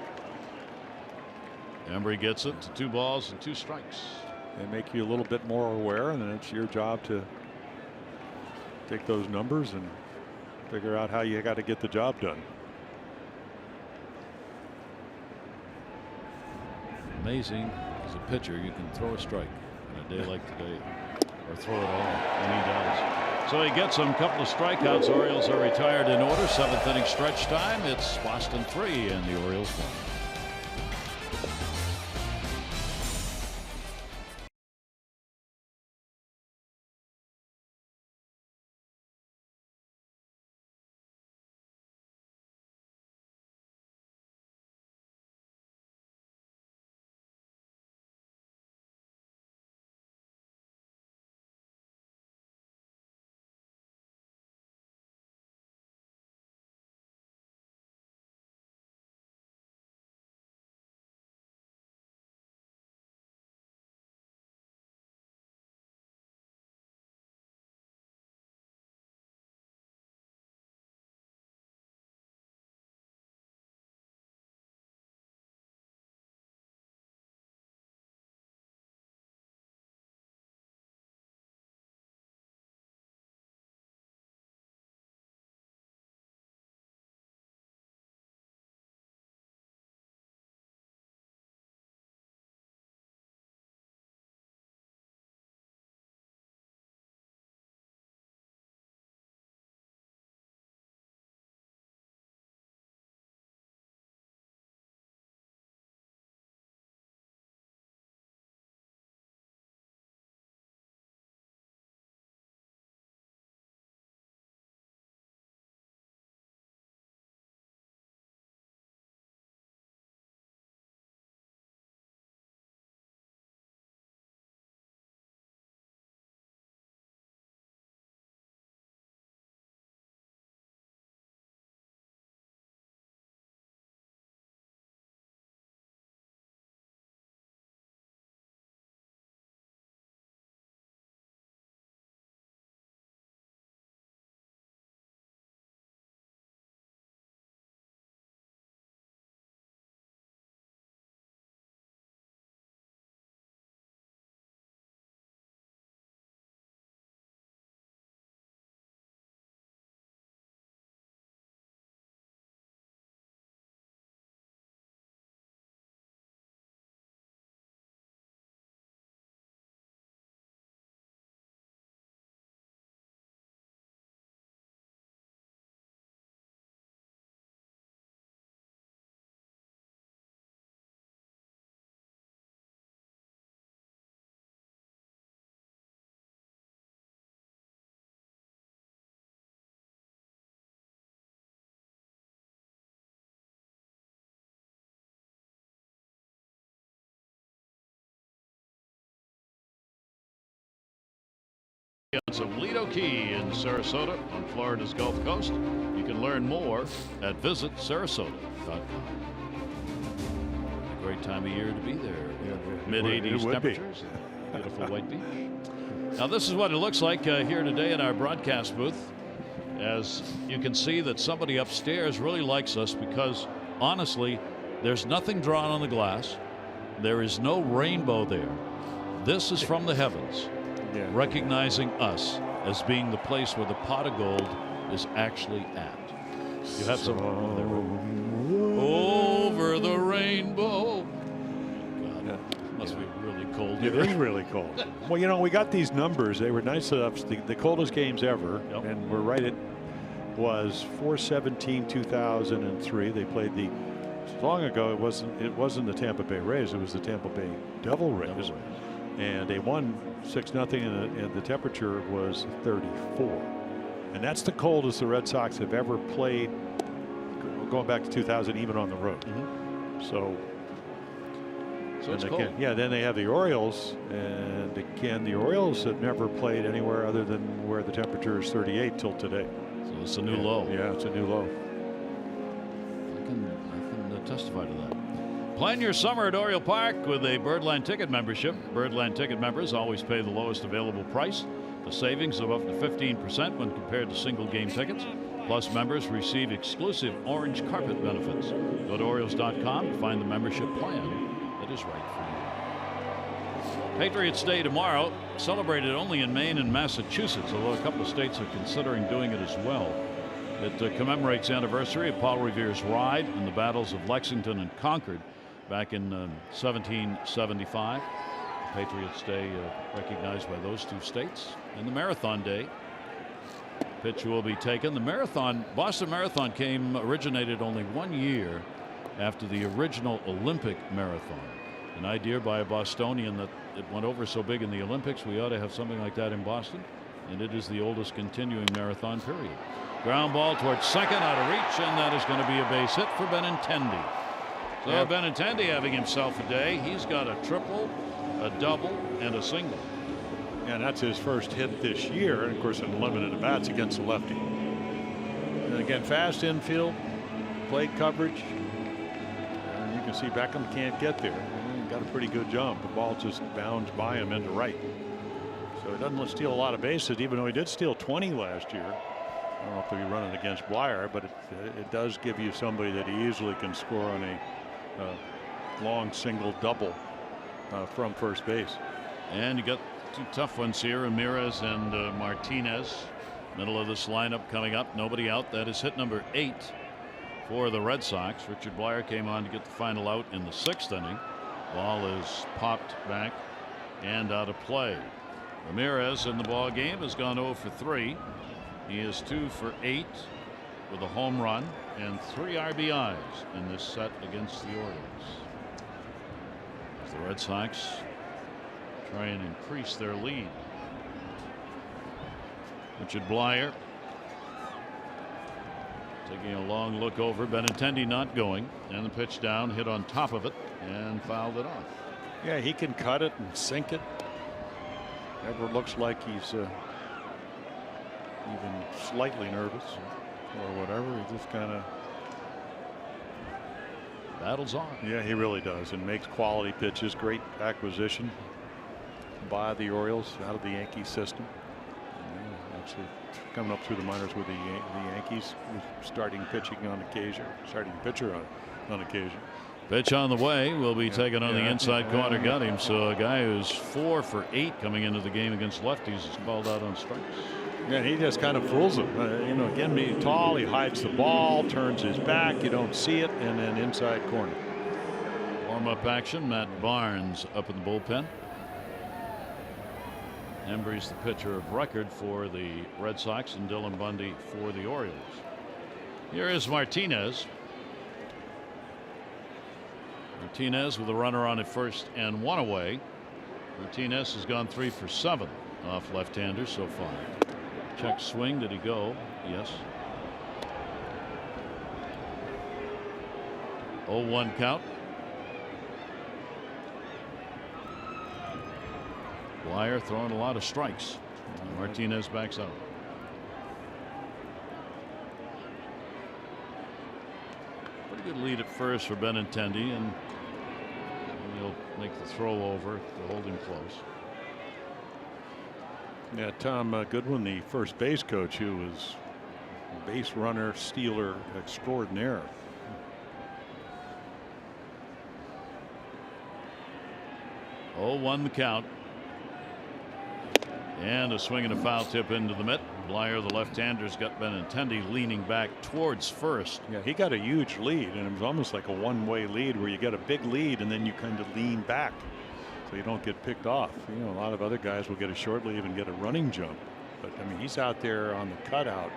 Embry gets it to 2 balls and 2 strikes. They make you a little bit more aware, and then it's your job to take those numbers and figure out how you got to get the job done. Amazing, as a pitcher, you can throw a strike on a day like today, or throw it all, and he does. So he gets them, couple of strikeouts. Orioles are retired in order. 7th inning stretch time. It's Boston 3 and the Orioles 1. on some Lido Key in Sarasota on Florida's Gulf Coast. You can learn more at visitsarasota.com. A great time of year to be there. Mid-80s temperatures. Beautiful White Beach. Now this is what it looks like here today in our broadcast booth. As you can see that somebody upstairs really likes us because honestly, there's nothing drawn on the glass. There is no rainbow there. This is from the heavens, recognizing us as being the place where the pot of gold is actually at. You have some over the rainbow. God, it must be really cold here. It is really cold. Well, you know, we got these numbers. They were nice enough. The coldest games ever, and we're right at was 4/17/2003. They played the long ago. It wasn't the Tampa Bay Rays. It was the Tampa Bay Devil Rays. And they won 6-0, and the temperature was 34. And that's the coldest the Red Sox have ever played, going back to 2000, even on the road. So it's again, cold. then they have the Orioles, and again, the Orioles have never played anywhere other than where the temperature is 38 till today. So it's a new low. Yeah, it's a new low. I can testify to that. Plan your summer at Oriole Park with a Birdland ticket membership. Birdland ticket members always pay the lowest available price. The savings of up to 15% when compared to single game tickets. Plus, members receive exclusive orange carpet benefits. Go to Orioles.com to find the membership plan that is right for you. Patriots Day tomorrow, celebrated only in Maine and Massachusetts, although a couple of states are considering doing it as well. It commemorates the anniversary of Paul Revere's ride in the battles of Lexington and Concord back in 1775. Patriots Day recognized by those two states. And the Marathon Day. Pitch will be taken. The Boston Marathon originated only 1 year after the original Olympic Marathon. An idea by a Bostonian that it went over so big in the Olympics, we ought to have something like that in Boston. And it is the oldest continuing marathon period. Ground ball towards second, out of reach, and that is going to be a base hit for Benintendi. So Benintendi having himself a day. He's got a triple, a double, and a single. And that's his first hit this year, and of course in limited at-bats against the lefty. And again, fast infield, plate coverage. And you can see Beckham can't get there. He got a pretty good jump. The ball just bounds by him into right. So he doesn't steal a lot of bases, even though he did steal 20 last year. I don't know if he'll be running against Blyer, but it does give you somebody that he easily can score on a long single double from first base. And you got two tough ones here, Ramirez and Martinez. Middle of this lineup coming up. Nobody out. That is hit number 8 for the Red Sox. Richard Blyer came on to get the final out in the 6th inning. Ball is popped back and out of play. Ramirez in the ball game has gone 0 for 3. He is 2 for 8 with a home run and 3 RBIs in this set against the Orioles. As the Red Sox try and increase their lead. Richard Blyer taking a long look over. Benintendi not going, and the pitch down, hit on top of it, and fouled it off. Yeah, he can cut it and sink it. Never looks like he's even slightly nervous or whatever. He just kind of battles on. Yeah, he really does, and makes quality pitches. Great acquisition by the Orioles out of the Yankee system. Actually coming up through the minors with the Yankees, starting pitching on occasion, starting pitcher on occasion. Pitch on the way will be taken on the inside corner. Got him. So a guy who's 4 for 8 coming into the game against lefties is called out on strikes. Yeah, he just kind of fools him. You know, again, being tall, he hides the ball, turns his back, you don't see it, and then inside corner. Warm-up action. Matt Barnes up in the bullpen. Embry's the pitcher of record for the Red Sox, and Dylan Bundy for the Orioles. Here is Martinez. Martinez with a runner on at first and 1 away. Martinez has gone 3 for 7 off left-handers so far. Check swing. Did he go? Yes. 0-1 count. Blyer throwing a lot of strikes. Martinez backs out. Pretty good lead at first for Benintendi, and he'll make the throw over to hold him close. Yeah, Tom Goodwin, the first base coach, who was base runner, stealer extraordinaire. Oh, 1 the count. And a swing and a foul tip into the mitt. Blyer, the left-hander's got Benintendi leaning back towards first. Yeah, he got a huge lead, and it was almost like a one-way lead where you get a big lead and then you kind of lean back so you don't get picked off. You know, a lot of other guys will get a short lead and get a running jump, but I mean, he's out there on the cutout.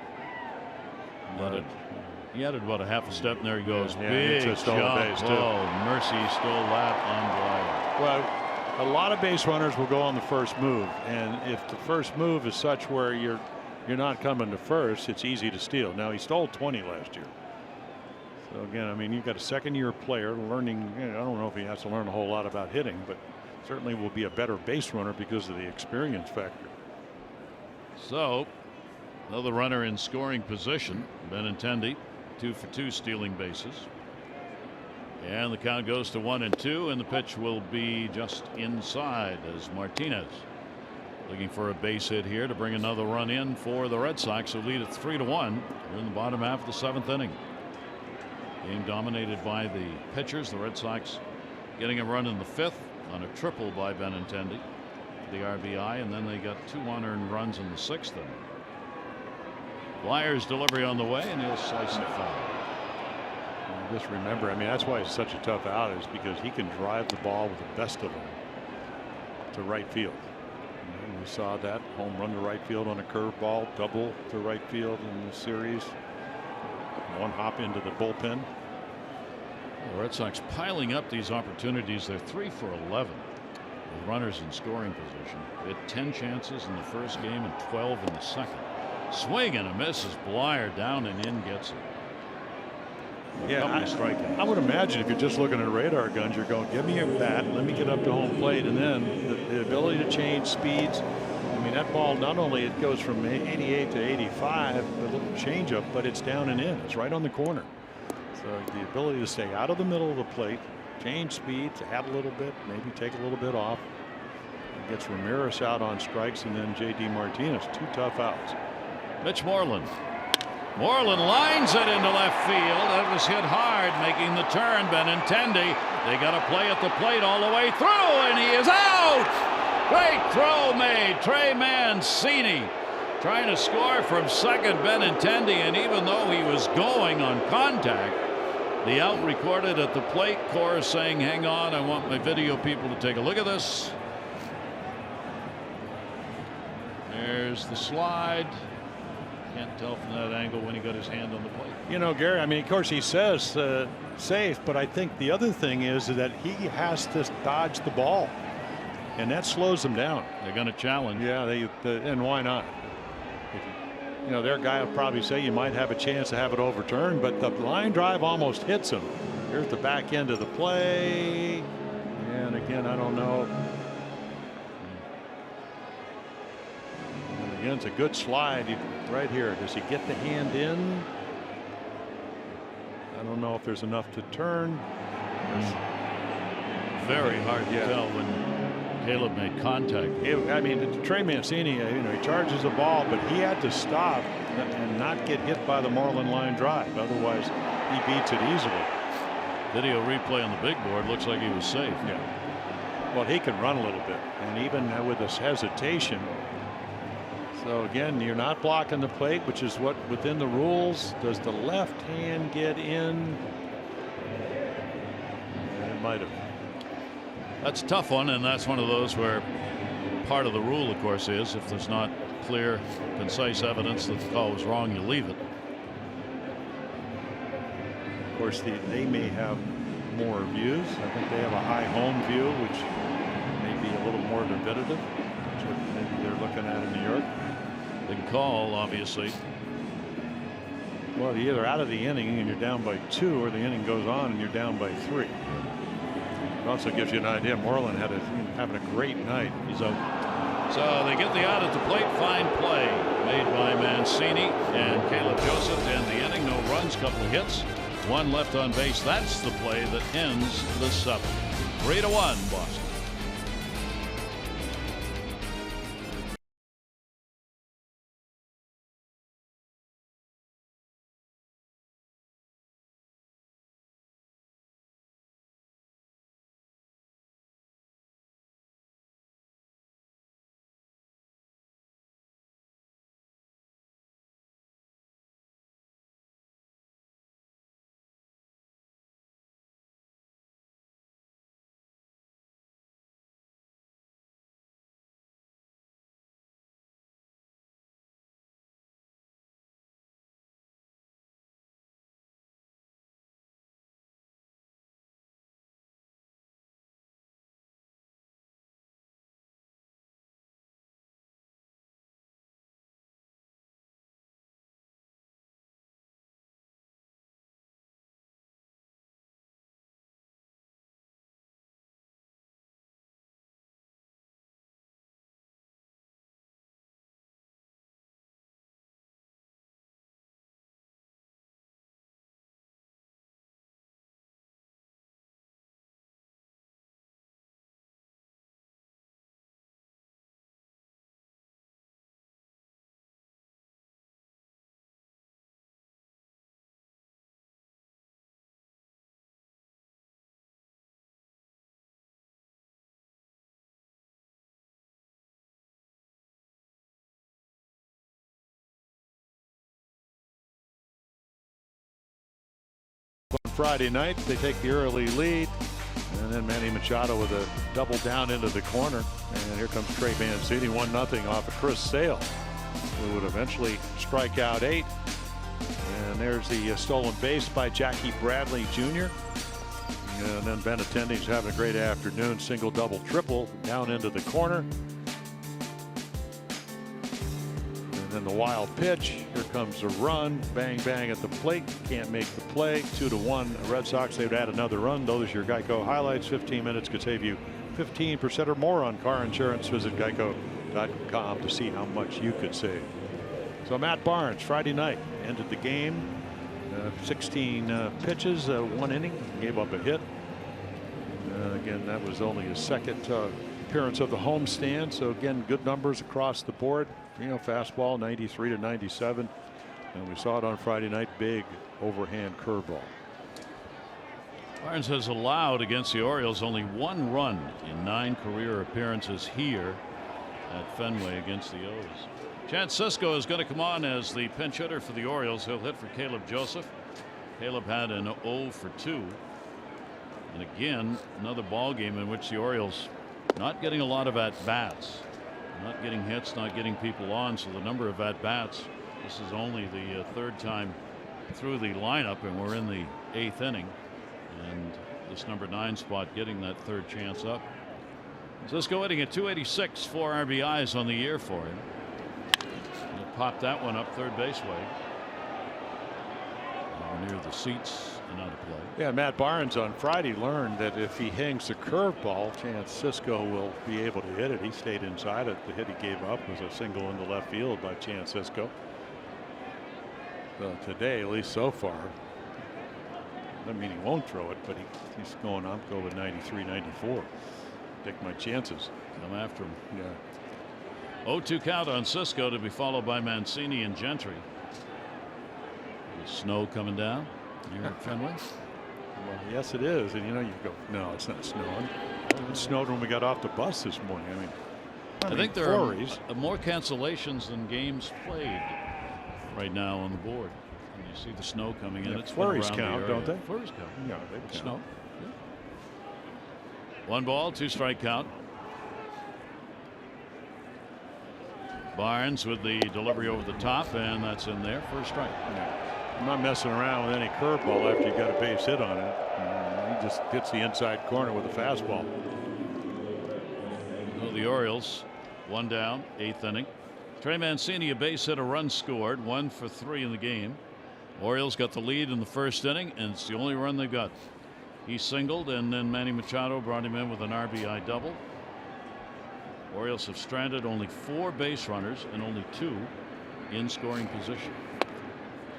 He added about a half a step, and there he goes. Yeah, big it's a stolen jump. base, too. Oh, Mercy stole that on Blyer. Well, a lot of base runners will go on the first move, and if the first move is such where you're not coming to first, it's easy to steal. Now, he stole 20 last year. So again, I mean, you've got a second-year player learning. You know, I don't know if he has to learn a whole lot about hitting, but certainly will be a better base runner because of the experience factor. So another runner in scoring position. Benintendi 2 for 2 stealing bases. And the count goes to 1-2, and the pitch will be just inside as Martinez looking for a base hit here to bring another run in for the Red Sox, who lead at 3-1. We're in the bottom half of the 7th inning. Game dominated by the pitchers. The Red Sox getting a run in the 5th on a triple by Benintendi, the RBI, and then they got 2 unearned runs in the 6th inning. Blyer's delivery on the way, and he'll slice it foul. Just remember, I mean, that's why it's such a tough out, is because he can drive the ball with the best of them to right field. And we saw that home run to right field on a curveball, double to right field in the series, 1 hop into the bullpen. The Red Sox piling up these opportunities. They're 3 for 11 with runners in scoring position. They had 10 chances in the first game and 12 in the second. Swing and a miss as Blyer down and in gets it. Yeah, I would imagine if you're just looking at radar guns, you're going, give me your bat, let me get up to home plate, and then the ability to change speeds. I mean, that ball, not only it goes from 88 to 85, a little changeup, but it's down and in. It's right on the corner. So the ability to stay out of the middle of the plate, change speeds, add a little bit, maybe take a little bit off. Gets Ramirez out on strikes, and then J.D. Martinez, 2 tough outs. Mitch Moreland. Moreland lines it into left field. That was hit hard, making the turn. Benintendi, they got a play at the plate all the way through, and he is out. Great throw made. Trey Mancini trying to score from second. Benintendi, and even though he was going on contact, the out recorded at the plate. Corps saying, hang on, I want my video people to take a look at this. There's the slide. Can't tell from that angle when he got his hand on the plate. You know, Gary, I mean, of course he says safe, but I think the other thing is that he has to dodge the ball, and that slows him down. They're going to challenge. Yeah, and why not? You know, their guy will probably say you might have a chance to have it overturned, but the line drive almost hits him. Here's the back end of the play, and again, I don't know. And again, it's a good slide. Right here, does he get the hand in? I don't know if there's enough to turn. Very hard to tell when Caleb made contact. I mean, Trey Mancini, you know, he charges the ball, but he had to stop and not get hit by the Moreland line drive. Otherwise, he beats it easily. Video replay on the big board looks like he was safe. Yeah. Well, he can run a little bit, and even with this hesitation. So again, you're not blocking the plate, which is what within the rules. Does the left hand get in? It might have. That's a tough one, and that's one of those where part of the rule, of course, is if there's not clear, concise evidence that the call was wrong, you leave it. Of course, they may have more views. I think they have a high home view, which may be a little more definitive. That's what maybe they're looking at in New York. Big call, obviously. Well, you're either out of the inning and you're down by 2, or the inning goes on and you're down by 3. It also gives you an idea. Moreland having a great night. He's out So they get the out at the plate. Fine play made by Mancini and Caleb Joseph to end the inning. No runs, couple of hits, one left on base. That's the play that ends the seventh. 3-1 Boston. On Friday night, they take the early lead, and then Manny Machado with a double down into the corner. And here comes Trey Mancini, 1-0 off of Chris Sale, who would eventually strike out 8. And there's the stolen base by Jackie Bradley Jr. And then Benintendi's having a great afternoon, single, double, triple down into the corner. And then the wild pitch. Here comes a run. Bang, bang at the plate. Can't make the play. 2-1 Red Sox. They'd add another run. Those are your Geico highlights. 15 minutes could save you 15% or more on car insurance. Visit geico.com to see how much you could save. So Matt Barnes, Friday night, ended the game. 16 pitches, 1 inning, gave up a hit. Again, that was only his second appearance of the homestand. So again, good numbers across the board. You know, fastball 93 to 97, and we saw it on Friday night. Big overhand curveball. Barnes has allowed against the Orioles only 1 run in 9 career appearances here at Fenway against the O's. Chance Sisco is going to come on as the pinch hitter for the Orioles. He'll hit for Caleb Joseph. Caleb had an 0 for 2. And again, another ball game in which the Orioles not getting a lot of at-bats. Not getting hits, not getting people on. So the number of at-bats, this is only the 3rd time through the lineup, and we're in the 8th inning. And this number 9 spot getting that 3rd chance up. Sisco hitting at 286, 4 RBIs on the year for him. He'll pop that one up third base way. Near the seats and out of play. Yeah, Matt Barnes on Friday learned that if he hangs a curveball, Chance Sisco will be able to hit it. He stayed inside it. The hit he gave up was a single into left field by Chance Sisco. So today, at least so far, doesn't mean he won't throw it, but he's going, I'm going with 93, 94. Take my chances. Come after him. Yeah. 0-2 count on Sisco, to be followed by Mancini and Gentry. Snow coming down here at Fenway. Well, yes, it is. And you know, you go, no, it's not snowing. It snowed when we got off the bus this morning. I think there are more cancellations than games played right now on the board. And you see the snow coming in. Yeah, It's flurries count, don't they? Flurries count. Yeah, they count. Snow. Yeah. 1 ball, 2 strike count. Barnes with the delivery over the top, and that's in there for a strike. Yeah. I'm not messing around with any curveball after you got a base hit on it. He just hits the inside corner with a fastball. So the Orioles 1 down, 8th inning. Trey Mancini, a base hit, a run scored, 1 for 3 in the game. Orioles got the lead in the 1st inning, and it's the only run they've got. He singled, and then Manny Machado brought him in with an RBI double. Orioles have stranded only 4 base runners and only 2 in scoring position.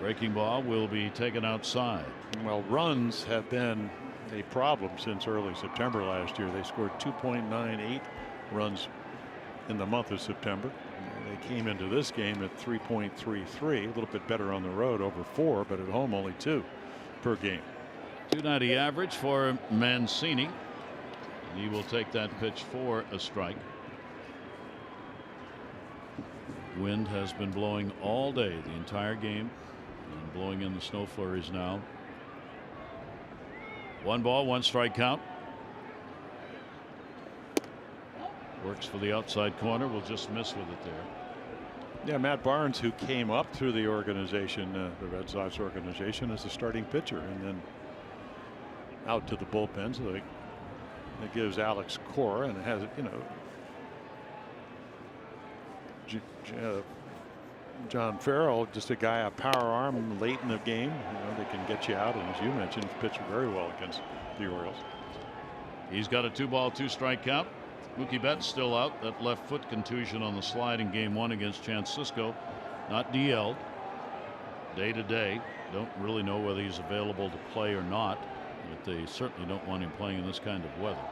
Breaking ball will be taken outside. Well, runs have been a problem since early September last year. They scored 2.98 runs in the month of September. They came into this game at 3.33, a little bit better on the road, over 4, but at home only 2 per game. 290 average for Mancini. He will take that pitch for a strike. Wind has been blowing all day, the entire game, and blowing in the snow flurries now. 1 ball, 1 strike count. Works for the outside corner. Will just miss with it there. Yeah, Matt Barnes, who came up through the organization, the Red Sox organization, as a starting pitcher, and then out to the bullpen. So it gives Alex Cora, and it has, you know, John Farrell, just a guy, a power arm late in the game, you know, that can get you out, and as you mentioned, pitched very well against the Orioles. He's got a 2 ball, 2 strike count. Mookie Betts still out. That left foot contusion on the slide in game 1 against Francisco, not DL'd. Day to day, don't really know whether he's available to play or not, but they certainly don't want him playing in this kind of weather.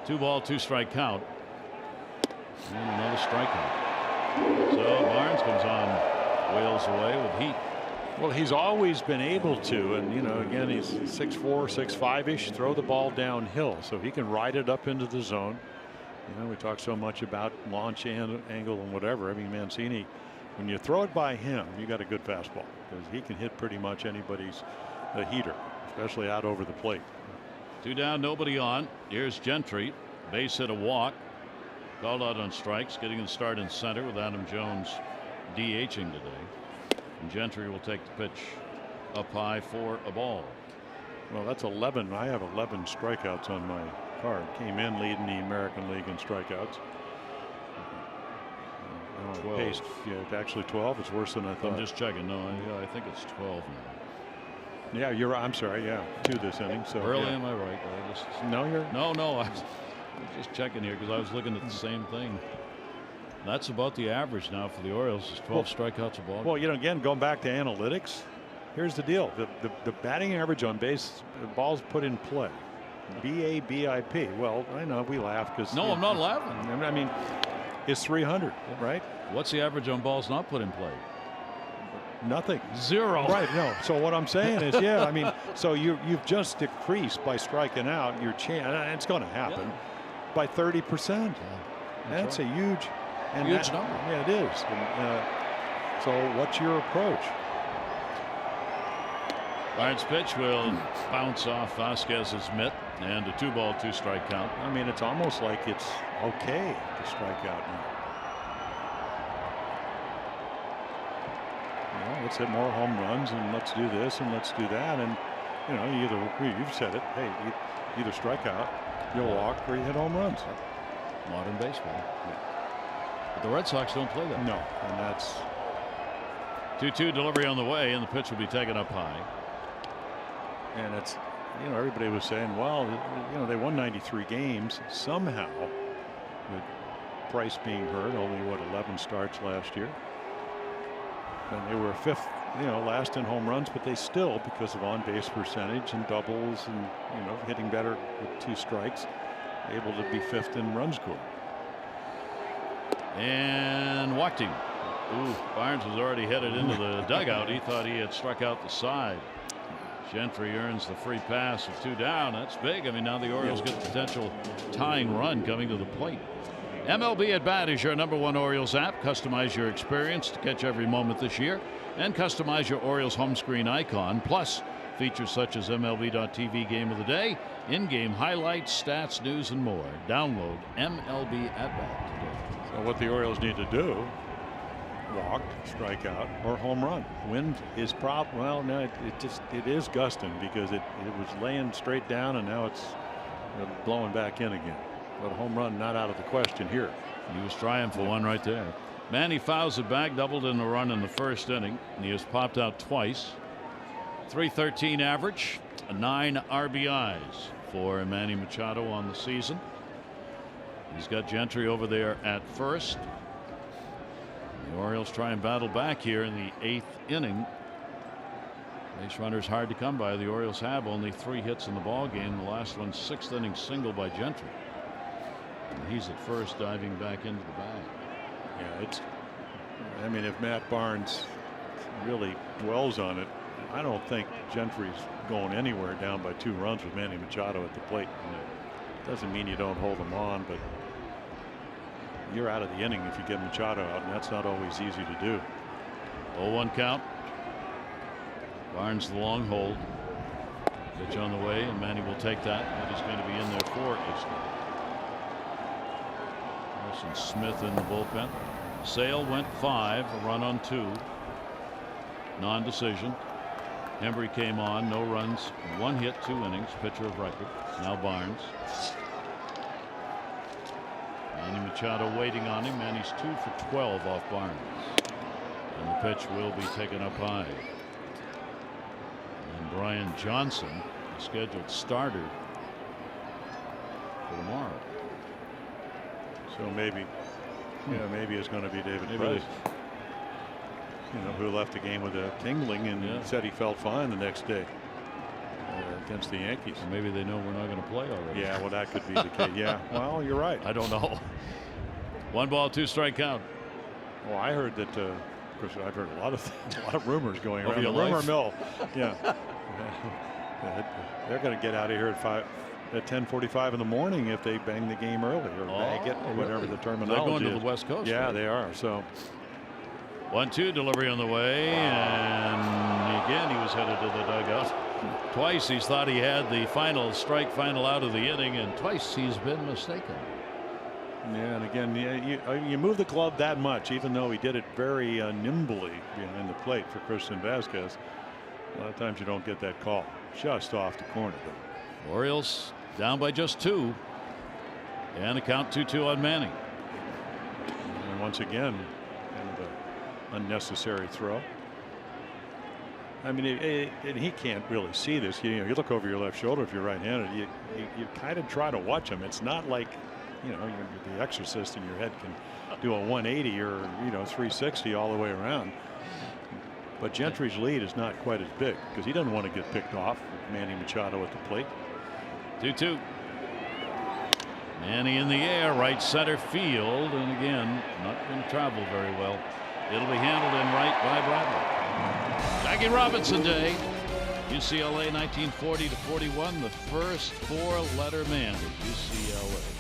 2 ball, 2 strike count, and another strikeout. So Barnes comes on, wails away with heat. Well, he's always been able to, and you know, again, he's 6'4", 6'5"-ish, throw the ball downhill, so he can ride it up into the zone. You know, we talk so much about launch angle and whatever. I mean, Mancini, when you throw it by him, you got a good fastball, because he can hit pretty much anybody's heater, especially out over the plate. 2 down, nobody on. Here's Gentry, base hit, a walk, called out on strikes, getting the start in center with Adam Jones DHing today. And Gentry will take the pitch up high for a ball. Well, that's 11. I have 11 strikeouts on my card. Came in leading the American League in strikeouts. 12. Paced, yeah, it's actually 12. It's worse than I thought. I'm just checking. No, I think it's 12 now. Yeah, you're. I'm sorry. Yeah, 2 this inning. So Early, yeah. am I right? No, you're. No. I was just checking here because I was looking at the same thing. That's about the average now for the Orioles, is 12 strikeouts a ball. Well, you know, again, going back to analytics, here's the deal: the batting average on base, balls put in play, BABIP. Well, I know we laugh because no, I'm not laughing. I mean, it's 300, right? What's the average on balls not put in play? Nothing. 0. Right. No. So what I'm saying is, yeah, I mean, so you've just decreased by striking out your chance, and it's going to happen, by 30%. That's right. A huge. And huge number. Yeah, it is. And, so what's your approach? Barnes' pitch will bounce off Vasquez's mitt, and a 2 ball, 2 strike count. I mean, it's almost like it's okay to strike out now. You know, let's hit more home runs, and let's do this and let's do that, and you know, you've said it. Hey, you either strike out, you'll walk, or you hit home runs. Modern baseball. Yeah. But the Red Sox don't play that. No, and that's 2-2 delivery on the way, and the pitch will be taken up high. And it's, you know, everybody was saying, well, you know, they won 93 games somehow, with Price being hurt, only what, 11 starts last year, and they were 5th, you know, last in home runs, but they still, because of on-base percentage and doubles and, you know, hitting better with 2 strikes, able to be 5th in runs scored. And walked him. Ooh, Barnes was already headed into the dugout. He thought he had struck out the side. Gentry earns the free pass of 2 down. That's big. I mean, now the Orioles get the potential tying run coming to the plate. MLB At Bat is your #1 Orioles app. Customize your experience to catch every moment this year, and customize your Orioles home screen icon. Plus, features such as MLB.TV Game of the Day, in-game highlights, stats, news, and more. Download MLB At Bat today. So what the Orioles need to do, walk, strike out, or home run. Wind is well, no, it is gusting, because it was laying straight down, and now it's blowing back in again. But a home run not out of the question here. He was trying for one right there. Manny fouls it back, doubled in the run in the first inning, and he has popped out twice. .313 average, 9 RBIs for Manny Machado on the season. He's got Gentry over there at first. The Orioles try and battle back here in the 8th inning. Base runners hard to come by. The Orioles have only 3 hits in the ball game. The last one, 6th inning single by Gentry. And he's at first, diving back into the bag. Yeah, I mean, if Matt Barnes really dwells on it, I don't think Gentry's going anywhere down by 2 runs with Manny Machado at the plate. Doesn't mean you don't hold him on, but you're out of the inning if you get Machado out, and that's not always easy to do. 0-1 count. Barnes the long hold. Pitch on the way, and Manny will take that. That is going to be in there for it. Carson Smith in the bullpen. Sale went 5, a run on 2. Non-decision. Hembry came on, no runs, 1 hit, 2 innings. Pitcher of record. Now Barnes. Manny Machado waiting on him, and he's 2 for 12 off Barnes. And the pitch will be taken up high. And Brian Johnson, the scheduled starter for tomorrow. So maybe, maybe it's going to be David Price. Who left the game with a tingling and said he felt fine the next day against the Yankees. Or maybe they know we're not going to play already. Yeah, well, that could be the case. Yeah, well, you're right. I don't know. 1 ball, 2 strike count. Well, I heard that. Of course, I've heard a lot of rumors going around. The rumor mill. Yeah, they're going to get out of here at 10:45 in the morning if they bang the game early or bag it or whatever the terminology They're going to is. the West Coast. Yeah, right? they are. So 1-2 delivery on the way, and again he was headed to the dugout. Twice he's thought he had the final strike, final out of the inning, and twice he's been mistaken. Yeah, and again, you move the glove that much, even though he did it very nimbly behind the plate for Christian Vasquez. A lot of times you don't get that call just off the corner. Orioles down by just 2, and a count 2-2 on Manning. And once again, kind of an unnecessary throw. I mean, and he can't really see this. You look over your left shoulder if you're right-handed. You kind of try to watch him. It's not like you're the exorcist in your head can do a 180 or 360 all the way around. But Gentry's lead is not quite as big because he doesn't want to get picked off with Manny Machado at the plate. 2-2. Manny in the air, right center field, and again not going to travel very well. It'll be handled in right by Bradley. Jackie Robinson Day, UCLA 1940-41, the first 4-letter man at UCLA.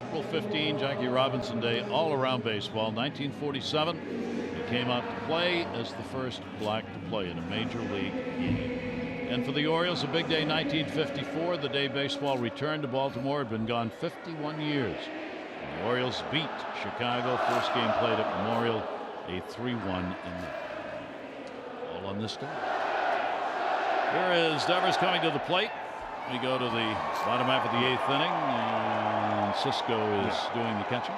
April 15, Jackie Robinson Day, all around baseball. 1947, he came out to play as the first black to play in a major league game. And for the Orioles, a big day, 1954, the day baseball returned to Baltimore. Had been gone 51 years. And the Orioles beat Chicago. First game played at Memorial, a 3-1 in the ball on this day. Here is Devers coming to the plate. We go to the bottom half of the 8th inning, and Cisco is doing the catching.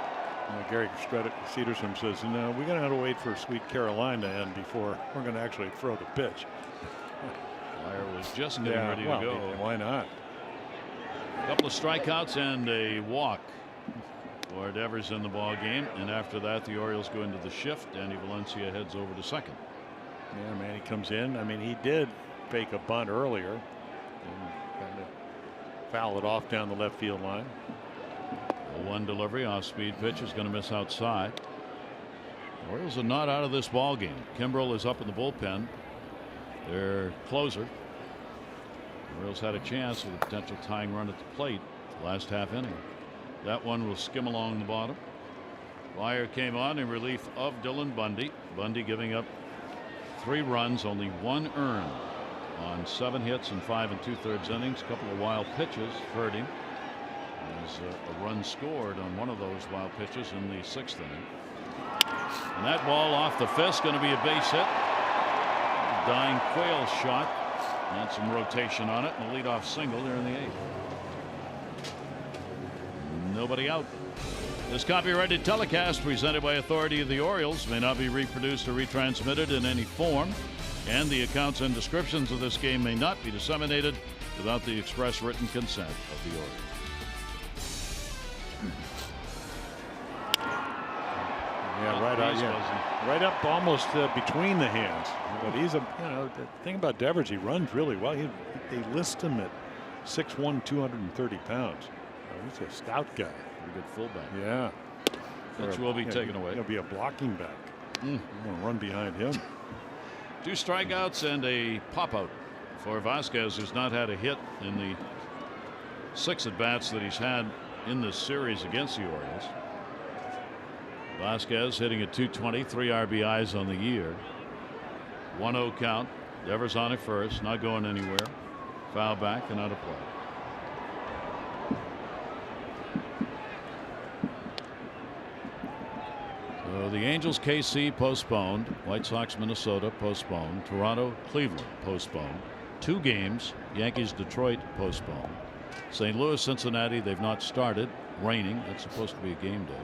Gary Cederstrom says, no, we're going to have to wait for Sweet Caroline to end before we're going to actually throw the pitch. Dwyer was just getting ready to go. Why not? A couple of strikeouts and a walk for Devers in the ball game, and after that the Orioles go into the shift. Danny Valencia heads over to second. Yeah, Manny comes in. I mean, he did fake a bunt earlier and kind of foul it off down the left field line. A 1 delivery off speed pitch is going to miss outside. The Orioles are not out of this ball game. Kimbrel is up in the bullpen. Their closer. The Orioles had a chance with a potential tying run at the plate last half inning. That one will skim along the bottom. Dwyer came on in relief of Dylan Bundy. Bundy giving up 3 runs, only 1 earned on 7 hits and 5 2/3 innings. A couple of wild pitches hurt him. There's a run scored on one of those wild pitches in the 6th inning. And that ball off the fist, going to be a base hit. Dying Quail shot and some rotation on it, and a leadoff single there in the 8th. Nobody out. This copyrighted telecast presented by authority of the Orioles may not be reproduced or retransmitted in any form, and the accounts and descriptions of this game may not be disseminated without the express written consent of the Orioles. Yeah, right up almost between the hands. But he's the thing about Devers, he runs really well. They list him at 6'1", 230 pounds. He's a stout guy. Pretty good fullback. Yeah. Which will be taken away. He'll be a blocking back. I'm going to run behind him. 2 strikeouts and a pop out for Vasquez, who's not had a hit in the 6 at bats that he's had in this series against the Orioles. Vasquez hitting at .220, 3 RBIs on the year. 1-0 count. Devers on at first, not going anywhere. Foul back and out of play. So the Angels KC postponed. White Sox Minnesota postponed. Toronto Cleveland postponed. 2 games. Yankees Detroit postponed. St. Louis Cincinnati, they've not started. Raining. That's supposed to be a game day.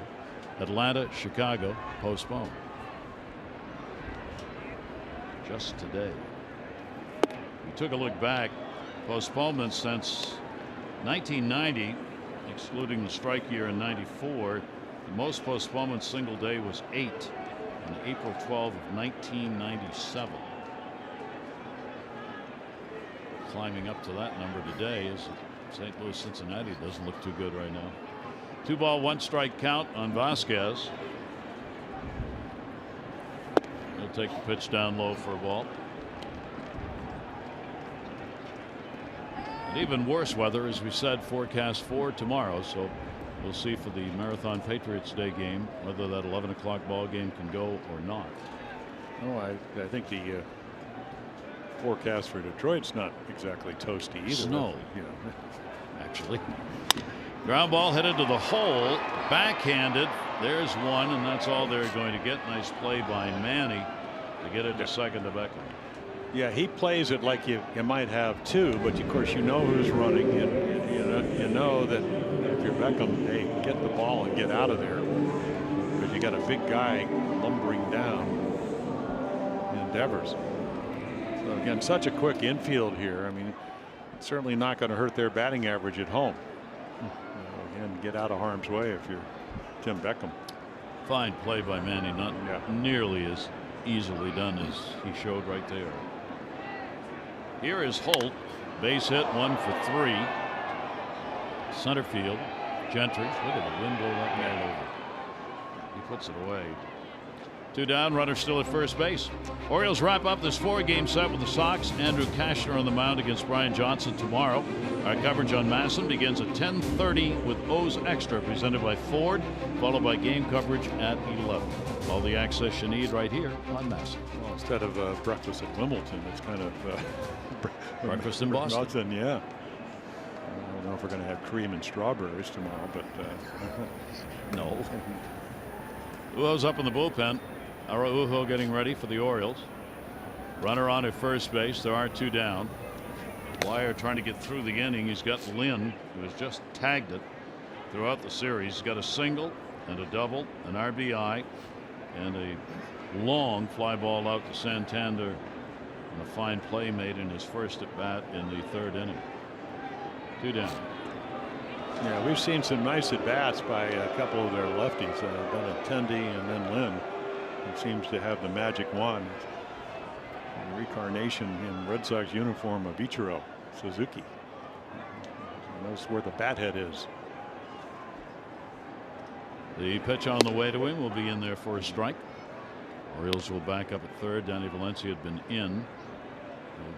Atlanta Chicago postponed. Just today. We took a look back. Postponements since 1990, excluding the strike year in '94. The most postponements single day was 8 on April 12 of 1997. Climbing up to that number today is St. Louis Cincinnati. Doesn't look too good right now. 2 ball 1 strike count on Vasquez. He'll take the pitch down low for a ball. And even worse weather, as we said, forecast for tomorrow. So we'll see for the Marathon Patriots Day game whether that 11 o'clock ball game can go or not. Oh, I think the forecast for Detroit's not exactly toasty either. Snow, actually. Ground ball headed to the hole, backhanded. There's one, and that's all they're going to get. Nice play by Manny to get it to second to Beckham. Yeah, he plays it like you might have 2, but of course you know who's running. You know that if you're Beckham, hey, get the ball and get out of there, because you got a big guy lumbering down in Devers. So again, such a quick infield here. I mean, it's certainly not going to hurt their batting average at home. And get out of harm's way if you're Tim Beckham. Fine play by Manny, not nearly as easily done as he showed right there. Here is Holt, base hit, 1 for 3. Center field. Gentry, look at the wind blow that man over. He puts it away. 2 down, runner still at first base. Orioles wrap up this 4-game set with the Sox. Andrew Kashner on the mound against Brian Johnson tomorrow. Our coverage on Masson begins at 10:30 with O's Extra presented by Ford, followed by game coverage at 11. All the access you need right here on Masson. Well, instead of breakfast at Wimbledon, it's kind of breakfast in Boston. Yeah. I don't know if we're going to have cream and strawberries tomorrow, but no. Uho's up in the bullpen. Araujo getting ready for the Orioles. Runner on at first base. There are 2 down. Dwyer trying to get through the inning. He's got Lynn, who has just tagged it throughout the series. He's got a single and a double, an RBI, and a long fly ball out to Santander, and a fine play made in his first at bat in the 3rd inning. 2 down. Yeah, we've seen some nice at bats by a couple of their lefties, Benintendi and then Lynn, who seems to have the magic wand. The reincarnation in Red Sox uniform of Ichiro Suzuki. He knows where the bat head is. The pitch on the way to him will be in there for a strike. Orioles will back up at 3rd. Danny Valencia had been in.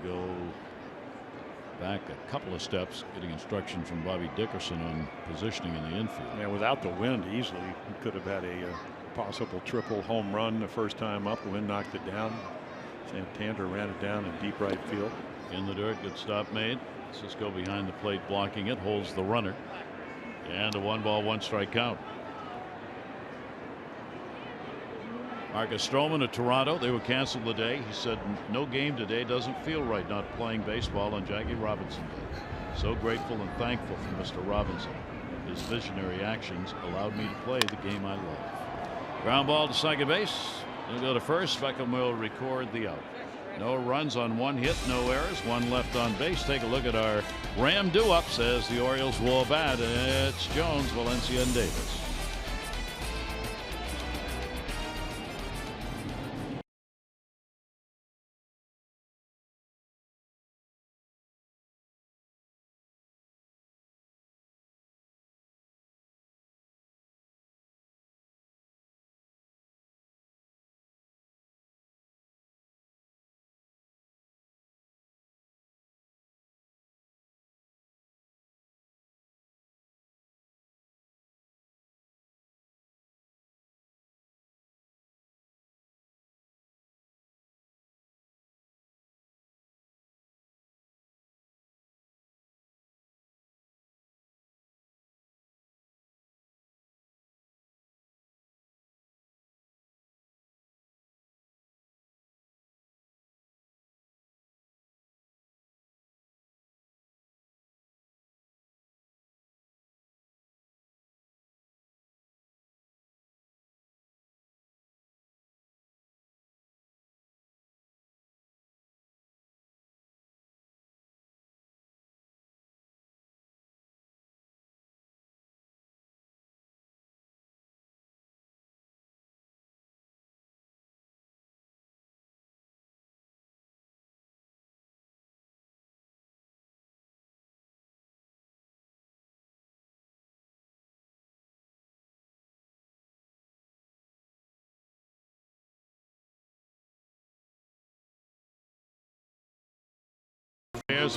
He'll go back a couple of steps, getting instruction from Bobby Dickerson on positioning in the infield. Yeah, without the wind, easily he could have had a possible triple home run the first time up. The wind knocked it down. Santander ran it down in deep right field. In the dirt, good stop made. Cisco behind the plate blocking it, holds the runner, and a 1-ball 1-strike count. Marcus Stroman of Toronto, they were canceled today. He said no game today, doesn't feel right not playing baseball on Jackie Robinson Day. So grateful and thankful for Mr. Robinson. His visionary actions allowed me to play the game I love. Ground ball to second base. He'll go to first. Beckham will record the out. No runs on 1 hit, no errors, 1 left on base. Take a look at our Ram do-ups as the Orioles will bat. It's Jones, Valencia, and Davis.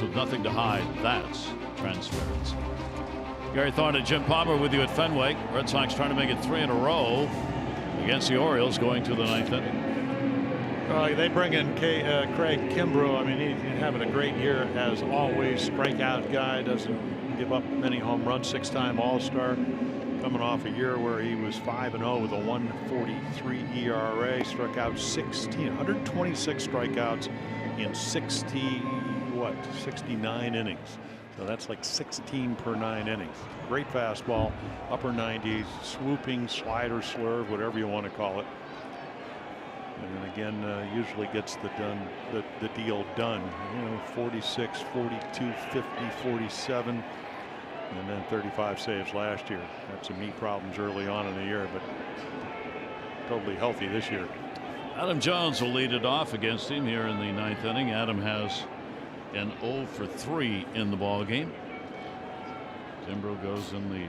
With nothing to hide, that's transference. Gary Thorne and Jim Palmer with you at Fenway. Red Sox trying to make it 3 in a row against the Orioles going to the 9th inning. They bring in Craig Kimbrough. I mean, he's having a great year as always. Strikeout guy, doesn't give up many home runs. 6-time All-Star, coming off a year where he was 5-0 with a 1.43 ERA. Struck out 126 strikeouts in 69 innings. So that's like 16 per 9 innings. Great fastball, upper 90s, swooping slider, slurve, whatever you want to call it. And then again, usually gets the deal done. 46, 42, 50, 47, and then 35 saves last year. Had some knee problems early on in the year, but totally healthy this year. Adam Jones will lead it off against him here in the 9th inning. Adam has an 0 for 3 in the ball game. Kimbrough goes in the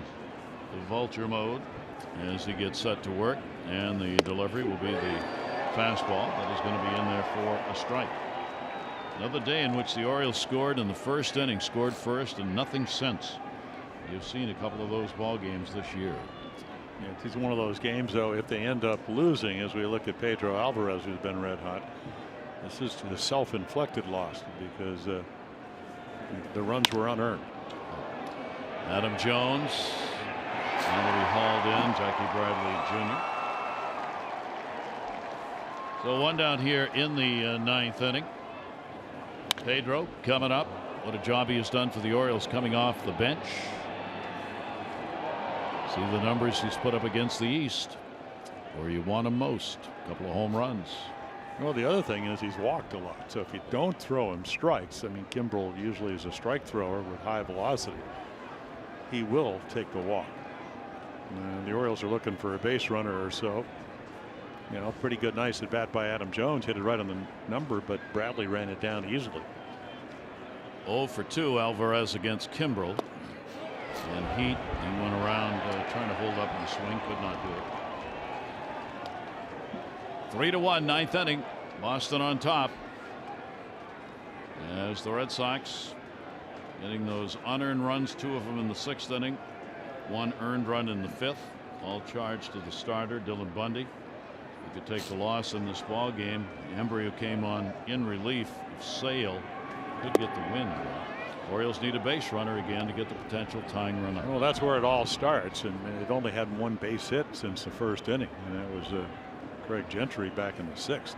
vulture mode as he gets set to work, and the delivery will be the fastball that is going to be in there for a strike. Another day in which the Orioles scored in the 1st inning, scored first, and nothing since. You've seen a couple of those ball games this year. Yeah, it's one of those games, though, if they end up losing, as we look at Pedro Alvarez, who's been red hot, this is the self-inflicted loss because the runs were unearned. Adam Jones, somebody hauled in, Jackie Bradley Jr. So one down here in the ninth inning. Pedro coming up. What a job he has done for the Orioles coming off the bench. See the numbers he's put up against the East, where you want him most. A couple of home runs. Well, the other thing is he's walked a lot. So if you don't throw him strikes, I mean, Kimbrel usually is a strike thrower with high velocity. He will take the walk. And the Orioles are looking for a base runner or so. You know, pretty good, nice at bat by Adam Jones. Hit it right on the number, but Bradley ran it down easily. 0 for 2 Alvarez against Kimbrel. And Heat, he went around trying to hold up in the swing, could not do it. 3-1, ninth inning. Boston on top. As the Red Sox getting those unearned runs, 2 of them in the 6th inning, 1 earned run in the 5th. All charged to the starter, Dylan Bundy. He could take the loss in this ball game. Embry, came on in relief of Sale, could get the win. Orioles need a base runner again to get the potential tying run up. Well, that's where it all starts, and they've only had 1 base hit since the 1st inning, and that was Craig Gentry back in the 6th.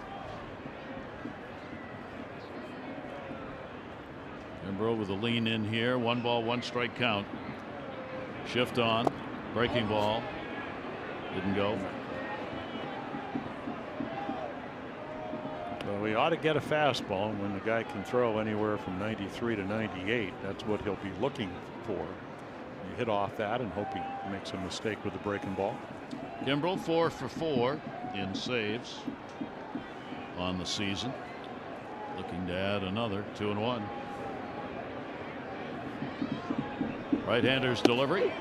Embry with a lean in here. 1 ball, 1 strike count. Shift on. Breaking ball. Didn't go. Well, we ought to get a fastball, and when the guy can throw anywhere from 93 to 98, that's what he'll be looking for. You hit off that and hope he makes a mistake with the breaking ball. Kimbrel 4 for 4 in saves on the season. Looking to add another 2-1. Right-hander's delivery.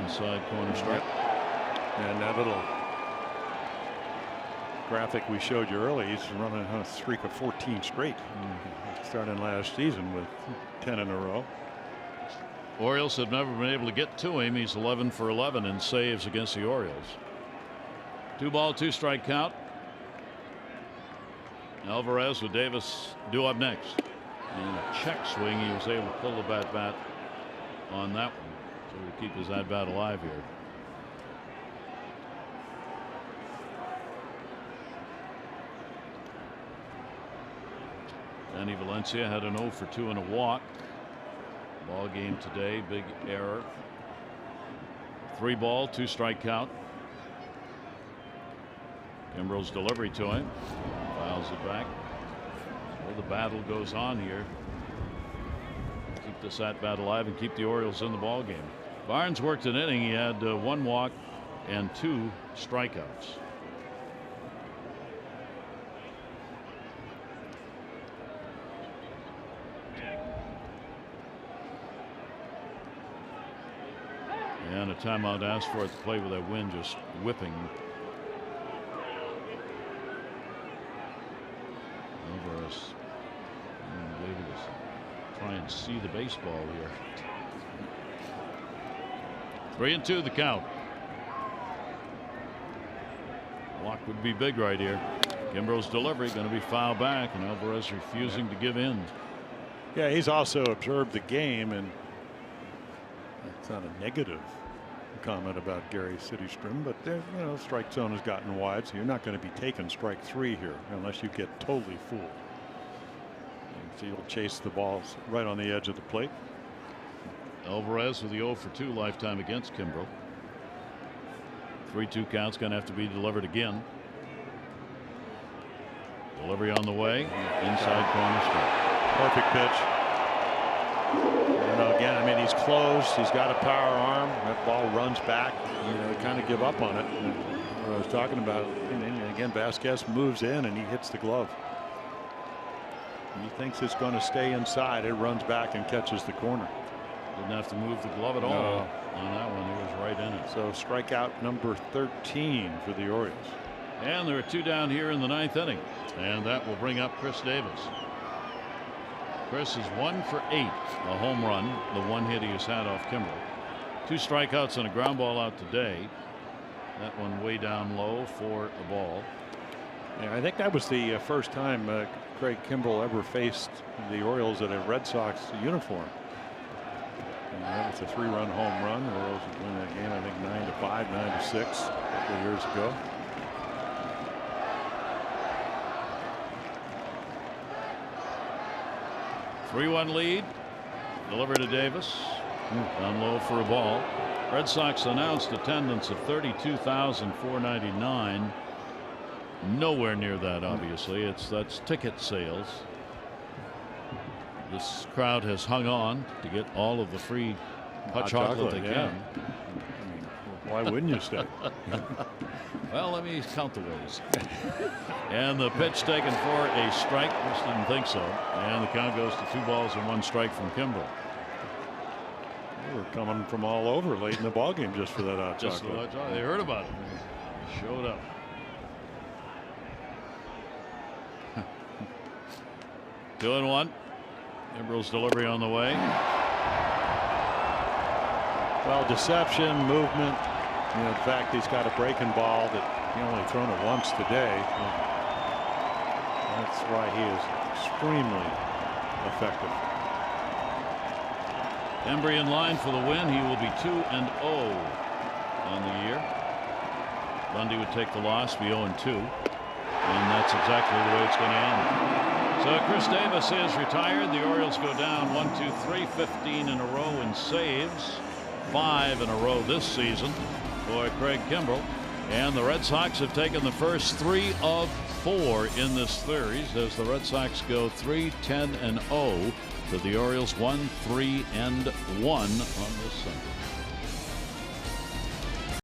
Inside corner strike. And that little graphic we showed you early, he's running a streak of 14 straight. Starting last season with 10 in a row. Orioles have never been able to get to him. He's 11 for 11 in saves against the Orioles. 2 ball, 2 strike count. Alvarez with Davis due up next. And a check swing, he was able to pull the bat on that one. So to keep his at bat alive here. Danny Valencia had an 0 for 2 and a walk. Ball game today, big error. 3 ball, 2 strike count. Kimbrel's delivery to him. Fouls it back. Well, the battle goes on here. Keep this at bat alive and keep the Orioles in the ball game. Barnes worked an inning. He had 1 walk and 2 strikeouts. And a timeout asked for it to play with that wind just whipping. Over us. Able to try and see the baseball here. 3-2 the count. Walk would be big right here. Kimbrel's delivery going to be fouled back, and Alvarez refusing to give in. Yeah, he's also observed the game, and it's not a negative comment about Gary Citystrom, but there, you know, strike zone has gotten wide, so you're not going to be taking strike 3 here unless you get totally fooled. And so you'll chase the balls right on the edge of the plate. Alvarez with the 0 for 2 lifetime against Kimbrel. 3-2 count's going to have to be delivered again. Delivery on the way. Inside corner strike. Perfect pitch. You know, again, I mean, he's closed. He's got a power arm. That ball runs back. You know, kind of give up on it. And what I was talking about, and again, Vasquez moves in and he hits the glove. He thinks it's going to stay inside. It runs back and catches the corner. Didn't have to move the glove at all on that one. He was right in it. So strikeout number 13 for the Orioles. And there are 2 down here in the 9th inning. And that will bring up Chris Davis. Chris is 1 for 8, a home run, the 1 hit he has had off Kimbrel. 2 strikeouts and a ground ball out today. That one way down low for a ball. Yeah, I think that was the first time Craig Kimbrel ever faced the Orioles in a Red Sox uniform. And that was a 3-run home run. The Orioles would win that game, I think 9-5, 9-6 a couple of years ago. 3-1 lead. Delivered to Davis. Down low for a ball. Red Sox announced attendance of 32,499. Nowhere near that, obviously. That's ticket sales. This crowd has hung on to get all of the free hot chocolate they can. Why wouldn't you stay? Well, let me count the ways. And the pitch taken for a strike. Just didn't think so. And the count goes to 2 balls and 1 strike from Kimbrel. They were coming from all over late in the ballgame just for that hot Just chocolate. they heard about it. Showed up. Two and 1. Kimbrel's delivery on the way. Well, deception, movement. In fact, he's got a breaking ball that he only thrown it once today. That's why he is extremely effective. Embry in line for the win. He will be 2-0 on the year. Bundy would take the loss, be 0-2. And that's exactly the way it's going to end. So Chris Davis is retired. The Orioles go down 1, 2, 3, 15 in a row in saves. 5 in a row this season for Craig Kimbrel. And the Red Sox have taken the first 3 of 4 in this series as the Red Sox go 3-10-0 to the Orioles 1-3-1 on this Sunday.